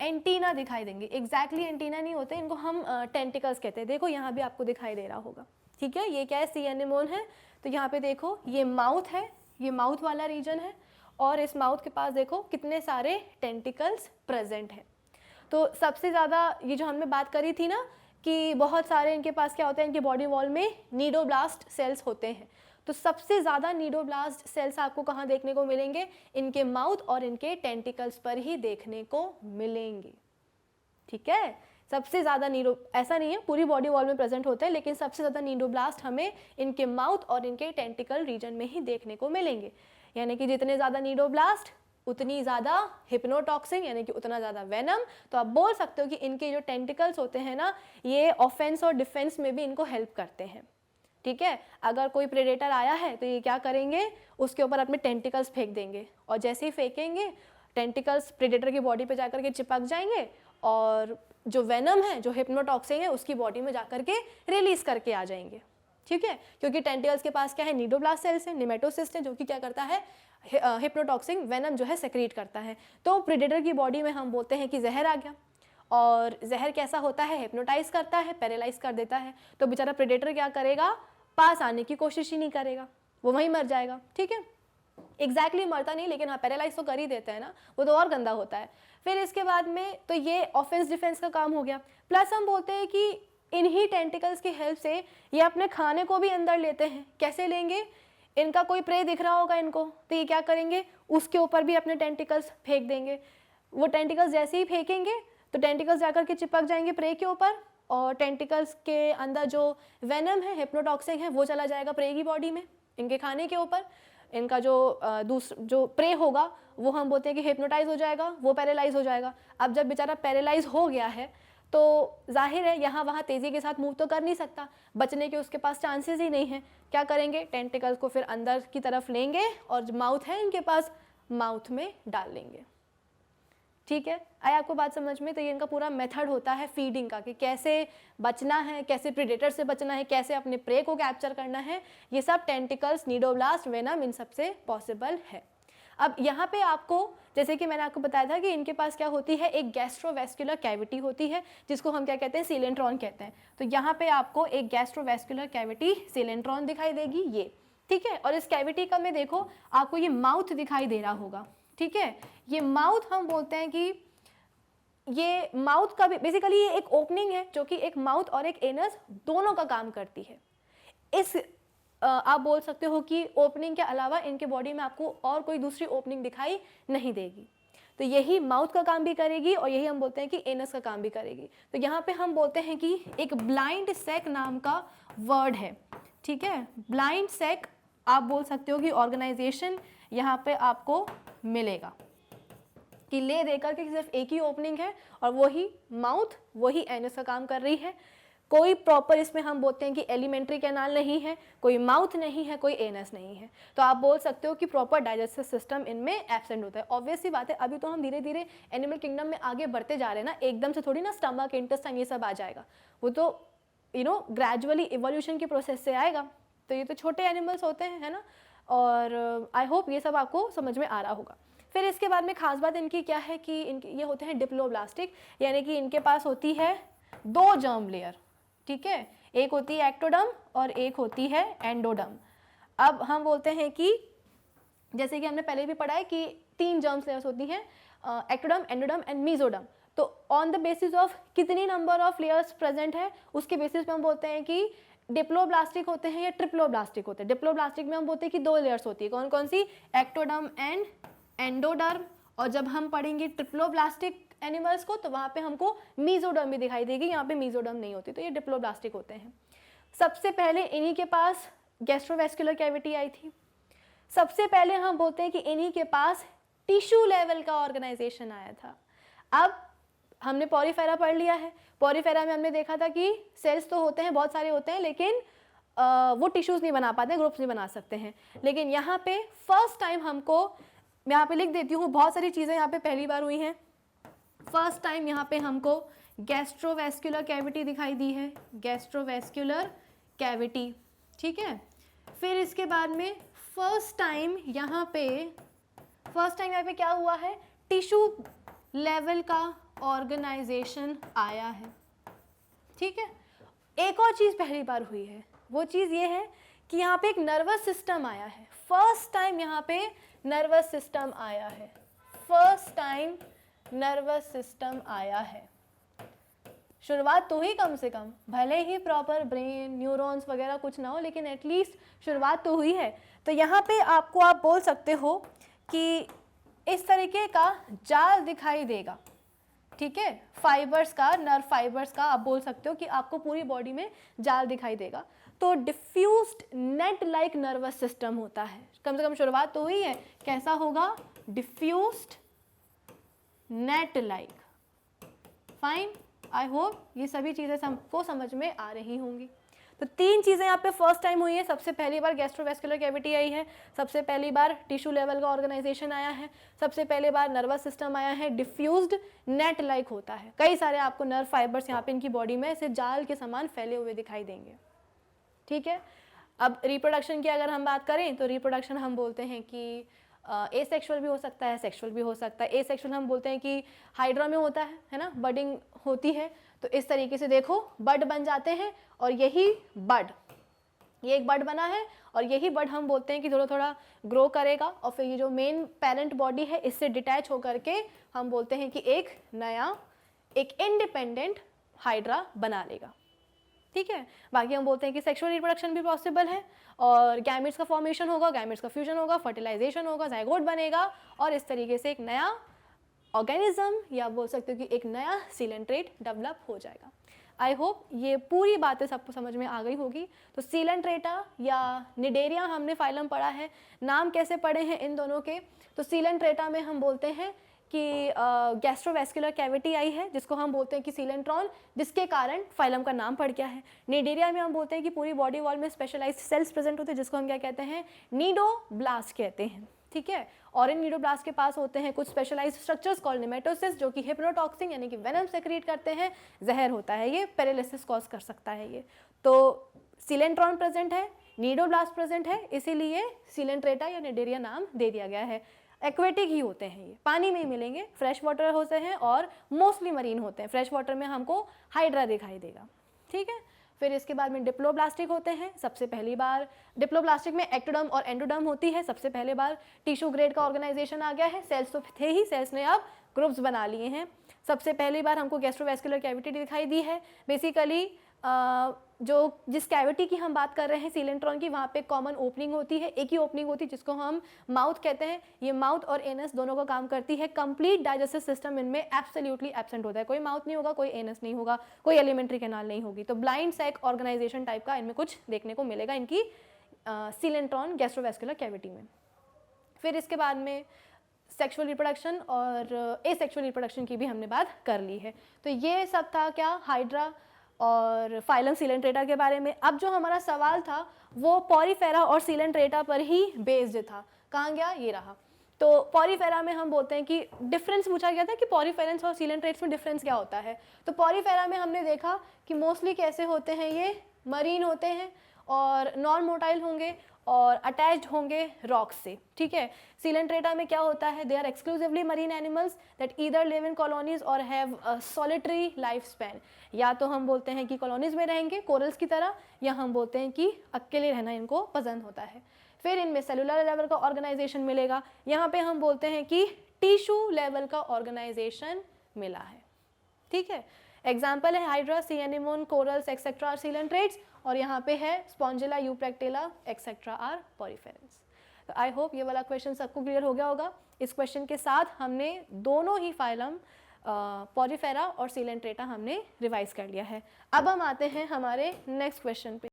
एंटीना दिखाई देंगे। एग्जैक्टली एंटीना नहीं होते, इनको हम टेंटिकल्स कहते हैं। देखो यहाँ भी आपको दिखाई दे रहा होगा, ठीक है। ये क्या है, सी एनेमोन है। तो यहाँ पे देखो ये माउथ है, ये माउथ वाला रीजन है, और इस माउथ के पास देखो कितने सारे टेंटिकल्स प्रेजेंट हैं। तो सबसे ज़्यादा ये जो हमने बात करी थी ना कि बहुत सारे इनके पास क्या होते हैं, इनके बॉडी वॉल में नीडोब्लास्ट सेल्स होते हैं। तो सबसे ज़्यादा नीडोब्लास्ट सेल्स आपको कहाँ देखने को मिलेंगे, इनके माउथ और इनके टेंटिकल्स पर ही देखने को मिलेंगे, ठीक है। सबसे ज़्यादा ऐसा नहीं है पूरी बॉडी वॉल में प्रेजेंट होते हैं, लेकिन सबसे ज़्यादा नीडोब्लास्ट हमें इनके माउथ और इनके टेंटिकल रीजन में ही देखने को मिलेंगे। यानी कि जितने ज़्यादा नीडोब्लास्ट उतनी ज़्यादा हिप्नोटॉक्सिन, यानी कि उतना ज़्यादा वेनम। तो आप बोल सकते हो कि इनके जो टेंटिकल्स होते हैं ना, ये ऑफेंस और डिफेंस में भी इनको हेल्प करते हैं, ठीक है। अगर कोई प्रेडेटर आया है तो ये क्या करेंगे, उसके ऊपर अपने टेंटिकल्स फेंक देंगे, और जैसे ही फेंकेंगे टेंटिकल्स प्रेडेटर की बॉडी पे जाकर के चिपक जाएंगे, और जो वेनम है, जो हिप्नोटॉक्सिन है, उसकी बॉडी में जाकर के रिलीज करके आ जाएंगे, ठीक है। क्योंकि टेंटिकल्स के पास क्या है, नीडोब्लास्ट सेल्स है, निमेटोसिस्ट है, जो कि क्या करता है, हिप्नोटॉक्सिन वेनम जो है सेक्रीट करता है। तो प्रेडेटर की बॉडी में हम बोलते हैं कि जहर आ गया, और जहर कैसा होता है, हिप्नोटाइज करता है, पैरालाइज कर देता है। तो बेचारा प्रेडेटर क्या करेगा, पास आने की कोशिश ही नहीं करेगा, वो वहीं मर जाएगा, ठीक है। एग्जैक्टली मरता नहीं, लेकिन हाँ पैरालाइज तो कर ही देते हैं ना, वो तो और गंदा होता है। फिर इसके बाद में तो ये ऑफेंस डिफेंस का काम हो गया। प्लस हम बोलते हैं कि इन्हीं टेंटिकल्स की हेल्प से ये अपने खाने को भी अंदर लेते हैं। कैसे लेंगे, इनका कोई प्रे दिख रहा होगा इनको, तो ये क्या करेंगे, उसके ऊपर भी अपने टेंटिकल्स फेंक देंगे। वो टेंटिकल्स जैसे ही फेंकेंगे तो टेंटिकल्स जाकर के चिपक जाएंगे प्रे के ऊपर, और टेंटिकल्स के अंदर जो वेनम है, हिप्नोटॉक्सिन है, वो चला जाएगा प्रे की बॉडी में, इनके खाने के ऊपर। इनका जो प्रे होगा वो हम बोलते हैं कि हिप्नोटाइज हो जाएगा, वो पैरालाइज हो जाएगा। अब जब बेचारा पैरालाइज हो गया है तो जाहिर है यहाँ वहाँ तेज़ी के साथ मूव तो कर नहीं सकता, बचने के उसके पास चांसेस ही नहीं है। क्या करेंगे, टेंटिकल्स को फिर अंदर की तरफ लेंगे, और जो माउथ है इनके पास, माउथ में डाल लेंगे, ठीक है। आया आपको बात समझ में। तो ये इनका पूरा मेथड होता है फीडिंग का, कि कैसे बचना है, कैसे प्रेडेटर से बचना है, कैसे अपने प्रे को कैप्चर करना है। ये सब टेंटिकल्स, नीडोब्लास्ट, वेनम, इन सब से पॉसिबल है। अब यहाँ पे आपको, जैसे कि मैंने आपको बताया था कि इनके पास क्या होती है, एक गैस्ट्रोवेस्कुलर कैविटी होती है, जिसको हम क्या कहते हैं, सीलेंट्रॉन कहते हैं। तो यहाँ पे आपको एक गैस्ट्रोवेस्कुलर कैविटी सीलेंट्रॉन दिखाई देगी, ये, ठीक है। और इस कैविटी का में देखो आपको ये माउथ दिखाई दे रहा होगा, ठीक है। ये माउथ हम बोलते हैं कि ये माउथ का भी बेसिकली ये एक ओपनिंग है, जो कि एक माउथ और एक एनस दोनों का काम करती है। इस आप बोल सकते हो कि ओपनिंग के अलावा इनके बॉडी में आपको और कोई दूसरी ओपनिंग दिखाई नहीं देगी। तो यही माउथ का काम भी करेगी, और यही हम बोलते हैं कि एनस का काम भी करेगी। तो यहाँ पे हम बोलते हैं कि एक ब्लाइंड सेक नाम का वर्ड है, ठीक है। ब्लाइंड सेक आप बोल सकते हो कि ऑर्गेनाइजेशन यहाँ पे आपको मिलेगा, कि ले देकर के सिर्फ एक ही ओपनिंग है, और वही माउथ, वही एनस का काम कर रही है। कोई प्रॉपर इसमें हम बोलते हैं कि एलिमेंट्री कैनाल नहीं है, कोई माउथ नहीं है, कोई एनस नहीं है। तो आप बोल सकते हो कि प्रॉपर डाइजेस्टिव सिस्टम इनमें एब्सेंट होता है। ऑब्वियस सी बात है, अभी तो हम धीरे धीरे एनिमल किंगडम में आगे बढ़ते जा रहे हैं ना, एकदम से थोड़ी ना स्टमक, इंटेस्टाइन ये सब आ जाएगा, वो तो ग्रेजुअली इवोल्यूशन के प्रोसेस से आएगा। तो ये तो छोटे एनिमल्स होते हैं, है ना। और आई होप ये सब आपको समझ में आ रहा होगा। फिर इसके बाद में खास बात इनकी क्या है कि इनके ये होते हैं डिप्लोब्लास्टिक, यानी कि इनके पास होती है 2 जर्म लेयर, ठीक है। एक होती है एक्टोडर्म और एक होती है एंडोडर्म। अब हम बोलते हैं कि जैसे कि हमने पहले भी पढ़ा है कि 3 जर्म लेयर्स होती हैं, एक्टोडर्म, एंडोडर्म एंड मेसोडर्म। तो ऑन द बेसिस ऑफ कितनी नंबर ऑफ लेयर्स प्रेजेंट है, उसके बेसिस पे हम बोलते हैं कि डिप्लोब्लास्टिक होते हैं या ट्रिप्लोब्लास्टिक होते हैं। डिप्लोब्लास्टिक में हम बोलते हैं कि 2 लेयर्स होती है, कौन कौन सी, एक्टोडर्म एंड एंडोडर्म। और जब हम पढ़ेंगे ट्रिप्लोब्लास्टिक एनिमल्स को तो वहाँ पे हमको मेसोडर्म भी दिखाई देगी, यहाँ पे मेसोडर्म नहीं होती। तो ये डिप्लोब्लास्टिक होते हैं। सबसे पहले इन्हीं के पास गैस्ट्रोवेस्कुलर कैविटी आई थी। सबसे पहले हम बोलते हैं कि इन्हीं के पास टिश्यू लेवल का ऑर्गेनाइजेशन आया था। अब हमने पॉरीफेरा पढ़ लिया है, पॉरीफेरा में हमने देखा था कि सेल्स तो होते हैं, बहुत सारे होते हैं, लेकिन वो टिश्यूज नहीं बना पाते, ग्रुप्स नहीं बना सकते हैं। लेकिन यहाँ पे फर्स्ट टाइम हमको, मैं यहाँ पे लिख देती हूँ, बहुत सारी चीज़ें यहाँ पे पहली बार हुई हैं। फर्स्ट टाइम यहाँ पे हमको गैस्ट्रोवेस्कुलर कैविटी दिखाई दी है, गैस्ट्रोवेस्कुलर कैविटी, ठीक है। फिर इसके बाद में फर्स्ट टाइम यहाँ पे क्या हुआ है, टिश्यू लेवल का ऑर्गेनाइजेशन आया है, ठीक है। एक और चीज़ पहली बार हुई है, वो चीज़ ये है कि यहाँ पे एक नर्वस सिस्टम आया है, फर्स्ट टाइम यहाँ पे नर्वस सिस्टम आया है, फर्स्ट टाइम नर्वस सिस्टम आया है। शुरुआत तो ही कम से कम, भले ही प्रॉपर ब्रेन न्यूरॉन्स वगैरह कुछ ना हो, लेकिन एटलीस्ट शुरुआत तो हुई है। तो यहाँ पे आपको आप बोल सकते हो कि इस तरीके का जाल दिखाई देगा, ठीक है, फाइबर्स का, नर्व फाइबर्स का आप बोल सकते हो कि आपको पूरी बॉडी में जाल दिखाई देगा। तो diffused net like nervous system होता है, कम से कम शुरुआत तो हुई है। कैसा होगा, diffused net like. Fine, I hope ये सभी चीज़ें सबको समझ में आ रही होंगी। तो तीन चीज़ें यहाँ पे फर्स्ट टाइम हुई है, सबसे पहली बार गैस्ट्रोवेस्कुलर कैविटी आई है, सबसे पहली बार टिश्यू लेवल का ऑर्गेनाइजेशन आया है, सबसे पहले बार नर्वस सिस्टम आया है, डिफ्यूज्ड नेट लाइक होता है। कई सारे आपको नर्व फाइबर्स यहाँ पे इनकी बॉडी में ऐसे जाल के समान फैले हुए दिखाई देंगे, ठीक है। अब रिप्रोडक्शन की अगर हम बात करें तो रिप्रोडक्शन हम बोलते हैं कि एसेक्सुअल भी हो सकता है, सेक्सुअल भी हो सकता है। एसेक्सुअल हम बोलते हैं कि हाइड्रा में होता है ना, बडिंग होती है। तो इस तरीके से देखो बड बन जाते हैं और यही बड, ये एक बड बना है और यही बड हम बोलते हैं कि थोड़ा थोड़ा ग्रो करेगा और फिर ये जो मेन पेरेंट बॉडी है इससे डिटैच होकर के हम बोलते हैं कि एक नया, एक इंडिपेंडेंट हाइड्रा बना लेगा, ठीक है। बाकी हम बोलते हैं कि सेक्सुअल रिप्रोडक्शन भी पॉसिबल है और गैमेट्स का फॉर्मेशन होगा, गैमेट्स का फ्यूजन होगा, फर्टिलाइजेशन होगा, जाइगोट बनेगा और इस तरीके से एक नया ऑर्गेनिज्म या बोल सकते हो कि एक नया सीलेंट्रेट डेवलप हो जाएगा। आई होप ये पूरी बातें सबको समझ में आ गई होगी। तो सीलेंट्रेटा या निडेरिया हमने फाइलम पढ़ा है, नाम कैसे पढ़े हैं इन दोनों के। तो सीलेंट्रेटा में हम बोलते हैं कि गैस्ट्रोवेस्कुलर कैविटी आई है जिसको हम बोलते हैं कि सीलेंट्रॉन, जिसके कारण फाइलम का नाम पड़ गया है। निडेरिया में हम बोलते हैं कि पूरी बॉडी वॉल में स्पेशलाइज्ड सेल्स प्रेजेंट होते हैं जिसको हम क्या कहते हैं, नीडोब्लास्ट कहते हैं, ठीक है। और इन नीडोब्लास्ट के पास होते हैं कुछ स्पेशलाइज्ड स्ट्रक्चर्स कॉल्ड नेमेटोसिस जो कि हिप्नोटॉक्सिन यानी कि वेनम सेक्रेट करते हैं, जहर होता है ये, पैरालिसिस कॉज कर सकता है ये। तो सीलेंट्रॉन प्रेजेंट है, नीडोब्लास्ट प्रेजेंट है, इसीलिए सीलेंट्रेटा या निडेरिया नाम दे दिया गया है। एक्वेटिक ही होते हैं ये, पानी में ही मिलेंगे, फ्रेश वाटर होते हैं और मोस्टली मरीन होते हैं। फ्रेश वाटर में हमको हाइड्रा दिखाई देगा, ठीक है। फिर इसके बाद में डिप्लोब्लास्टिक होते हैं। सबसे पहली बार डिप्लोब्लास्टिक में एक्टोडर्म और एंडोडर्म होती है। सबसे पहले बार टिश्यू ग्रेड का ऑर्गेनाइजेशन आ गया है, सेल्स तो थे ही, सेल्स ने अब ग्रुप्स बना लिए हैं। सबसे पहली बार हमको गैस्ट्रोवेस्कुलर कैविटी दिखाई दी है। बेसिकली जो जिस कैविटी की हम बात कर रहे हैं सीलेंट्रॉन की, वहाँ पे कॉमन ओपनिंग होती है, एक ही ओपनिंग होती है जिसको हम माउथ कहते हैं। ये माउथ और एनस दोनों का काम करती है। कंप्लीट डाइजेस्टिव सिस्टम इनमें एब्सोल्युटली एब्सेंट होता है, कोई माउथ नहीं होगा, कोई एनस नहीं होगा, कोई एलिमेंट्री कैनाल नहीं होगी। तो ब्लाइंड सैक ऑर्गेनाइजेशन टाइप का इनमें कुछ देखने को मिलेगा इनकी सीलेंट्रॉन गैस्ट्रोवेस्कुलर कैविटी में। फिर इसके बाद में सेक्सुअल रिप्रोडक्शन और एसेक्सुअल रिप्रोडक्शन की भी हमने बात कर ली है। तो ये सब था क्या, हाइड्रा और फाइलम सीलेंट्रेटा के बारे में। अब जो हमारा सवाल था वो पॉरीफेरा और सीलेंट्रेटा पर ही बेस्ड था। कहाँ गया, ये रहा। तो पॉरीफेरा में हम बोलते हैं कि डिफरेंस पूछा गया था कि पॉरीफेरेंस और सीलेंट्रेट्स में डिफरेंस क्या होता है। तो पॉरीफेरा में हमने देखा कि मोस्टली कैसे होते हैं, ये मरीन होते हैं और नॉन मोटाइल होंगे और अटैच्ड होंगे रॉक्स से, ठीक है। सीलेंट्रेटा में क्या होता है, they are exclusively marine animals that either live in colonies or have a solitary life span. या तो हम बोलते हैं कि कॉलोनीज में रहेंगे कोरल्स की तरह, या हम बोलते हैं कि अकेले रहना इनको पसंद होता है। फिर इनमें सेलुलर लेवल का ऑर्गेनाइजेशन मिलेगा। यहाँ पे हम बोलते हैं कि टिश्यू लेवल का ऑर्गेनाइजेशन मिला है, ठीक है। एग्जाम्पल है hydra, sea anemone, corals etcetera are coelenterates, और यहाँ पे है spongilla, euplectella etcetera are poriferans. तो आई होप ये वाला क्वेश्चन सबको क्लियर हो गया होगा। इस क्वेश्चन के साथ हमने दोनों ही फाइलम पॉरीफेरा और सीलेंट्रेटा हमने रिवाइज कर लिया है। अब हम आते हैं हमारे नेक्स्ट क्वेश्चन पे।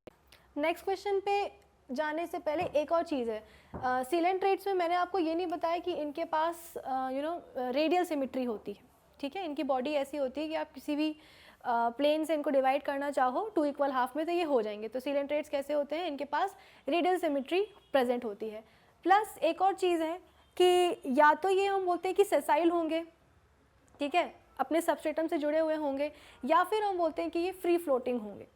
नेक्स्ट क्वेश्चन पे जाने से पहले एक और चीज़ है, सीलेंट्रेट्स में मैंने आपको ये नहीं बताया कि इनके पास रेडियल सिमिट्री होती है, ठीक है। इनकी बॉडी ऐसी होती है कि आप किसी भी प्लेन से इनको डिवाइड करना चाहो 2 इक्वल हाफ में तो ये हो जाएंगे। तो सीलेंट्रेट्स कैसे होते हैं, इनके पास रेडियल सिमिट्री प्रेजेंट होती है। प्लस एक और चीज़ है कि या तो ये हम बोलते हैं कि सेसाइल होंगे, ठीक है, अपने सबस्ट्रेटम से जुड़े हुए होंगे, या फिर हम बोलते हैं कि ये फ्री फ्लोटिंग होंगे।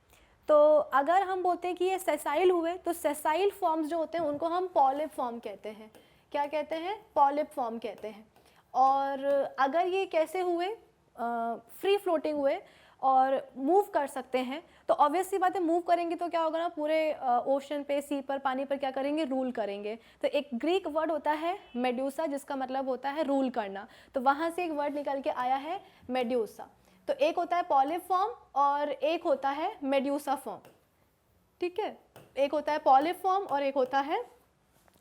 तो अगर हम बोलते हैं कि ये सेसाइल हुए तो सेसाइल फॉर्म्स जो होते हैं उनको हम पॉलिप फॉर्म कहते हैं। क्या कहते हैं? पॉलिप फॉर्म कहते हैं। और अगर ये कैसे हुए? फ्री फ्लोटिंग हुए और मूव कर सकते हैं, तो ऑब्वियस सी बात है मूव करेंगे तो क्या होगा ना, पूरे ओशन पे, सी पर, पानी पर क्या करेंगे? रूल करेंगे। तो एक ग्रीक वर्ड होता है मेड्यूसा, जिसका मतलब होता है रूल करना, तो वहाँ से एक वर्ड निकल के आया है मेड्यूसा। तो एक होता है पॉलिप फॉर्म और एक होता है मेड्यूसा फॉर्म, ठीक है? एक होता है पॉलिप फॉर्म और एक होता है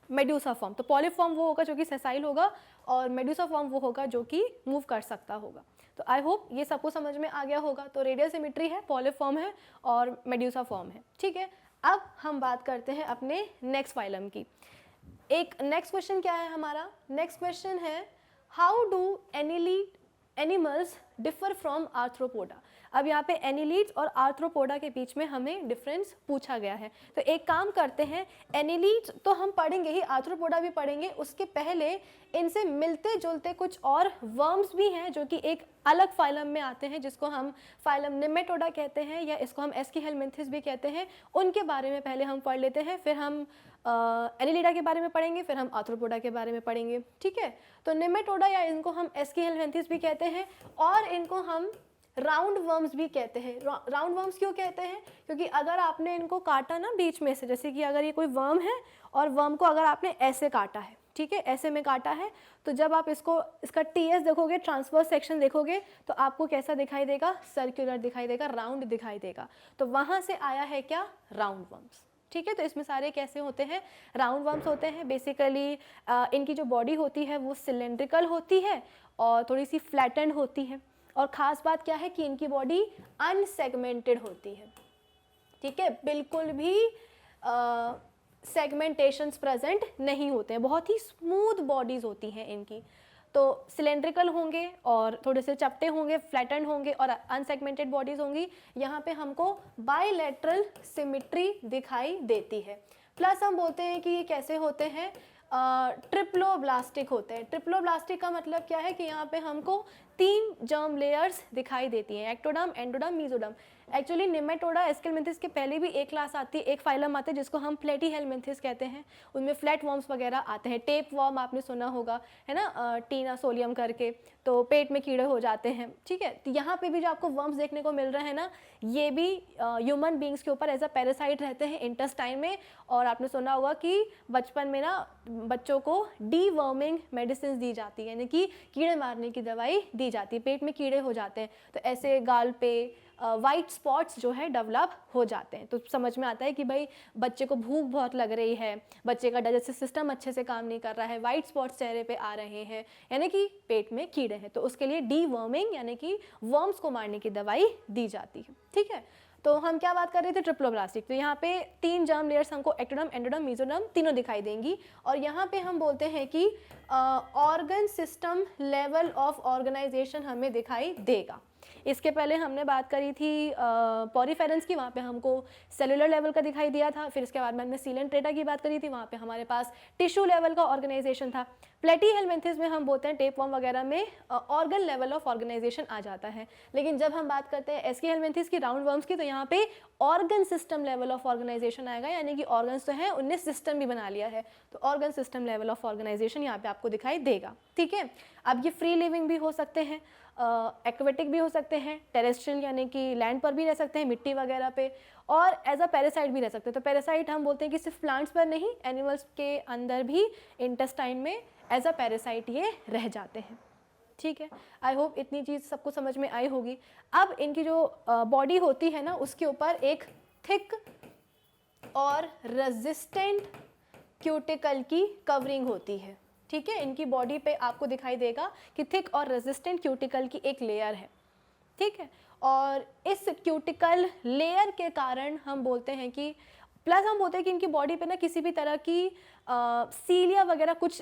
मेड्यूसा फॉर्म। तो पॉलिप फॉर्म वो होगा जो कि सेसाइल होगा और मेड्यूसा फॉर्म वो होगा जो कि मूव कर सकता होगा। तो आई होप ये सबको समझ में आ गया होगा। तो रेडियल सिमेट्री है, पॉलिप फॉर्म है और मेड्यूसा फॉर्म है, ठीक है? अब हम बात करते हैं अपने नेक्स्ट फाइलम की। एक नेक्स्ट क्वेश्चन क्या है हमारा? नेक्स्ट क्वेश्चन है how do animals differ from arthropoda. अब यहाँ पे एनिलीड्स और आर्थ्रोपोडा के बीच में हमें डिफरेंस पूछा गया है। तो एक काम करते हैं, एनिलीड्स तो हम पढ़ेंगे ही, आर्थ्रोपोडा भी पढ़ेंगे, उसके पहले इनसे मिलते जुलते कुछ और वर्म्स भी हैं जो कि एक अलग फाइलम में आते हैं, जिसको हम फाइलम निमेटोडा कहते हैं या इसको हम एस्कीहेलमिंथिस भी कहते हैं। उनके बारे में पहले हम पढ़ लेते हैं, फिर हम एनिलिडा के बारे में पढ़ेंगे, फिर हम आर्थ्रोपोडा के बारे में पढ़ेंगे, ठीक है? तो निमेटोडा या इनको हम एस्कीहेलमिंथिस भी कहते हैं और इनको हम राउंड वर्म्स भी कहते हैं। राउंड वर्म्स क्यों कहते हैं? क्योंकि अगर आपने इनको काटा ना बीच में से, जैसे कि अगर ये कोई वर्म है और वर्म को अगर आपने ऐसे काटा है, ठीक है, ऐसे में काटा है, तो जब आप इसका टीएस देखोगे, ट्रांसवर्स सेक्शन देखोगे, तो आपको कैसा दिखाई देगा? सर्कुलर दिखाई देगा, राउंड दिखाई देगा। तो वहाँ से आया है क्या? राउंड वर्म्स, ठीक है? तो इसमें सारे कैसे होते हैं? राउंड वर्म्स होते हैं। बेसिकली इनकी जो बॉडी होती है वो सिलेंड्रिकल होती है और थोड़ी सी फ्लैटेंड होती है, और ख़ास बात क्या है कि इनकी बॉडी अनसेगमेंटेड होती है, ठीक है? बिल्कुल भी सेगमेंटेशंस प्रेजेंट नहीं होते हैं, बहुत ही स्मूथ बॉडीज़ होती हैं इनकी। तो सिलेंड्रिकल होंगे और थोड़े से चपटे होंगे, फ्लैटेंड होंगे और अनसेगमेंटेड बॉडीज़ होंगी। यहाँ पे हमको बाइलेटरल सिमिट्री दिखाई देती है। प्लस हम बोलते हैं कि ये कैसे होते हैं? ट्रिप्लोब्लास्टिक होते हैं। ट्रिप्लोब्लास्टिक का मतलब क्या है कि यहाँ पे हमको 3 जर्म लेयर्स दिखाई देती हैं, ectoderm, endoderm, mesoderm. Actually Nematoda, Aschelminthes के पहले भी एक क्लास आती है, एक फाइलम आते हैं जिसको हम प्लेटीहेलमिंथिस कहते हैं। उनमें फ्लैट वर्म्स वगैरह आते हैं। टेप वर्म आपने सुना होगा, है ना, टीना सोलियम करके, तो पेट में कीड़े हो जाते हैं, ठीक है? तो यहाँ पे भी जो आपको वर्म्स देखने को मिल रहे हैं ना, ये भी ह्यूमन बींग्स के ऊपर एज अ पैरासाइट रहते हैं इंटेस्टाइन में। और आपने सुना होगा कि बचपन में ना बच्चों को डीवर्मिंग मेडिसिन दी जाती है, यानी कि कीड़े मारने की दवाई दी जाती है, पेट में कीड़े हो जाते हैं तो ऐसे गाल पे वाइट स्पॉट्स जो है डेवलप हो जाते हैं। तो समझ में आता है कि भाई बच्चे को भूख बहुत लग रही है, बच्चे का डाइजेस्टिव सिस्टम अच्छे से काम नहीं कर रहा है, वाइट स्पॉट्स चेहरे पे आ रहे हैं, यानी कि पेट में कीड़े हैं, तो उसके लिए डीवर्मिंग यानी कि वर्म्स को मारने की दवाई दी जाती है, ठीक है? तो हम क्या बात कर रहे थे? ट्रिप्लोब्लास्टिक। तो यहाँ पे 3 जर्म लेयर्स हमको एक्टोडर्म, एंडोडर्म, मीजोडर्म तीनों दिखाई देंगी। और यहाँ पे हम बोलते हैं कि organ system level of organisation हमें दिखाई देगा। इसके पहले हमने बात करी थी पॉरीफेरेंस की, वहाँ पे हमको सेलुलर लेवल का दिखाई दिया था। फिर इसके बाद में हमने सीलेंट्रेटा की बात करी थी, वहाँ पे हमारे पास टिश्यू लेवल का ऑर्गेनाइजेशन था। प्लेटीहेलमिंथिस में हम बोलते हैं टेप वर्म वगैरह में ऑर्गन लेवल ऑफ ऑर्गेनाइजेशन आ जाता है। लेकिन जब हम बात करते हैं एस्कीहेलमिंथिस की, राउंड वर्म्स की, तो यहाँ पे organ system level of organisation आएगा, यानी कि ऑर्गन्स तो हैं, उनने सिस्टम भी बना लिया है, तो organ system level of organisation यहाँ पे आपको दिखाई देगा, ठीक है? अब ये फ्री लिविंग भी हो सकते हैं, एक्वेटिक भी हो सकते हैं, टेरेस्ट्रियल यानी कि लैंड पर भी रह सकते हैं, मिट्टी वगैरह पे, और एज अ पैरासाइट भी रह सकते हैं। तो पैरासाइट हम बोलते हैं कि सिर्फ प्लांट्स पर नहीं, एनिमल्स के अंदर भी इंटेस्टाइन में एज अ पैरासाइट ये रह जाते हैं, ठीक है? आई होप इतनी चीज़ सबको समझ में आई होगी। अब इनकी जो बॉडी होती है ना, उसके ऊपर एक थिक और रेजिस्टेंट क्यूटिकल की कवरिंग होती है, ठीक है? इनकी बॉडी पे आपको दिखाई देगा कि थिक और रेजिस्टेंट क्यूटिकल की एक लेयर है, ठीक है? और इस क्यूटिकल लेयर के कारण हम बोलते हैं कि, प्लस हम बोलते हैं कि इनकी बॉडी पे ना किसी भी तरह की सीलिया वगैरह कुछ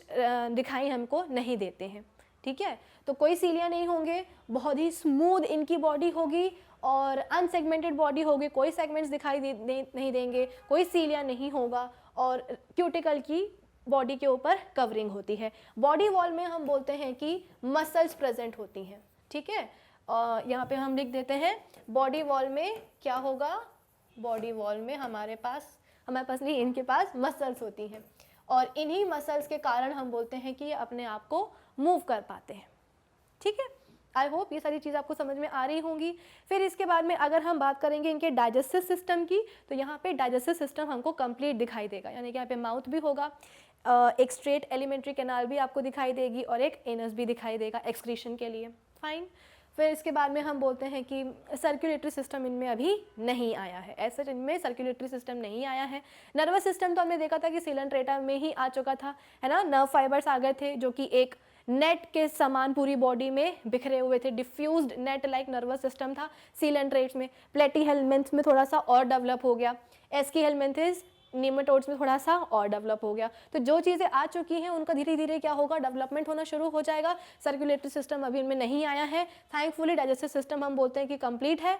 दिखाई हमको नहीं देते हैं, ठीक है? तो कोई सीलिया नहीं होंगे, बहुत ही स्मूथ इनकी बॉडी होगी और अनसेगमेंटेड बॉडी होगी, कोई सेगमेंट्स दिखाई नहीं देंगे, कोई सीलिया नहीं होगा, और क्यूटिकल की बॉडी के ऊपर कवरिंग होती है। बॉडी वॉल में हम बोलते हैं कि मसल्स प्रेजेंट होती हैं, ठीक है। और यहाँ पे हम लिख देते हैं बॉडी वॉल में क्या होगा, बॉडी वॉल में हमारे पास नहीं, इनके पास मसल्स होती हैं और इन्हीं मसल्स के कारण हम बोलते हैं कि ये अपने आप को मूव कर पाते हैं। ठीक है, आई होप ये सारी चीज़ आपको समझ में आ रही होंगी। फिर इसके बाद में अगर हम बात करेंगे इनके डाइजेस्टिव सिस्टम की, तो यहाँ पे डाइजेस्टिव सिस्टम हमको कंप्लीट दिखाई देगा, यानी कि यहाँ पे माउथ भी होगा, एक स्ट्रेट एलिमेंट्री कैनाल भी आपको दिखाई देगी और एक एनस भी दिखाई देगा एक्सक्रीशन के लिए। फाइन। फिर इसके बाद में हम बोलते हैं कि सर्कुलेटरी सिस्टम इनमें अभी नहीं आया है, ऐसे इनमें सर्कुलेटरी सिस्टम नहीं आया है। नर्वस सिस्टम तो हमने देखा था कि सीलेंट्रेटा में ही आ चुका था, है ना, नर्व फाइबर्स आ गए थे जो कि एक नेट के समान पूरी बॉडी में बिखरे हुए थे, diffused net like nervous system था सीलेंट्रेट्स में। प्लेटी हेलमिन्थ्स में थोड़ा सा और डेवलप हो गया, एस्की हेलमिन्थ्स निमेटोड्स में थोड़ा सा और डेवलप हो गया। तो जो चीज़ें आ चुकी हैं उनका धीरे धीरे क्या होगा, डेवलपमेंट होना शुरू हो जाएगा। सर्कुलेटरी सिस्टम अभी इनमें नहीं आया है। थैंकफुली डाइजेस्टिव सिस्टम हम बोलते हैं कि कंप्लीट है।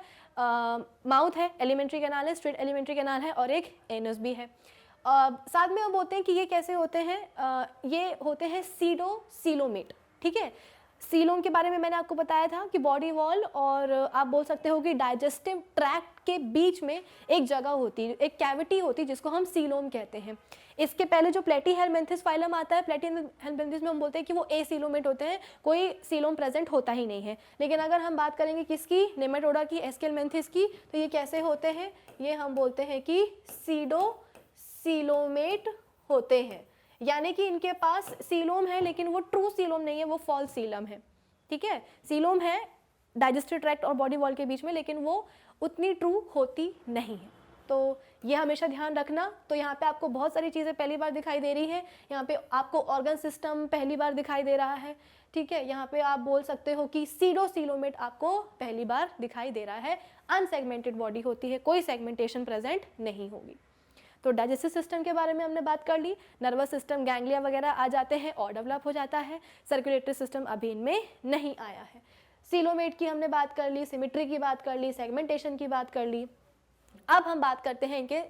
माउथ है, एलिमेंट्री कैनाल है, स्ट्रेट एलिमेंट्री कैनाल है और एक एनस भी है। साथ में हम बोलते हैं कि ये कैसे होते हैं, ये होते हैं सीडो-सीलोमेट। ठीक है, सीलोम के बारे में मैंने आपको बताया था कि बॉडी वॉल और आप बोल सकते हो कि डाइजेस्टिव ट्रैक्ट के बीच में एक जगह होती है, एक कैविटी होती है जिसको हम सीलोम कहते हैं। इसके पहले जो प्लेटी हेलमिन्थिस फाइलम आता है, प्लेटी हेलमिन्थिस में हम बोलते हैं कि वो एसीलोमेट होते हैं, कोई सीलोम प्रेजेंट होता ही नहीं है। लेकिन अगर हम बात करेंगे किसकी, नेमेटोडा की, एस्केलमेंथिस की, तो ये कैसे होते हैं, ये हम बोलते हैं कि सीडो-सीलोमेट होते हैं, यानी कि इनके पास सीलोम है लेकिन वो ट्रू सीलोम नहीं है, वो फॉल्स सीलम है। ठीक है, सीलोम है डाइजेस्टिव ट्रैक्ट और बॉडी वॉल के बीच में, लेकिन वो उतनी ट्रू होती नहीं है। तो ये हमेशा ध्यान रखना। तो यहाँ पे आपको बहुत सारी चीज़ें पहली बार दिखाई दे रही है, यहाँ पे आपको ऑर्गन सिस्टम पहली बार दिखाई दे रहा है। ठीक है, यहाँ पे आप बोल सकते हो कि सीडो-सीलोमेट आपको पहली बार दिखाई दे रहा है। अनसेगमेंटेड बॉडी होती है, कोई सेगमेंटेशन प्रेजेंट नहीं होगी। तो डाइजेस्टिव सिस्टम के बारे में हमने बात कर ली, नर्वस सिस्टम, गैंग्लिया वगैरह आ जाते हैं और डेवलप हो जाता है। सर्कुलेटरी सिस्टम अभी इनमें नहीं आया है। सीलोमेट की हमने बात कर ली, सिमेट्री की बात कर ली, सेगमेंटेशन की बात कर ली। अब हम बात करते हैं इनके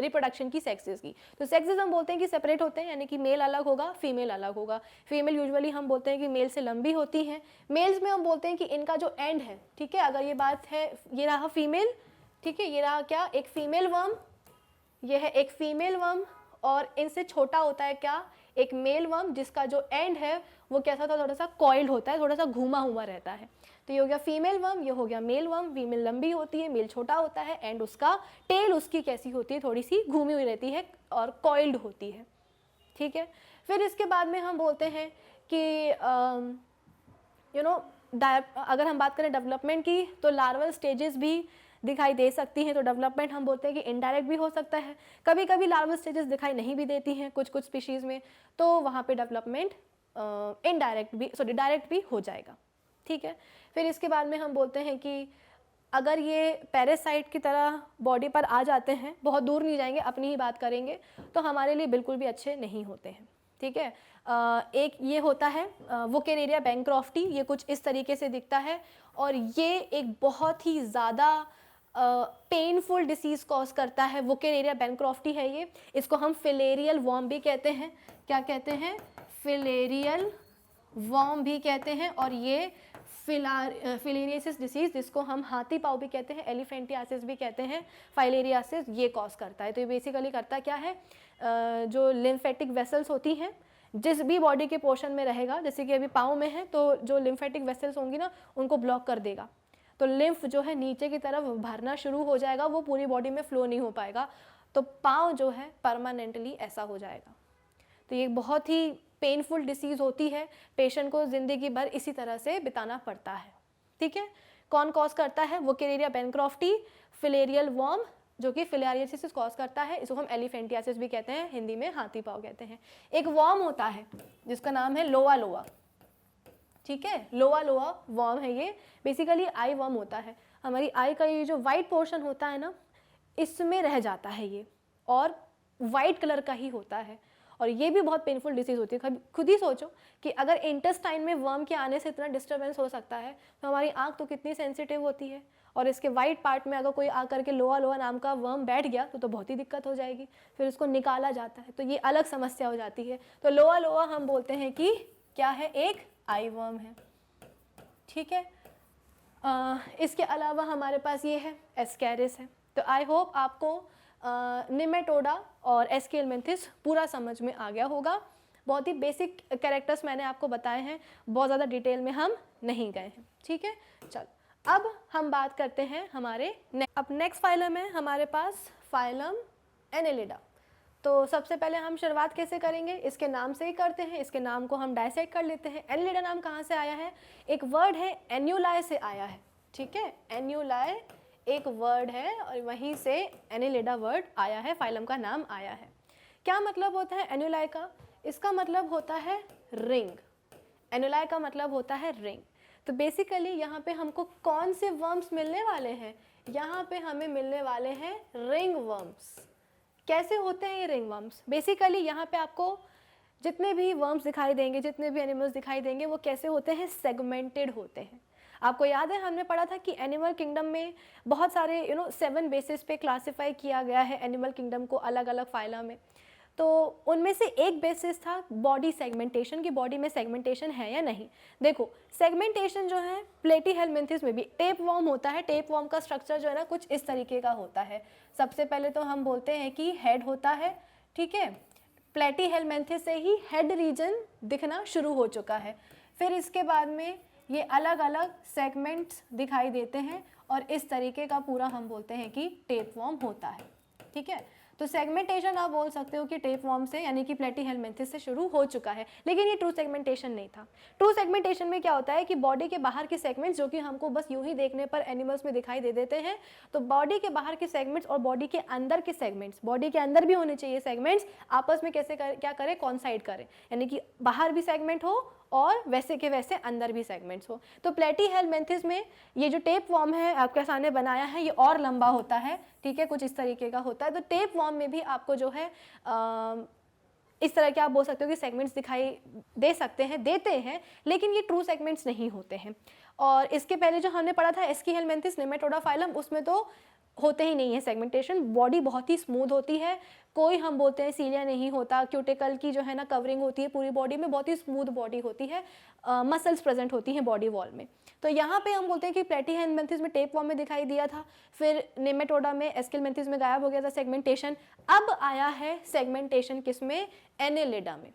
रिप्रोडक्शन की, सेक्सेस की। तो सेक्सेस हम बोलते हैं कि सेपरेट होते हैं, यानी कि मेल अलग होगा, फीमेल अलग होगा। फीमेल यूजुअली हम बोलते हैं कि मेल से लंबी होती हैं। मेल्स में हम बोलते हैं कि इनका जो एंड है, ठीक है, अगर ये बात है, ये रहा फीमेल, ठीक है, ये रहा क्या, एक फीमेल वर्म, ये है एक फीमेल वर्म, और इनसे छोटा होता है क्या, एक मेल वर्म, जिसका जो एंड है वो कैसा था, थोड़ा सा कॉइल्ड होता है, थोड़ा सा घूमा हुआ रहता है। तो ये हो गया फीमेल वर्म, ये हो गया मेल वर्म। फीमेल लंबी होती है, मेल छोटा होता है, एंड उसका टेल उसकी कैसी होती है, थोड़ी सी घूमी हुई रहती है और कॉइल्ड होती है। ठीक है, फिर इसके बाद में हम बोलते हैं कि अगर हम बात करें डेवलपमेंट की, तो लार्वल स्टेजेस भी दिखाई दे सकती हैं। तो डेवलपमेंट हम बोलते हैं कि इनडायरेक्ट भी हो सकता है, कभी कभी लार्वल स्टेजेस दिखाई नहीं भी देती हैं कुछ कुछ स्पीशीज़ में, तो वहाँ पे डेवलपमेंट डायरेक्ट भी हो जाएगा। ठीक है, फिर इसके बाद में हम बोलते हैं कि अगर ये पैरासाइट की तरह बॉडी पर आ जाते हैं, बहुत दूर नहीं जाएंगे, अपनी ही बात करेंगे, तो हमारे लिए बिल्कुल भी अच्छे नहीं होते हैं। ठीक है, एक ये होता है वुकेरेरिया बैंक्रॉफ्टी, ये कुछ इस तरीके से दिखता है और ये एक बहुत ही ज़्यादा पेनफुल डिसीज़ कॉज करता है। वुकेरेरिया बैंक्रॉफ्टी है ये, इसको हम फिलेरियल वॉर्म भी कहते हैं। क्या कहते हैं, फिलेरियल वॉर्म भी कहते हैं। और ये फिलेरियासिस डिसीज़, जिसको हम हाथी पाँव भी कहते हैं, एलिफेंटियासिस भी कहते हैं, फाइलेरियासिस, ये कॉज करता है। तो ये बेसिकली करता क्या है, जो लिम्फेटिक वेसल्स होती हैं, जिस भी बॉडी के पोर्शन में रहेगा, जैसे कि अभी पाँव में है तो जो लिम्फेटिक वेसल्स होंगी ना, उनको ब्लॉक कर देगा, तो लिम्फ जो है नीचे की तरफ भरना शुरू हो जाएगा, वो पूरी बॉडी में फ्लो नहीं हो पाएगा, तो पाँव जो है परमानेंटली ऐसा हो जाएगा। तो ये बहुत ही पेनफुल डिसीज़ होती है, पेशेंट को ज़िंदगी भर इसी तरह से बिताना पड़ता है। ठीक है, कौन कॉज करता है, वुकेरेरिया बैंक्रॉफ्टी, फिलेरियल वॉर्म, जो कि फिलेरियासिस कॉज करता है, इसको हम एलिफेंटियासिस भी कहते हैं, हिंदी में हाथी पाँव कहते हैं। एक वॉर्म होता है जिसका नाम है लोआ लोआ। ठीक है, लोआ लोआ वॉर्म है, ये बेसिकली आई वॉर्म होता है। हमारी आई का ये जो वाइट पोर्शन होता है ना, इसमें रह जाता है ये, और वाइट कलर का ही होता है, और ये भी बहुत पेनफुल डिसीज़ होती है। खुद ही सोचो कि अगर इंटेस्टाइन में वर्म के आने से इतना डिस्टर्बेंस हो सकता है, तो हमारी आँख तो कितनी सेंसिटिव होती है, और इसके वाइट पार्ट में अगर कोई आकर के लोआ लोआ नाम का वर्म बैठ गया तो बहुत ही दिक्कत हो जाएगी, फिर उसको निकाला जाता है, तो ये अलग समस्या हो जाती है। तो लोआ लोआ हम बोलते हैं कि क्या है, एक आई वर्म है। ठीक है। इसके अलावा हमारे पास ये है एस्कैरिस है। तो आई होप आपको निमेटोडा और एस्केलमेंथिस पूरा समझ में आ गया होगा। बहुत ही बेसिक कैरेक्टर्स मैंने आपको बताए हैं, बहुत ज़्यादा डिटेल में हम नहीं गए हैं। ठीक है, चलो अब हम बात करते हैं हमारे अब नेक्स्ट फाइलम है हमारे पास फाइलम एनेलिडा। तो सबसे पहले हम शुरुआत कैसे करेंगे, इसके नाम से ही करते हैं। इसके नाम को हम डायसेक्ट कर लेते हैं। एनेलिडा नाम कहाँ से आया है, एक वर्ड है एन्यूलाई से आया है। ठीक है, एन्यूलाई एक वर्ड है और वहीं से एनेलिडा वर्ड आया है, फाइलम का नाम आया है। क्या मतलब होता है एन्यूलाई का, इसका मतलब होता है रिंग। एन्यूलाई का मतलब होता है रिंग। तो बेसिकली यहाँ पे हमको कौन से वर्म्स मिलने वाले हैं, यहाँ पे हमें मिलने वाले हैं रिंग वर्म्स। कैसे होते हैं ये रिंग वर्म्स, बेसिकली यहाँ पे आपको जितने भी वर्म्स दिखाई देंगे, जितने भी एनिमल्स दिखाई देंगे, वो कैसे होते हैं, सेगमेंटेड होते हैं। आपको याद है हमने पढ़ा था कि एनिमल किंगडम में बहुत सारे 7 बेसिस पे क्लासिफाई किया गया है एनिमल किंगडम को अलग अलग फाइला में। तो उनमें से एक बेसिस था बॉडी सेगमेंटेशन, की बॉडी में सेगमेंटेशन है या नहीं। देखो सेगमेंटेशन जो है प्लेटीहेलमिन्थिस में भी टेप वॉर्म होता है। टेप वॉर्म का स्ट्रक्चर जो है ना कुछ इस तरीके का होता है। सबसे पहले तो हम बोलते हैं कि हेड होता है, ठीक है, प्लेटीहेलमिन्थिस से ही हेड रीजन दिखना शुरू हो चुका है। फिर इसके बाद में ये अलग अलग सेगमेंट्स दिखाई देते हैं और इस तरीके का पूरा हम बोलते हैं कि टेप वॉर्म होता है। ठीक है, तो सेगमेंटेशन आप बोल सकते हो कि टेप वॉर्म से यानी कि प्लेटीहेलमिन्थिस से शुरू हो चुका है, लेकिन ये ट्रू सेगमेंटेशन नहीं था। ट्रू सेगमेंटेशन में क्या होता है कि बॉडी के बाहर के सेगमेंट्स जो कि हमको बस यूं ही देखने पर एनिमल्स में दिखाई दे देते हैं, तो बॉडी के बाहर के सेगमेंट्स और बॉडी के अंदर के सेगमेंट्स, बॉडी के अंदर भी होने चाहिए सेगमेंट्स, आपस में कैसे क्या करें, कॉन्साइड करें, यानी कि बाहर भी सेगमेंट हो और वैसे के वैसे अंदर भी सेगमेंट्स हो। तो प्लेटीहेलमिन्थिस में ये जो टेप वॉर्म है आपके सामने बनाया है, ये और लंबा होता है। ठीक है, कुछ इस तरीके का होता है। तो टेप वॉर्म में भी आपको जो है इस तरह के आप बोल सकते हो कि सेगमेंट्स दिखाई दे सकते हैं, देते हैं, लेकिन ये ट्रू सेगमेंट्स नहीं होते हैं। और इसके पहले जो हमने पढ़ा था एस्कीहेलमिन्थिस नेमेटोडा फाइलम, उसमें तो होते ही नहीं है सेगमेंटेशन। बॉडी बहुत ही स्मूथ होती है, कोई हम बोलते हैं सीलिया नहीं होता, क्यूटिकल की जो है ना कवरिंग होती है पूरी बॉडी में, बहुत ही स्मूथ बॉडी होती है, मसल्स प्रेजेंट होती हैं बॉडी वॉल में। तो यहाँ पे हम बोलते हैं कि प्लेटीहेलमिन्थिस में टेप वॉर्म में दिखाई दिया था, फिर नेमेटोडा में एस्केलमेंथिस में गायब हो गया था सेगमेंटेशन। अब आया है सेगमेंटेशन किसमें, एनेलिडा में।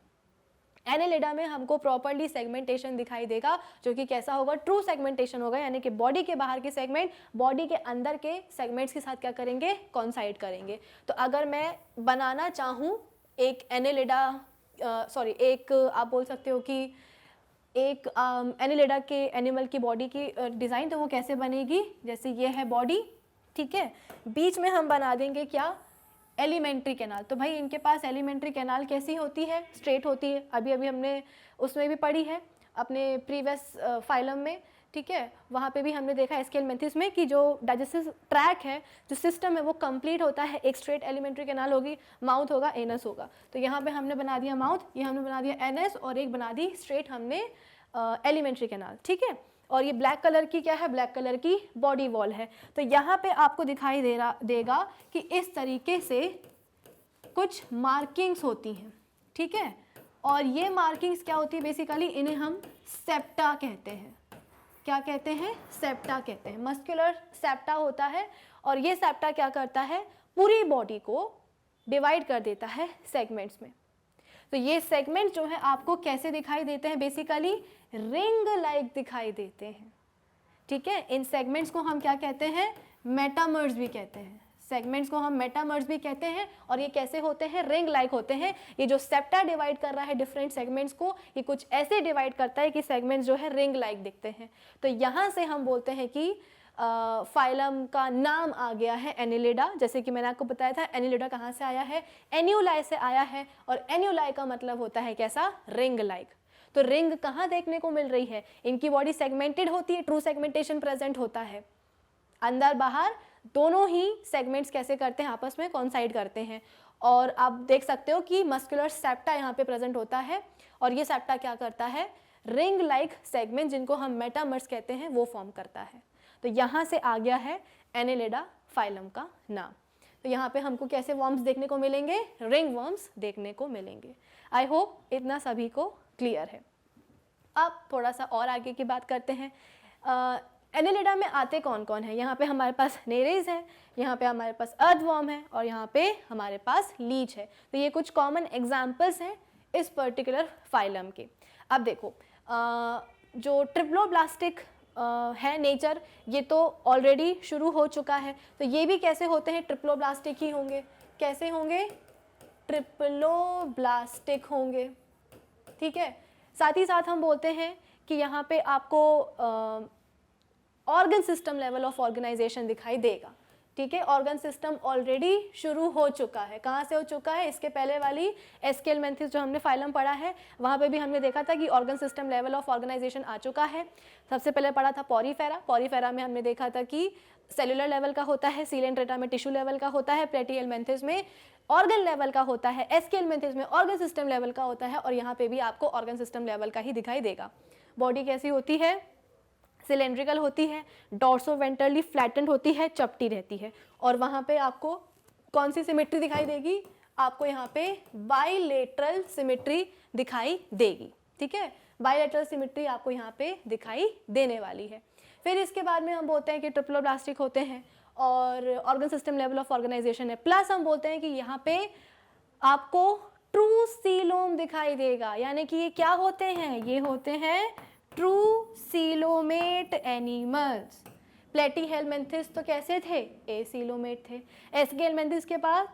एनेलिडा में हमको प्रॉपर्ली सेगमेंटेशन दिखाई देगा, जो कि कैसा होगा, ट्रू सेगमेंटेशन होगा, यानी कि बॉडी के बाहर के सेगमेंट बॉडी के अंदर के सेगमेंट्स के साथ क्या करेंगे, कॉन्साइड करेंगे। तो अगर मैं बनाना चाहूँ एक एनेलिडा एक आप बोल सकते हो कि एक एनेलिडा के एनिमल की बॉडी की डिज़ाइन, तो वो कैसे बनेगी, जैसे ये है बॉडी, ठीक है, बीच में हम बना देंगे क्या, एलिमेंट्री कैनाल। तो भाई इनके पास एलिमेंट्री कैनाल कैसी होती है, स्ट्रेट होती है। अभी अभी हमने उसमें भी पढ़ी है अपने प्रीवियस फाइलम में, ठीक है, वहाँ पे भी हमने देखा एस्केलमेंथिस में कि जो डाइजेस्टिव ट्रैक है, जो सिस्टम है, वो कंप्लीट होता है, एक स्ट्रेट एलिमेंट्री कैनाल होगी, माउथ होगा, एनस होगा। तो यहाँ पे हमने बना दिया माउथ, ये हमने बना दिया एनस, और एक बना दी स्ट्रेट हमने एलिमेंट्री कैनाल। ठीक है, और ये ब्लैक कलर की क्या है, ब्लैक कलर की बॉडी वॉल है। तो यहाँ पे आपको दिखाई देगा कि इस तरीके से कुछ मार्किंग्स होती हैं। ठीक है, और ये मार्किंग्स क्या होती है, बेसिकली इन्हें हम सेप्टा कहते हैं। क्या कहते हैं, सेप्टा कहते हैं। मस्कुलर सेप्टा होता है, और ये सेप्टा क्या करता है, पूरी बॉडी को डिवाइड कर देता है सेगमेंट्स में। तो ये सेगमेंट जो है आपको कैसे दिखाई देते हैं, बेसिकली रिंग लाइक दिखाई देते हैं। ठीक है, इन सेगमेंट्स को हम क्या कहते हैं, मेटामर्स भी कहते हैं। सेगमेंट्स को हम मेटामर्स भी कहते हैं, और ये कैसे होते हैं, रिंग लाइक होते हैं। ये जो सेप्टा डिवाइड कर रहा है डिफरेंट सेगमेंट्स को, ये कुछ ऐसे डिवाइड करता है कि सेगमेंट्स जो है रिंग लाइक दिखते हैं। तो यहाँ से हम बोलते हैं कि फाइलम का नाम आ गया है एनेलिडा। जैसे कि मैंने आपको बताया था एनेलिडा कहाँ से आया है, एन्यूलाई से आया है, और एन्यूलाई का मतलब होता है कैसा, रिंग लाइक। तो रिंग कहाँ देखने को मिल रही है, इनकी बॉडी सेगमेंटेड होती है, ट्रू सेगमेंटेशन प्रेजेंट होता है, अंदर बाहर दोनों ही सेगमेंट्स कैसे करते हैं, आपस में कॉन्साइड करते हैं। और आप देख सकते हो कि मस्कुलर सेप्टा यहाँ पे प्रेजेंट होता है, और ये सेप्टा क्या करता है, रिंग लाइक सेगमेंट जिनको हम मेटामर्स कहते हैं वो फॉर्म करता है। तो यहाँ से आ गया है एनेलिडा फाइलम का नाम। तो यहाँ पे हमको कैसे वर्म्स देखने को मिलेंगे, रिंग वर्म्स देखने को मिलेंगे। आई होप इतना सभी को क्लियर है। अब थोड़ा सा और आगे की बात करते हैं। एनेलिडा में आते कौन कौन है? यहाँ पे हमारे पास नेरेज है, यहाँ पे हमारे पास अर्थवॉर्म है और यहाँ पे हमारे पास लीच है। तो ये कुछ कॉमन एग्जाम्पल्स हैं इस पर्टिकुलर फाइलम के। अब देखो जो ट्रिप्लोब्लास्टिक है नेचर, ये तो ऑलरेडी शुरू हो चुका है। तो ये भी कैसे होते हैं? ट्रिप्लोब्लास्टिक ही होंगे। कैसे होंगे? ट्रिप्लोब्लास्टिक होंगे, ठीक है। साथ ही साथ हम बोलते हैं कि यहाँ पे आपको organ system level of organisation दिखाई देगा, ठीक है। ऑर्गन सिस्टम ऑलरेडी शुरू हो चुका है। कहाँ से हो चुका है? इसके पहले वाली एस्केलमेंथिस जो हमने फाइलम पढ़ा है वहाँ पे भी हमने देखा था कि organ system level of organisation आ चुका है। सबसे पहले पढ़ा था पॉरीफेरा। पॉरीफेरा में हमने देखा था कि सेलुलर लेवल का होता है, सीलेंट्रेटा में टिश्यू लेवल का होता है, प्लेटिहेलमिन्थेस में ऑर्गन लेवल का होता है, एस्केलमेंथिस में ऑर्गन सिस्टम लेवल का होता है, और यहाँ पे भी आपको ऑर्गन सिस्टम लेवल का ही दिखाई देगा। बॉडी कैसी होती है? सिलेंड्रिकल होती है, डॉर्सोवेंट्रली फ्लैटेंड होती है, चपटी रहती है। और वहाँ पे आपको कौन सी सिमेट्री दिखाई देगी? आपको यहाँ पे बाइलेटरल सिमेट्री दिखाई देगी, ठीक है। बाइलेटरल सिमेट्री आपको यहाँ पे दिखाई देने वाली है। फिर इसके बाद में हम बोलते हैं कि ट्रिप्लोब्लास्टिक होते हैं और organ system level of organisation है। प्लस हम बोलते हैं कि यहाँ पे आपको ट्रू सीलोम दिखाई देगा। यानी कि ये क्या होते हैं? ये होते हैं ट्रू सीलोमेट एनिमल्स। प्लेटिहेलमिन्थेस तो कैसे थे? एसीलोमेट थे। एस्केलमेंथिस के पास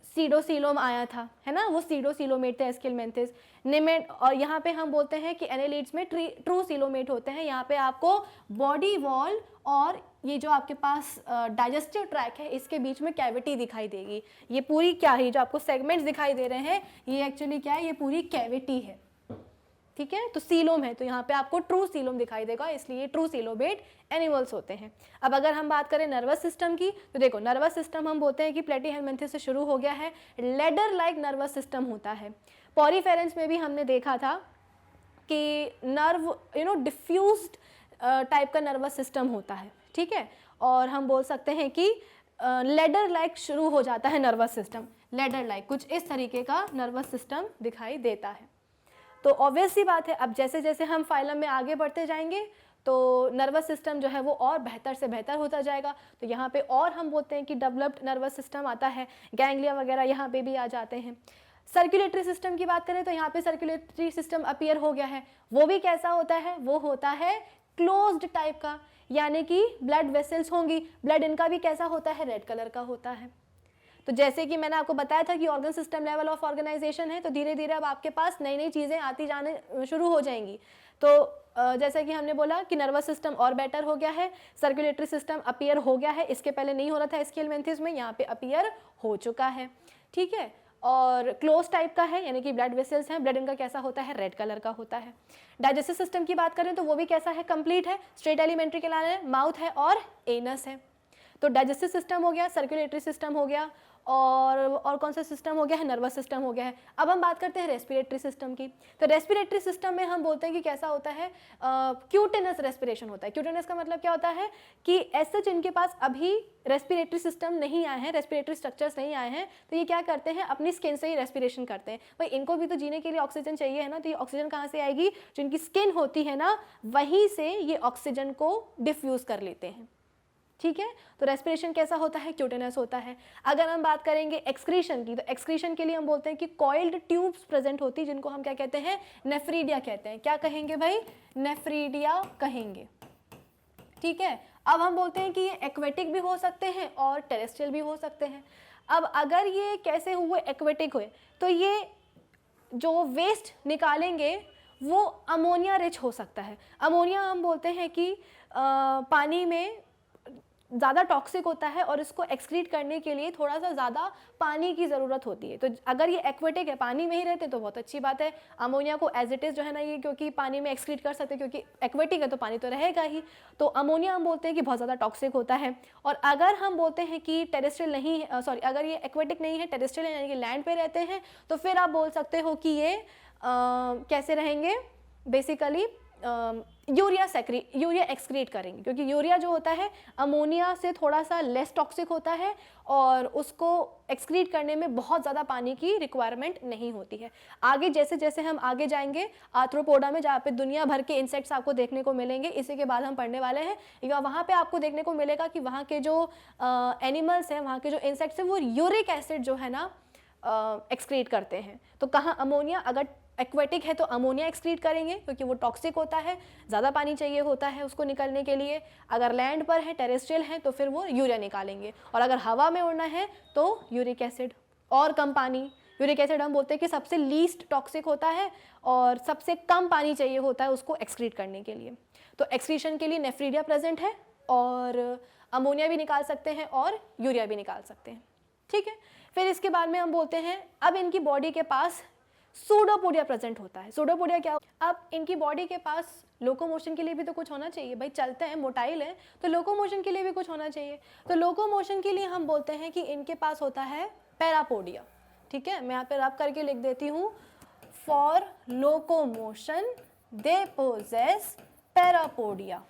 सीडोसीलोम आया था, है ना, वो सीडोसीलोमेट थे एस्केलमेंथिस। निमेट, और यहाँ पे हम बोलते हैं कि एनेलिड्स में ट्रू सीलोमेट होते हैं। यहाँ पे आपको बॉडी वॉल और ये जो आपके पास डाइजेस्टिव ट्रैक है इसके बीच में कैविटी दिखाई देगी। ये पूरी क्या है? जो आपको सेगमेंट्स दिखाई दे रहे हैं ये एक्चुअली क्या है? ये पूरी कैविटी है, ठीक है। तो सीलोम है, तो यहाँ पे आपको ट्रू सीलोम दिखाई देगा, इसलिए ट्रू सीलोमेट एनिमल्स होते हैं। अब अगर हम बात करें नर्वस सिस्टम की, तो देखो नर्वस सिस्टम हम बोलते हैं कि प्लेटिहेलमिन्थेस से शुरू हो गया है, लेडर लाइक नर्वस सिस्टम होता है। पॉरीफेरेंस में भी हमने देखा था कि नर्व डिफ्यूज्ड टाइप का नर्वस सिस्टम होता है, ठीक है। और हम बोल सकते हैं कि लेडर लाइक शुरू हो जाता है नर्वस सिस्टम। लेडर लाइक कुछ इस तरीके का नर्वस सिस्टम दिखाई देता है। तो ऑब्वियस सी बात है, अब जैसे जैसे हम फाइलम में आगे बढ़ते जाएंगे तो नर्वस सिस्टम जो है वो और बेहतर से बेहतर होता जाएगा। तो यहाँ पे और हम बोलते हैं कि डेवलप्ड नर्वस सिस्टम आता है, गैंग्लिया वगैरह यहाँ पे भी आ जाते हैं। सर्कुलेटरी सिस्टम की बात करें तो यहाँ पे सर्कुलेटरी सिस्टम अपीयर हो गया है। वो भी कैसा होता है? वो होता है क्लोज्ड टाइप का, यानी कि ब्लड वेसल्स होंगी। ब्लड इनका भी कैसा होता है? रेड कलर का होता है। तो जैसे कि मैंने आपको बताया था कि organ system level of organisation है, तो धीरे धीरे अब आपके पास नई नई चीज़ें आती जाने शुरू हो जाएंगी। तो जैसा कि हमने बोला कि नर्वस सिस्टम और बेटर हो गया है, सर्कुलेटरी सिस्टम अपीयर हो गया है, इसके पहले नहीं हो रहा था एस्केलमेंथिस में, यहाँ पे अपीयर हो चुका है, ठीक है। और क्लोज टाइप का है, यानी कि ब्लड वेसल्स हैं, ब्लड इनका कैसा होता है? रेड कलर का होता है। डाइजेस्टिव सिस्टम की बात करें तो वो भी कैसा है? कंप्लीट है। स्ट्रेट एलिमेंट्री कैनाल है, माउथ है और एनस है। तो डाइजेस्टिव सिस्टम हो गया, सर्कुलेटरी सिस्टम हो गया, और कौन सा सिस्टम हो गया है? नर्वस सिस्टम हो गया है। अब हम बात करते हैं रेस्पिरेटरी सिस्टम की। तो रेस्पिरेटरी सिस्टम में हम बोलते हैं कि कैसा होता है? क्यूटेनस रेस्पिरेशन होता है। क्यूटेनस का मतलब क्या होता है? कि ऐसे जिनके पास अभी रेस्पिरेटरी सिस्टम नहीं आए हैं, रेस्पिरेटरी स्ट्रक्चर्स नहीं आए हैं, तो ये क्या करते हैं? अपनी स्किन से ही रेस्पिरेशन करते हैं। भाई इनको भी तो जीने के लिए ऑक्सीजन चाहिए है ना, तो ये ऑक्सीजन कहाँ से आएगी? जो इनकी स्किन होती है ना, वहीं से ये ऑक्सीजन को डिफ्यूज कर लेते हैं, ठीक है। तो रेस्पिरेशन कैसा होता है? क्यूटेनस होता है। अगर हम बात करेंगे एक्सक्रीशन की, तो एक्सक्रीशन के लिए हम बोलते हैं कि कॉइल्ड ट्यूब्स प्रेजेंट होती है, जिनको हम क्या कहते हैं? नेफ्रीडिया कहते हैं। क्या कहेंगे भाई? नेफ्रीडिया कहेंगे, ठीक है। अब हम बोलते हैं कि ये एक्वेटिक भी हो सकते हैं और टेरेस्ट्रियल भी हो सकते हैं। अब अगर ये कैसे हुए? एक्वेटिक हुए तो ये जो वेस्ट निकालेंगे वो अमोनिया रिच हो सकता है। अमोनिया हम बोलते हैं कि पानी में ज़्यादा टॉक्सिक होता है और इसको एक्सक्रीट करने के लिए थोड़ा सा ज़्यादा पानी की ज़रूरत होती है। तो अगर ये एक्वेटिक है, पानी में ही रहते तो बहुत अच्छी बात है। अमोनिया को एज इट इज़ जो है ना, ये क्योंकि पानी में एक्सक्रीट कर सकते हैं, क्योंकि एक्वेटिक है तो पानी तो रहेगा ही। तो अमोनिया हम बोलते हैं कि बहुत ज़्यादा टॉक्सिक होता है। और अगर हम बोलते हैं कि टेरेस्ट्रियल नहीं है, सॉरी, अगर ये एक्वेटिक नहीं है, टेरेस्ट्रियल है, यानी कि लैंड पे रहते हैं, तो फिर आप बोल सकते हो कि ये कैसे रहेंगे? बेसिकली यूरिया एक्सक्रीट करेंगे, क्योंकि यूरिया जो होता है अमोनिया से थोड़ा सा लेस टॉक्सिक होता है और उसको एक्सक्रीट करने में बहुत ज़्यादा पानी की रिक्वायरमेंट नहीं होती है। आगे जैसे जैसे हम आगे जाएंगे आर्थ्रोपोडा में, जहाँ पे दुनिया भर के इंसेक्ट्स आपको देखने को मिलेंगे, इसी के बाद हम पढ़ने वाले हैं, या वहाँ पे आपको देखने को मिलेगा कि वहाँ के जो एनिमल्स हैं, वहाँ के जो इंसेक्ट्स हैं, वो यूरिक एसिड जो है ना एक्सक्रीट करते हैं। तो कहाँ अमोनिया, अगर एक्वेटिक है तो अमोनिया एक्सक्रीट करेंगे क्योंकि वो टॉक्सिक होता है, ज़्यादा पानी चाहिए होता है उसको निकलने के लिए। अगर लैंड पर है, टेरेस्ट्रियल है, तो फिर वो यूरिया निकालेंगे। और अगर हवा में उड़ना है तो यूरिक एसिड और कम पानी। यूरिक एसिड हम बोलते हैं कि सबसे लीस्ट टॉक्सिक होता है और सबसे कम पानी चाहिए होता है उसको एक्सक्रीट करने के लिए। तो एक्सक्रीशन के लिए नेफ्रीडिया प्रेजेंट है और अमोनिया भी निकाल सकते हैं और यूरिया भी निकाल सकते हैं, ठीक है। फिर इसके बाद में हम बोलते हैं अब इनकी बॉडी के पास सूडोपोडिया प्रेजेंट होता है। सूडोपोडिया क्या? अब इनकी बॉडी के पास लोकोमोशन के लिए भी तो कुछ होना चाहिए भाई, चलते हैं, मोटाइल है, तो लोकोमोशन के लिए भी कुछ होना चाहिए। तो लोकोमोशन के लिए हम बोलते हैं कि इनके पास होता है पैरापोडिया, ठीक है। मैं यहाँ पे रब करके लिख देती हूँ, for locomotion they possess parapodia,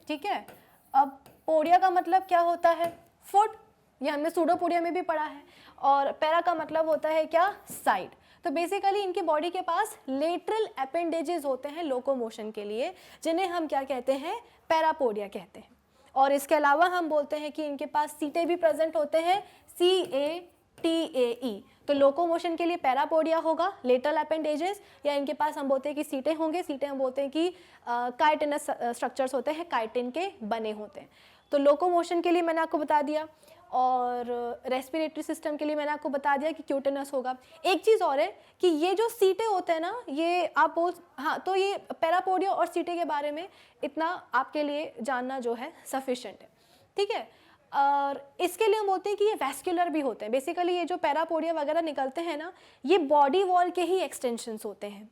ठीक है। अब पोडिया का मतलब क्या होता है? फुट, ये हमने सूडोपोडिया में भी पढ़ा है। और पैरा का मतलब होता है क्या? साइड। तो बेसिकली इनकी बॉडी के पास लेटरल अपेंडेजेस होते हैं लोकोमोशन के लिए, जिन्हें हम क्या कहते हैं? पैरापोडिया कहते हैं। और इसके अलावा हम बोलते हैं कि इनके पास सीटे भी प्रेजेंट होते हैं, CATAE। तो लोकोमोशन के लिए पैरापोडिया होगा, लेटरल अपेंडेजेस, या इनके पास हम बोलते हैं कि सीटे होंगे। सीटे हम बोलते हैं कि काइटिनस स्ट्रक्चर्स होते हैं, काइटिन के बने होते हैं। तो लोकोमोशन के लिए मैंने आपको बता दिया, और रेस्पिरेटरी सिस्टम के लिए मैंने आपको बता दिया कि क्यूटेनस होगा। एक चीज़ और है कि ये जो सीटे होते हैं ना, ये आप बोल, हाँ, तो ये पैरापोडिया और सीटे के बारे में इतना आपके लिए जानना जो है सफिशिएंट है, ठीक है। और इसके लिए हम बोलते हैं कि ये वैस्कुलर भी होते हैं। बेसिकली ये जो पैरापोडिया वगैरह निकलते हैं ना, ये बॉडी वॉल के ही एक्सटेंशंस होते हैं,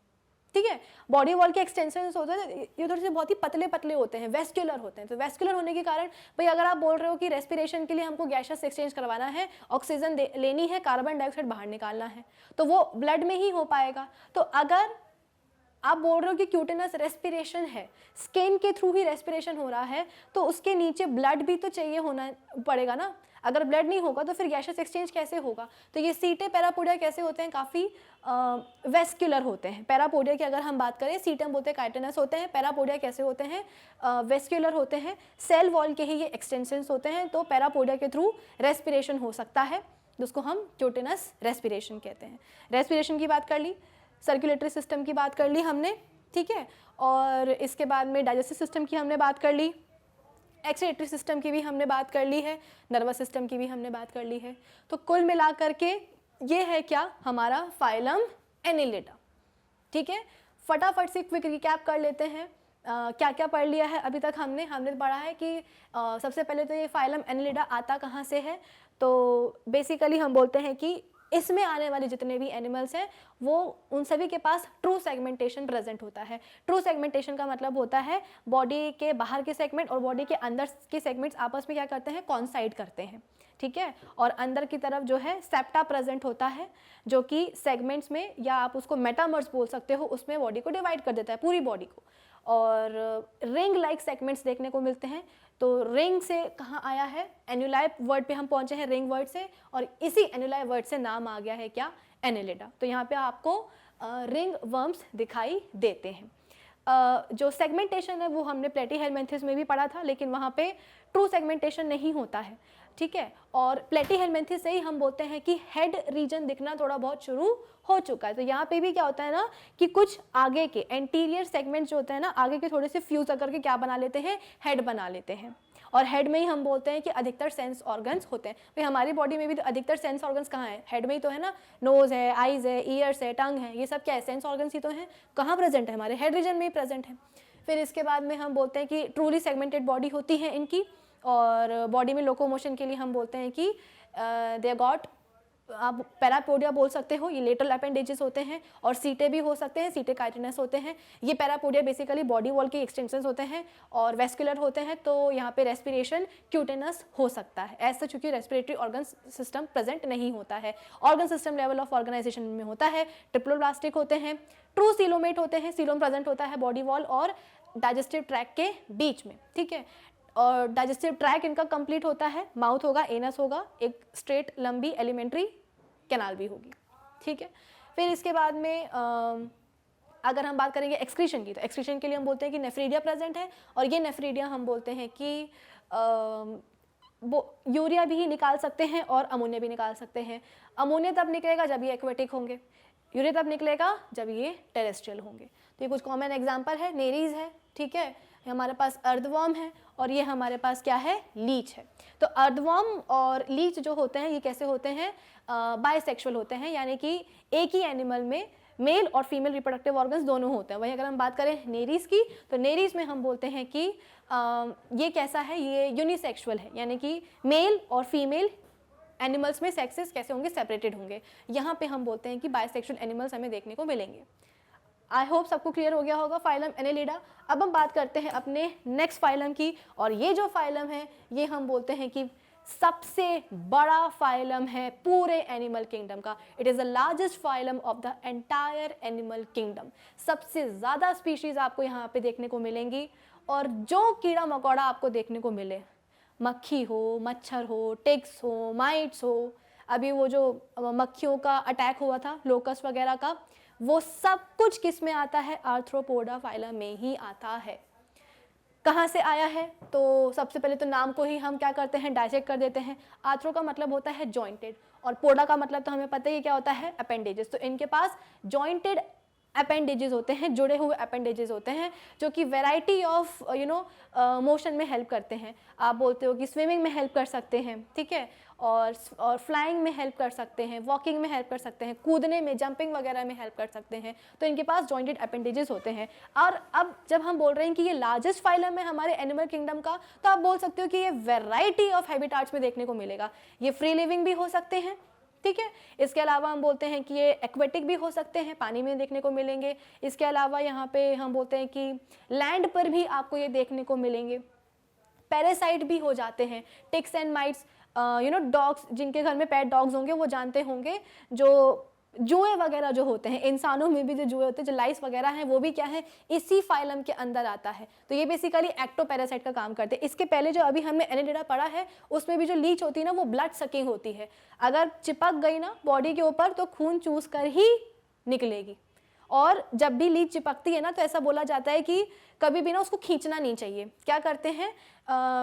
ठीक है। बॉडी वॉल के एक्सटेंशंस होते हैं, ये थोड़े से बहुत ही पतले पतले होते हैं, वेस्कुलर होते हैं। तो वेस्कुलर होने के कारण भाई अगर आप बोल रहे हो कि रेस्पिरेशन के लिए हमको गैसेस एक्सचेंज करवाना है, ऑक्सीजन लेनी है, कार्बन डाइऑक्साइड बाहर निकालना है, तो वो ब्लड में ही हो पाएगा। तो अगर आप बोल रहे हो कि क्यूटेनस रेस्पिरेशन है, स्किन के थ्रू ही रेस्पिरेशन हो रहा है, तो उसके नीचे ब्लड भी तो चाहिए होना पड़ेगा ना। अगर ब्लड नहीं होगा तो फिर गैसेस एक्सचेंज कैसे होगा? तो ये सीटे पैरापोडिया कैसे होते हैं? काफ़ी वेस्कुलर होते हैं। पैरापोडिया की अगर हम बात करें, सीटे हम बोलते हैं काइटिनस होते हैं, पैरापोडिया कैसे होते हैं? वेस्कुलर होते हैं, सेल वॉल के ही ये एक्सटेंशंस होते हैं। तो पैरापोडिया के थ्रू रेस्पिरेशन हो सकता है, जिसको हम क्यूटेनस रेस्पिरेशन कहते हैं। रेस्पिरेशन की बात कर ली, सर्कुलेटरी सिस्टम की बात कर ली हमने, ठीक है। और इसके बाद में डाइजेस्टिव सिस्टम की हमने बात कर ली, एक्सक्रीटरी सिस्टम की भी हमने बात कर ली है, नर्वस सिस्टम की भी हमने बात कर ली है। तो कुल मिलाकर के ये है क्या? हमारा फाइलम एनिलिडा, ठीक है। फटाफट से क्विक रिकैप कर लेते हैं क्या क्या पढ़ लिया है अभी तक हमने पढ़ा है कि सबसे पहले तो ये फाइलम एनिलिडा आता कहाँ से है। तो बेसिकली हम बोलते हैं कि इसमें आने वाले जितने भी एनिमल्स हैं वो उन सभी के पास ट्रू सेगमेंटेशन प्रेजेंट होता है। ट्रू सेगमेंटेशन का मतलब होता है बॉडी के बाहर के सेगमेंट और बॉडी के अंदर के सेगमेंट्स आपस में क्या करते हैं? कॉन्साइड करते हैं, ठीक है। और अंदर की तरफ जो है सेप्टा प्रेजेंट होता है, जो कि सेगमेंट्स में, या आप उसको मेटामर्स बोल सकते हो, उसमें बॉडी को डिवाइड कर देता है, पूरी बॉडी को। और रिंग लाइक सेगमेंट्स देखने को मिलते हैं। तो रिंग से कहाँ आया है? एन्युलाई वर्ड पे हम पहुंचे हैं रिंग वर्ड से, और इसी एन्युलाई वर्ड से नाम आ गया है क्या? एनिलिडा। तो यहाँ पे आपको रिंग वर्म्स दिखाई देते हैं। जो सेगमेंटेशन है वो हमने प्लेटीहेलमिन्थेस में भी पढ़ा था, लेकिन वहाँ पे ट्रू सेगमेंटेशन नहीं होता है, ठीक है। और प्लेटीहेलमिन्थेस से ही हम बोलते हैं कि हेड रीजन दिखना थोड़ा बहुत शुरू हो चुका है। तो यहाँ पे भी क्या होता है ना कि कुछ आगे के एंटीरियर सेगमेंट जो होते हैं ना, आगे के थोड़े से फ्यूज करके क्या बना लेते हैं? हेड बना लेते हैं। और हेड में ही हम बोलते हैं कि अधिकतर सेंस ऑर्गन्स होते हैं। भाई हमारी बॉडी में भी तो अधिकतर सेंस ऑर्गन्स कहाँ है? हेड में ही तो है ना। नोज है, आईज है, ईयर्स है, टंग है, ये सब क्या है? सेंस ऑर्गन्स ही तो हैं। कहाँ प्रेजेंट है? हमारे हेड रीजन में ही प्रेजेंट है। फिर इसके बाद में हम बोलते हैं कि ट्रूली सेगमेंटेड बॉडी होती है इनकी। और बॉडी में लोकोमोशन के लिए हम बोलते हैं कि दे गॉट, आप पैरापोडिया बोल सकते हो, ये लेटरल अपेंडेजेस होते हैं। और सीटे भी हो सकते हैं, सीटे काइटिनस होते हैं। ये पैरापोडिया बेसिकली बॉडी वॉल के एक्सटेंशंस होते हैं और वेस्कुलर होते हैं। तो यहाँ पे रेस्पिरेशन क्यूटेनस हो सकता है, ऐसा चूंकि रेस्पिरेटरी ऑर्गन सिस्टम प्रेजेंट नहीं होता है। Organ system level of organisation में होता है। ट्रिप्लोब्लास्टिक होते हैं, ट्रू सीलोमेट होते हैं, सीलोम प्रेजेंट होता है बॉडी वॉल, और डाइजेस्टिव ट्रैक के बीच में, ठीक है। और डाइजेस्टिव ट्रैक इनका कंप्लीट होता है, माउथ होगा, एनस होगा, एक स्ट्रेट लंबी एलिमेंट्री कैनाल भी होगी, ठीक है। फिर इसके बाद में अगर हम बात करेंगे एक्सक्रीशन की, तो एक्सक्रीशन के लिए हम बोलते हैं कि नेफ्रीडिया प्रेजेंट है, और ये नेफ्रीडिया हम बोलते हैं कि वो यूरिया भी निकाल सकते हैं और अमोनिया भी निकाल सकते हैं। अमोनिया तब निकलेगा जब ये एक्वेटिक होंगे, यूरिया तब निकलेगा जब ये टेरेस्ट्रियल होंगे। तो ये कुछ कॉमन एग्जांपल है, नेरीज है, ठीक है, हमारे पास अर्थवर्म है, और ये हमारे पास क्या है, लीच है। तो अर्थवर्म और लीच जो होते हैं ये कैसे होते हैं, बाइसेक्सुअल होते हैं, यानी कि एक ही एनिमल में मेल और फीमेल रिप्रोडक्टिव ऑर्गन्स दोनों होते हैं। वहीं अगर हम बात करें नेरीज की, तो नेरीज में हम बोलते हैं कि ये कैसा है, ये यूनिसेक्सुअल है, यानी कि मेल और फीमेल एनिमल्स में सेक्सेस कैसे होंगे, सेपरेटेड होंगे। यहाँ पे हम बोलते हैं कि बाइसेक्सुअल एनिमल्स हमें देखने को मिलेंगे। आई होप सबको क्लियर हो गया होगा फाइलम एनेलिडा। अब हम बात करते हैं अपने नेक्स्ट फाइलम की, और ये जो फाइलम है ये हम बोलते हैं कि सबसे बड़ा फाइलम है पूरे एनिमल किंगडम का। It is the largest phylum of the entire animal kingdom. सबसे ज़्यादा स्पीशीज़ आपको यहाँ पे देखने को मिलेंगी, और जो कीड़ा मकोड़ा आपको देखने को मिले, मक्खी हो, मच्छर हो, टिक्स हो, माइट्स हो, अभी वो जो मक्खियों का अटैक हुआ था, लोकस वगैरह का, वो सब कुछ किस में आता है, आर्थ्रोपोडा फाइलम में ही आता है। कहाँ से आया है, तो सबसे पहले तो नाम को ही हम क्या करते हैं, डाइसेक्ट कर देते हैं। आर्थ्रो का मतलब होता है जॉइंटेड, और पोडा का मतलब तो हमें पता ही क्या होता है, अपेंडेजेस। तो इनके पास जॉइंटेड अपेंडेजेस होते हैं, जुड़े हुए अपेंडेजेस होते हैं, जो कि वैरायटी ऑफ मोशन में हेल्प करते हैं। आप बोलते हो कि स्विमिंग में हेल्प कर सकते हैं, ठीक है, और फ्लाइंग में हेल्प कर सकते हैं, वॉकिंग में हेल्प कर सकते हैं, कूदने में, जंपिंग वगैरह में हेल्प कर सकते हैं। तो इनके पास जॉइंटेड अपेंडेजेस होते हैं। और अब जब हम बोल रहे हैं कि ये लार्जेस्ट फाइलम है हमारे एनिमल किंगडम का, तो आप बोल सकते हो कि ये वैरायटी ऑफ हैबिटाट्स में देखने को मिलेगा। ये फ्री लिविंग भी हो सकते हैं, ठीक है। इसके अलावा हम बोलते हैं कि ये एक्वेटिक भी हो सकते हैं, पानी में देखने को मिलेंगे। इसके अलावा यहाँ पे हम बोलते हैं कि लैंड पर भी आपको ये देखने को मिलेंगे। पैरासाइट भी हो जाते हैं, टिक्स एंड माइट्स, डॉग्स, जिनके घर में पेट डॉग्स होंगे वो जानते होंगे, जो जुए वगैरह जो होते हैं, इंसानों में भी जो जुए होते हैं, जो लाइस वगैरह हैं, वो भी क्या है, इसी फाइलम के अंदर आता है। तो ये बेसिकली एक्टोपैरासाइट का काम करते हैं। इसके पहले जो अभी हमने एनेलिडा पढ़ा है, उसमें भी जो लीच होती है ना, वो ब्लड सकिंग होती है। अगर चिपक गई ना बॉडी के ऊपर तो खून चूस कर ही निकलेगी। और जब भी लीच चिपकती है ना, तो ऐसा बोला जाता है कि कभी भी ना उसको खींचना नहीं चाहिए। क्या करते हैं,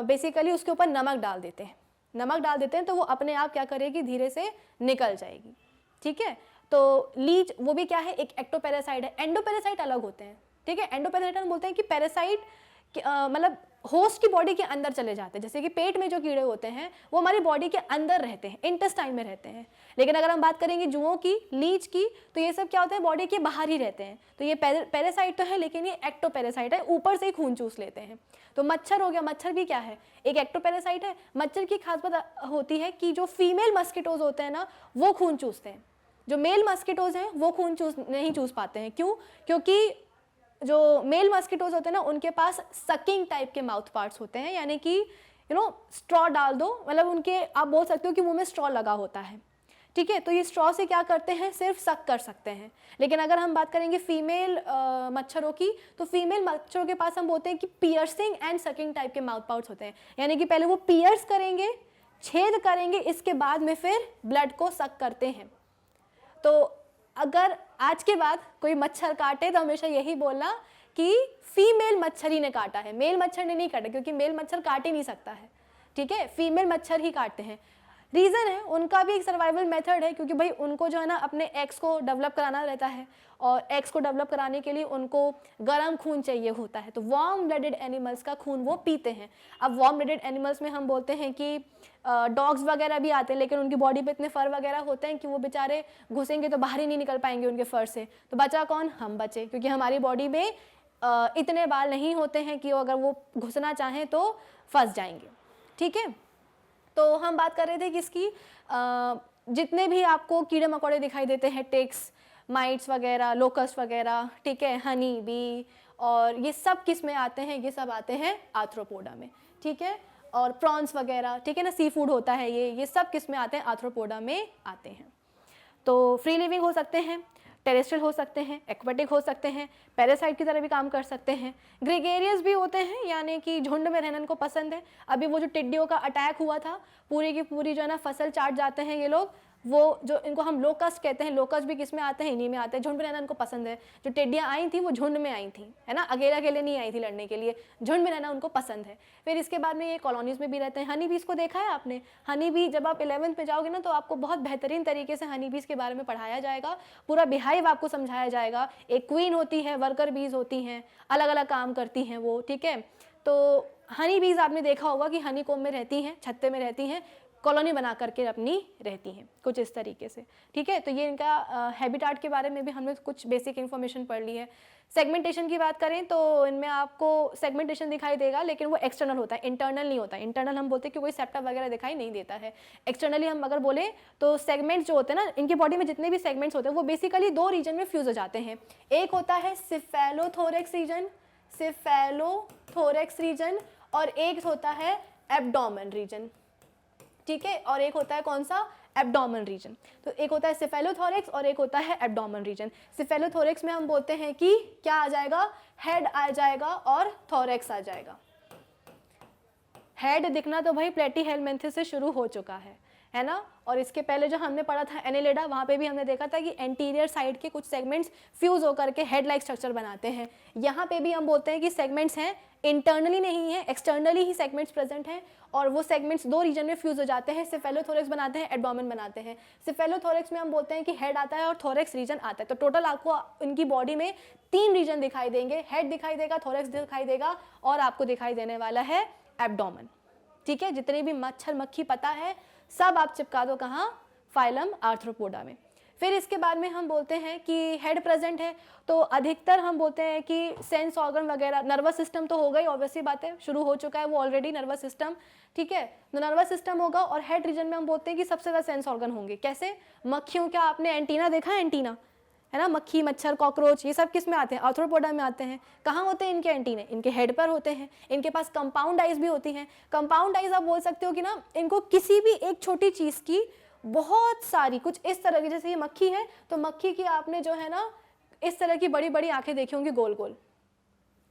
बेसिकली उसके ऊपर नमक डाल देते हैं। नमक डाल देते हैं तो वो अपने आप क्या करेगी, धीरे से निकल जाएगी, ठीक है। तो लीच वो भी क्या है, एक एक्टोपैरासाइट है। एंडोपैरासाइट अलग होते हैं, ठीक है। एंडोपैरासाइट हम बोलते हैं कि पैरासाइट मतलब होस्ट की बॉडी के अंदर चले जाते हैं। जैसे कि पेट में जो कीड़े होते हैं वो हमारी बॉडी के अंदर रहते हैं, इंटेस्टाइन में रहते हैं। लेकिन अगर हम बात करेंगे जुओं की, लीच की, तो ये सब क्या होता है, बॉडी के बाहर ही रहते हैं। तो ये पैरासाइट तो है, लेकिन ये एक्टोपैरासाइट है, ऊपर से ही खून चूस लेते हैं। तो मच्छर हो गया, मच्छर भी क्या है, एक एक्टोपैरासाइट है। मच्छर की खास बात होती है कि जो फीमेल मस्किटोज होते हैं ना, वो खून चूसते हैं। जो मेल मस्किटोज हैं वो खून नहीं चूस पाते हैं। क्यों? क्योंकि जो मेल मस्किटोज होते हैं ना, उनके पास सकिंग टाइप के माउथ पार्ट्स होते हैं, यानी कि स्ट्रॉ डाल दो, मतलब उनके आप बोल सकते हो कि मुंह में स्ट्रॉ लगा होता है, ठीक है। तो ये स्ट्रॉ से क्या करते हैं, सिर्फ सक कर सकते हैं। लेकिन अगर हम बात करेंगे फीमेल मच्छरों की, तो फीमेल मच्छरों के पास हम बोलते हैं कि पियर्सिंग एंड सकिंग टाइप के माउथ पार्ट्स होते हैं, यानी कि पहले वो पियर्स करेंगे, छेद करेंगे, इसके बाद में फिर ब्लड को सक करते हैं। तो अगर आज के बाद कोई मच्छर काटे तो हमेशा यही बोलना कि फीमेल मच्छर ही ने काटा है, मेल मच्छर ने नहीं काटा, क्योंकि मेल मच्छर काट ही नहीं सकता है, ठीक है। फीमेल मच्छर ही काटते हैं। रीज़न है, उनका भी एक सर्वाइवल मेथड है, क्योंकि भाई उनको जो है ना अपने एग्स को डेवलप कराना रहता है, और एग्स को डेवलप कराने के लिए उनको गर्म खून चाहिए होता है। तो वार्म ब्लडेड एनिमल्स का खून वो पीते हैं। अब वार्म ब्लडेड एनिमल्स में हम बोलते हैं कि डॉग्स वगैरह भी आते हैं, लेकिन उनकी बॉडी पे इतने फर वगैरह होते हैं कि वो बेचारे घुसेंगे तो बाहर ही नहीं निकल पाएंगे उनके फर से। तो बचा कौन? हम बचे, क्योंकि हमारी बॉडी में इतने बाल नहीं होते हैं कि अगर वो घुसना चाहें तो फंस जाएंगे, ठीक है। तो हम बात कर रहे थे कि इसकी जितने भी आपको कीड़े मकोड़े दिखाई देते हैं, टिक्स, माइट्स वगैरह, लोकस्ट वगैरह, ठीक है, हनी बी, और ये सब किस में आते हैं, ये सब आते हैं आर्थ्रोपोडा में, ठीक है। और प्रॉन्स वगैरह, ठीक है ना, सी फूड होता है ये सब किस में आते हैं, आर्थ्रोपोडा में आते हैं। तो फ्री लिविंग हो सकते हैं। टेरेस्ट्रियल हो सकते हैं, एक्वेटिक हो सकते हैं, पैरासाइट की तरह भी काम कर सकते हैं, ग्रेगेरियस भी होते हैं, यानी कि झुंड में रहना इनको पसंद है। अभी वो जो टिड्डियों का अटैक हुआ था, पूरी की पूरी जो है ना फसल चाट जाते हैं ये लोग, वो जो इनको हम लोकस्ट कहते हैं, लोकस्ट भी किस में आते हैं, इन्हीं में आते हैं। झुंड में रहना इनको पसंद है। जो टिड्डियाँ आई थी वो झुंड में आई थी, है ना, अकेले अकेले नहीं आई थी लड़ने के लिए, झुंड में रहना उनको पसंद है। फिर इसके बाद में ये कॉलोनीज में भी रहते हैं। हनी बीज को देखा है आपने? हनी बी जब आप 11th में जाओगे ना तो आपको बहुत बेहतरीन तरीके से हनी बीज के बारे में पढ़ाया जाएगा, पूरा बिहाइव आपको समझाया जाएगा। एक क्वीन होती है, वर्कर बीज होती हैं, अलग अलग काम करती हैं वो, ठीक है। तो हनी बीज आपने देखा होगा कि हनी कोम में रहती हैं, छत्ते में रहती हैं, कॉलोनी बना करके अपनी रहती हैं, कुछ इस तरीके से, ठीक है। तो ये इनका हैबिटाट के बारे में भी हमने कुछ बेसिक इन्फॉर्मेशन पढ़ ली है। सेगमेंटेशन की बात करें तो इनमें आपको सेगमेंटेशन दिखाई देगा, लेकिन वो एक्सटर्नल होता है, इंटरनल नहीं होता है। इंटरनल हम बोलते हैं कि कोई सेप्टा वगैरह दिखाई नहीं देता है। एक्सटर्नली हम अगर बोले तो सेगमेंट्स जो होते हैं ना, इनकी बॉडी में जितने भी सेगमेंट्स होते हैं वो बेसिकली दो रीजन में फ्यूज हो जाते हैं। एक होता है सिफेलोथोरेक्स रीजन, सिफेलोथोरेक्स रीजन, और एक होता है एब्डोमेन रीजन, ठीक है। और एक होता है कौन सा? Abdomen region. तो एक होता है सिफेलोथोरेक्स और एक होता है एब्डोमेन रीजन। सिफेलोथोरेक्स में हम बोलते हैं कि क्या आ जाएगा? हेड आ जाएगा और थोरेक्स आ जाएगा। हेड दिखना तो भाई प्लेटीहेलमिन्थेस से शुरू हो चुका है ना। और इसके पहले जो हमने पढ़ा था एनेलिडा, वहाँ पे भी हमने देखा था कि एंटीरियर साइड के कुछ सेगमेंट्स फ्यूज होकर के हेड लाइक स्ट्रक्चर बनाते हैं। यहाँ पे भी हम बोलते हैं कि सेगमेंट्स हैं, इंटरनली नहीं है, एक्सटर्नली ही सेगमेंट्स प्रेजेंट हैं, और वो सेगमेंट्स दो रीजन में फ्यूज हो जाते हैं, सिफेलोथोरेक्स बनाते हैं, एब्डोमेन बनाते हैं। सिफेलोथोरेक्स में हम बोलते हैं कि हेड आता है और थोरेक्स रीजन आता है। तो टोटल आपको इनकी बॉडी में 3 रीजन दिखाई देंगे, हेड दिखाई देगा, थोरेक्स दिखाई देगा, और आपको दिखाई देने वाला है एब्डोमेन, ठीक है। जितने भी मच्छर मक्खी पता है सब आप चिपका दो कहाँ? फाइलम आर्थ्रोपोडा में। फिर इसके बाद में हम बोलते हैं कि हेड प्रेजेंट है, तो अधिकतर हम बोलते हैं कि सेंस ऑर्गन वगैरह, नर्वस सिस्टम तो होगा ही, ऑब्वियसली बात है, शुरू हो चुका है वो ऑलरेडी नर्वस सिस्टम, ठीक है। तो नर्वस सिस्टम होगा, और हेड रीजन में हम बोलते हैं कि सबसे ज़्यादा सेंस ऑर्गन होंगे। कैसे? मक्खियों का आपने एंटीना देखा है? एंटीना है ना, मक्खी, मच्छर, कॉकरोच, ये सब किस में आते हैं? आर्थ्रोपोडा में आते हैं। कहाँ होते हैं इनके एंटीने? इनके हेड पर होते हैं। इनके पास कंपाउंड आइज भी होती हैं। कंपाउंड आइज आप बोल सकते हो कि ना, इनको किसी भी एक छोटी चीज़ की बहुत सारी, कुछ इस तरह की, जैसे ये मक्खी है तो मक्खी की आपने जो है ना इस तरह की बड़ी बड़ी आंखें देखी होंगी, गोल गोल,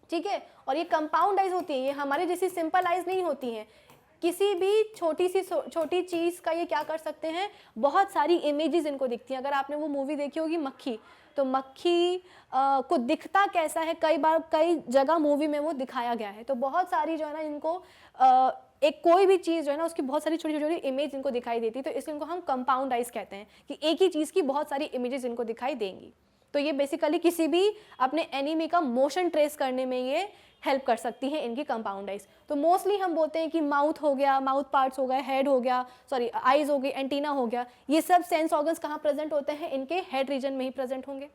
ठीक है। और ये कंपाउंड आइज होती है, ये हमारे जैसी सिंपल आइज नहीं होती हैं। किसी भी छोटी चीज़ का ये क्या कर सकते हैं? बहुत सारी इमेजेस इनको दिखती हैं। अगर आपने वो मूवी देखी होगी मक्खी, तो मक्खी को दिखता कैसा है, कई बार कई जगह मूवी में वो दिखाया गया है। तो बहुत सारी जो है ना इनको एक कोई भी चीज़ जो है ना उसकी बहुत सारी छोटी छोटी इमेज इनको दिखाई देती है, तो इसलिए इनको हम कंपाउंड आइज कहते हैं कि एक ही चीज़ की बहुत सारी इमेजेस इनको दिखाई देंगी। तो ये बेसिकली किसी भी अपने एनिमी का मोशन ट्रेस करने में ये हेल्प कर सकती है, इनकी कंपाउंड आइज। तो मोस्टली हम बोलते हैं कि माउथ हो गया, माउथ पार्ट्स हो गए, हेड हो गया, सॉरी आइज हो गई, एंटीना हो गया, ये सब सेंस ऑर्गन्स कहाँ प्रेजेंट होते हैं? इनके हेड रीजन में ही प्रेजेंट होंगे।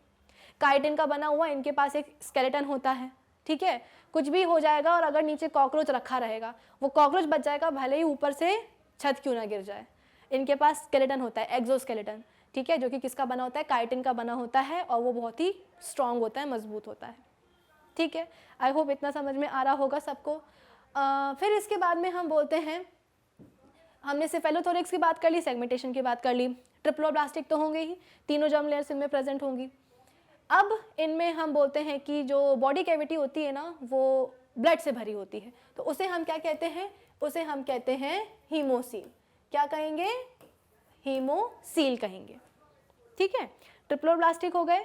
काइटिन का बना हुआ इनके पास एक स्केलेटन होता है, ठीक है। कुछ भी हो जाएगा और अगर नीचे कॉकरोच रखा रहेगा, वो कॉकरोच बच जाएगा, भले ही ऊपर से छत क्यों ना गिर जाए। इनके पास स्केलेटन होता है, एक्सोस्केलेटन, ठीक है, जो कि किसका बना होता है? काइटिन का बना होता है, और वो बहुत ही स्ट्रांग होता है, मजबूत होता है, ठीक है। आई होप इतना समझ में आ रहा होगा सबको। फिर इसके बाद में हम बोलते हैं, हमने सिफेलोथोरेक्स की बात कर ली, सेगमेंटेशन की बात कर ली, ट्रिप्लोब्लास्टिक तो होंगे ही, तीनों जर्म लेयर्स इनमें प्रेजेंट होंगी। अब इनमें हम बोलते हैं कि जो बॉडी कैविटी होती है ना वो ब्लड से भरी होती है, तो उसे हम क्या कहते हैं? उसे हम कहते हैं हीमोसील। क्या कहेंगे? हीमोसील कहेंगे, ठीक है। ट्रिप्लोब्लास्टिक हो गए,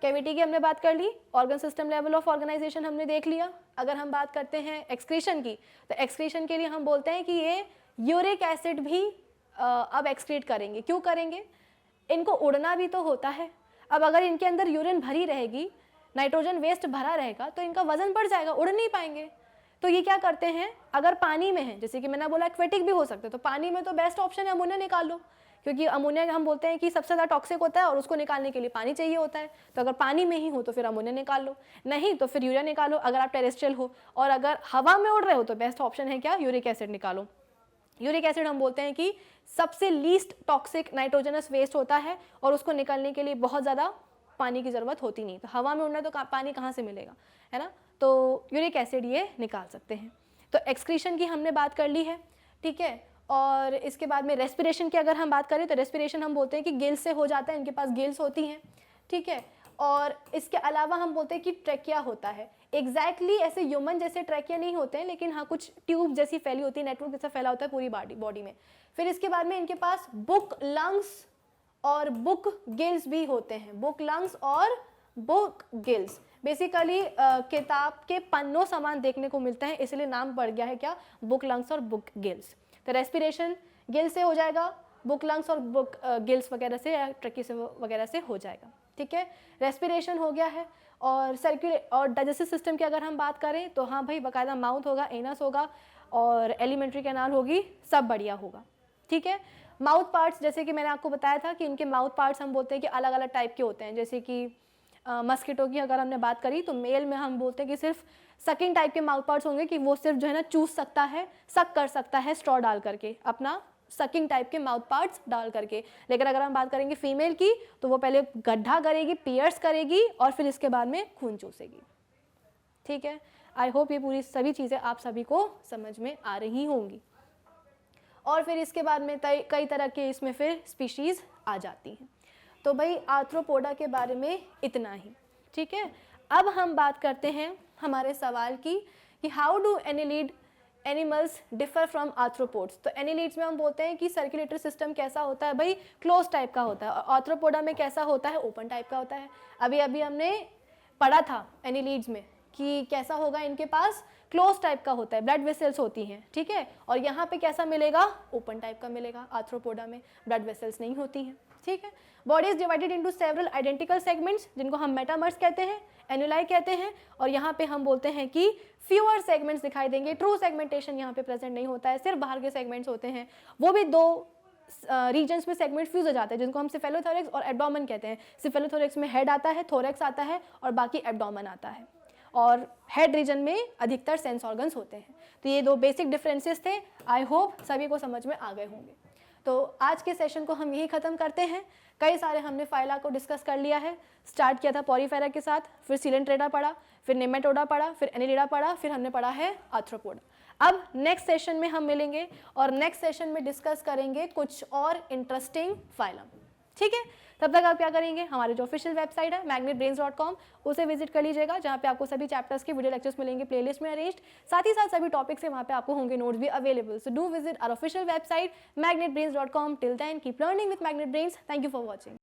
कैविटी की हमने बात कर ली, organ system level of organisation हमने देख लिया। अगर हम बात करते हैं एक्सक्रीशन की, तो एक्सक्रीशन के लिए हम बोलते हैं कि ये यूरिक एसिड भी अब एक्सक्रीट करेंगे। क्यों करेंगे? इनको उड़ना भी तो होता है। अब अगर इनके अंदर यूरिन भरी रहेगी, नाइट्रोजन वेस्ट भरा रहेगा, तो इनका वजन बढ़ जाएगा, उड़ नहीं पाएंगे। तो ये क्या करते हैं, अगर पानी में है, जैसे कि मैंने बोला एक्वेटिक भी हो सकते हैं, तो पानी में तो बेस्ट ऑप्शन है अमोनिया निकाल लो, क्योंकि अमोनिया हम बोलते हैं कि सबसे ज़्यादा टॉक्सिक होता है और उसको निकालने के लिए पानी चाहिए होता है। तो अगर पानी में ही हो तो फिर अमोनिया निकाल लो, नहीं तो फिर यूरिया निकालो अगर आप टेरेस्ट्रियल हो, और अगर हवा में उड़ रहे हो तो बेस्ट ऑप्शन है क्या? यूरिक एसिड निकालो। यूरिक एसिड हम बोलते हैं कि सबसे लीस्ट टॉक्सिक नाइट्रोजनस वेस्ट होता है, और उसको निकालने के लिए बहुत ज़्यादा पानी की ज़रूरत होती नहीं। तो हवा में उड़ना तो पानी कहाँ से मिलेगा, है ना। तो यूरिक एसिड ये निकाल सकते हैं। तो एक्सक्रीशन की हमने बात कर ली है, ठीक है। और इसके बाद में रेस्पिरेशन की अगर हम बात करें, तो रेस्पिरेशन हम बोलते हैं कि गिल्स से हो जाता है, इनके पास गिल्स होती हैं, ठीक है। और इसके अलावा हम बोलते हैं कि ट्रैकिया होता है। एग्जैक्टली ऐसे ह्यूमन जैसे ट्रैकिया नहीं होते हैं, लेकिन हाँ कुछ ट्यूब जैसी फैली होती है, नेटवर्क जैसा फैला होता है पूरी बॉडी में। फिर इसके बाद में इनके पास बुक लंग्स और बुक गिल्स भी होते हैं। बुक लंग्स और बुक गिल्स बेसिकली किताब के पन्नों समान देखने को मिलते हैं, इसलिए नाम पड़ गया है क्या, बुक लंग्स और बुक गिल्स। तो रेस्पिरेशन गिल से हो जाएगा, बुक लंग्स और बुक गिल्स वगैरह से या ट्रकी से वगैरह से हो जाएगा, ठीक है। रेस्पिरेशन हो गया है। और और डाइजेस्टिव सिस्टम की अगर हम बात करें तो हाँ भाई बाकायदा माउथ होगा, एनस होगा और एलिमेंट्री कैनाल होगी, सब बढ़िया होगा, ठीक है। माउथ पार्ट्स जैसे कि मैंने आपको बताया था कि इनके माउथ पार्ट्स हम बोलते हैं कि अलग अलग टाइप के होते हैं। जैसे कि मस्किटो की अगर हमने बात करी तो मेल में हम बोलते हैं कि सिर्फ सकिंग टाइप के माउथ पार्ट्स होंगे, कि वो सिर्फ जो है ना चूस सकता है, सक कर सकता है स्ट्रॉ डाल करके, अपना सकिंग टाइप के माउथ पार्ट्स डाल करके। लेकिन अगर हम बात करेंगे फीमेल की तो वो पहले गड्ढा करेगी, पियर्स करेगी और फिर इसके बाद में खून चूसेगी, ठीक है। आई होप ये पूरी सभी चीज़ें आप सभी को समझ में आ रही होंगी। और फिर इसके बाद में कई तरह के इसमें फिर स्पीशीज़ आ जाती हैं। तो भाई आर्थ्रोपोडा के बारे में इतना ही, ठीक है। अब हम बात करते हैं हमारे सवाल की कि how do annelid animals differ from arthropods. तो एनिलीड्स में हम बोलते हैं कि सर्कुलेटरी सिस्टम कैसा होता है भाई, क्लोज टाइप का होता है, और आर्थ्रोपोडा में कैसा होता है, ओपन टाइप का होता है। अभी अभी हमने पढ़ा था एनिलीड्स में कि कैसा होगा, इनके पास क्लोज टाइप का होता है, ब्लड वेसल्स होती हैं, ठीक है। और यहाँ पे कैसा मिलेगा, ओपन टाइप का मिलेगा। आर्थ्रोपोडा में ब्लड वेसल्स नहीं होती हैं, ठीक है। Body is divided into several identical segments, जिनको हम मेटामर्स कहते हैं, एनुलाई कहते हैं। और यहाँ पे हम बोलते हैं कि फ्यूअर सेगमेंट्स दिखाई देंगे, ट्रू सेगमेंटेशन यहाँ पे प्रेजेंट नहीं होता है, सिर्फ बाहर के सेगमेंट्स होते हैं। वो भी दो रीजन्स में सेगमेंट फ्यूज हो जाते हैं, जिनको हम सिफेलोथोरैक्स और एब्डोमेन कहते हैं। सिफेलोथोरैक्स में हेड आता है, थोरैक्स आता है और बाकी एब्डोमेन आता है। और हेड रीजन में अधिकतर सेंस ऑर्गन्स होते हैं। तो ये दो बेसिक डिफरेंसेस थे, आई होप सभी को समझ में आ गए होंगे। तो आज के सेशन को हम यही ख़त्म करते हैं। कई सारे हमने फाइला को डिस्कस कर लिया है। स्टार्ट किया था पॉरीफेरा के साथ, फिर सिलेंट्रेटा पढ़ा, फिर नेमेटोडा पढ़ा, फिर एनिलिडा पढ़ा, फिर हमने पढ़ा है आर्थ्रोपोडा। अब नेक्स्ट सेशन में हम मिलेंगे और नेक्स्ट सेशन में डिस्कस करेंगे कुछ और इंटरेस्टिंग फाइलम, ठीक है। तब तक आप क्या करेंगे, हमारे जो ऑफिशियल वेबसाइट है magnetbrains.com, उसे विजिट कर लीजिएगा, जहाँ पे आपको सभी चैप्टर्स के वीडियो लेक्चर्स मिलेंगे प्लेलिस्ट में अरेंज्ड। साथ ही साथ सभी टॉपिक्स है वहाँ पे आपको होंगे नोट्स भी available. So do visit our official website magnetbrains.com। Till then keep learning with Magnet Brains. Thank you for watching.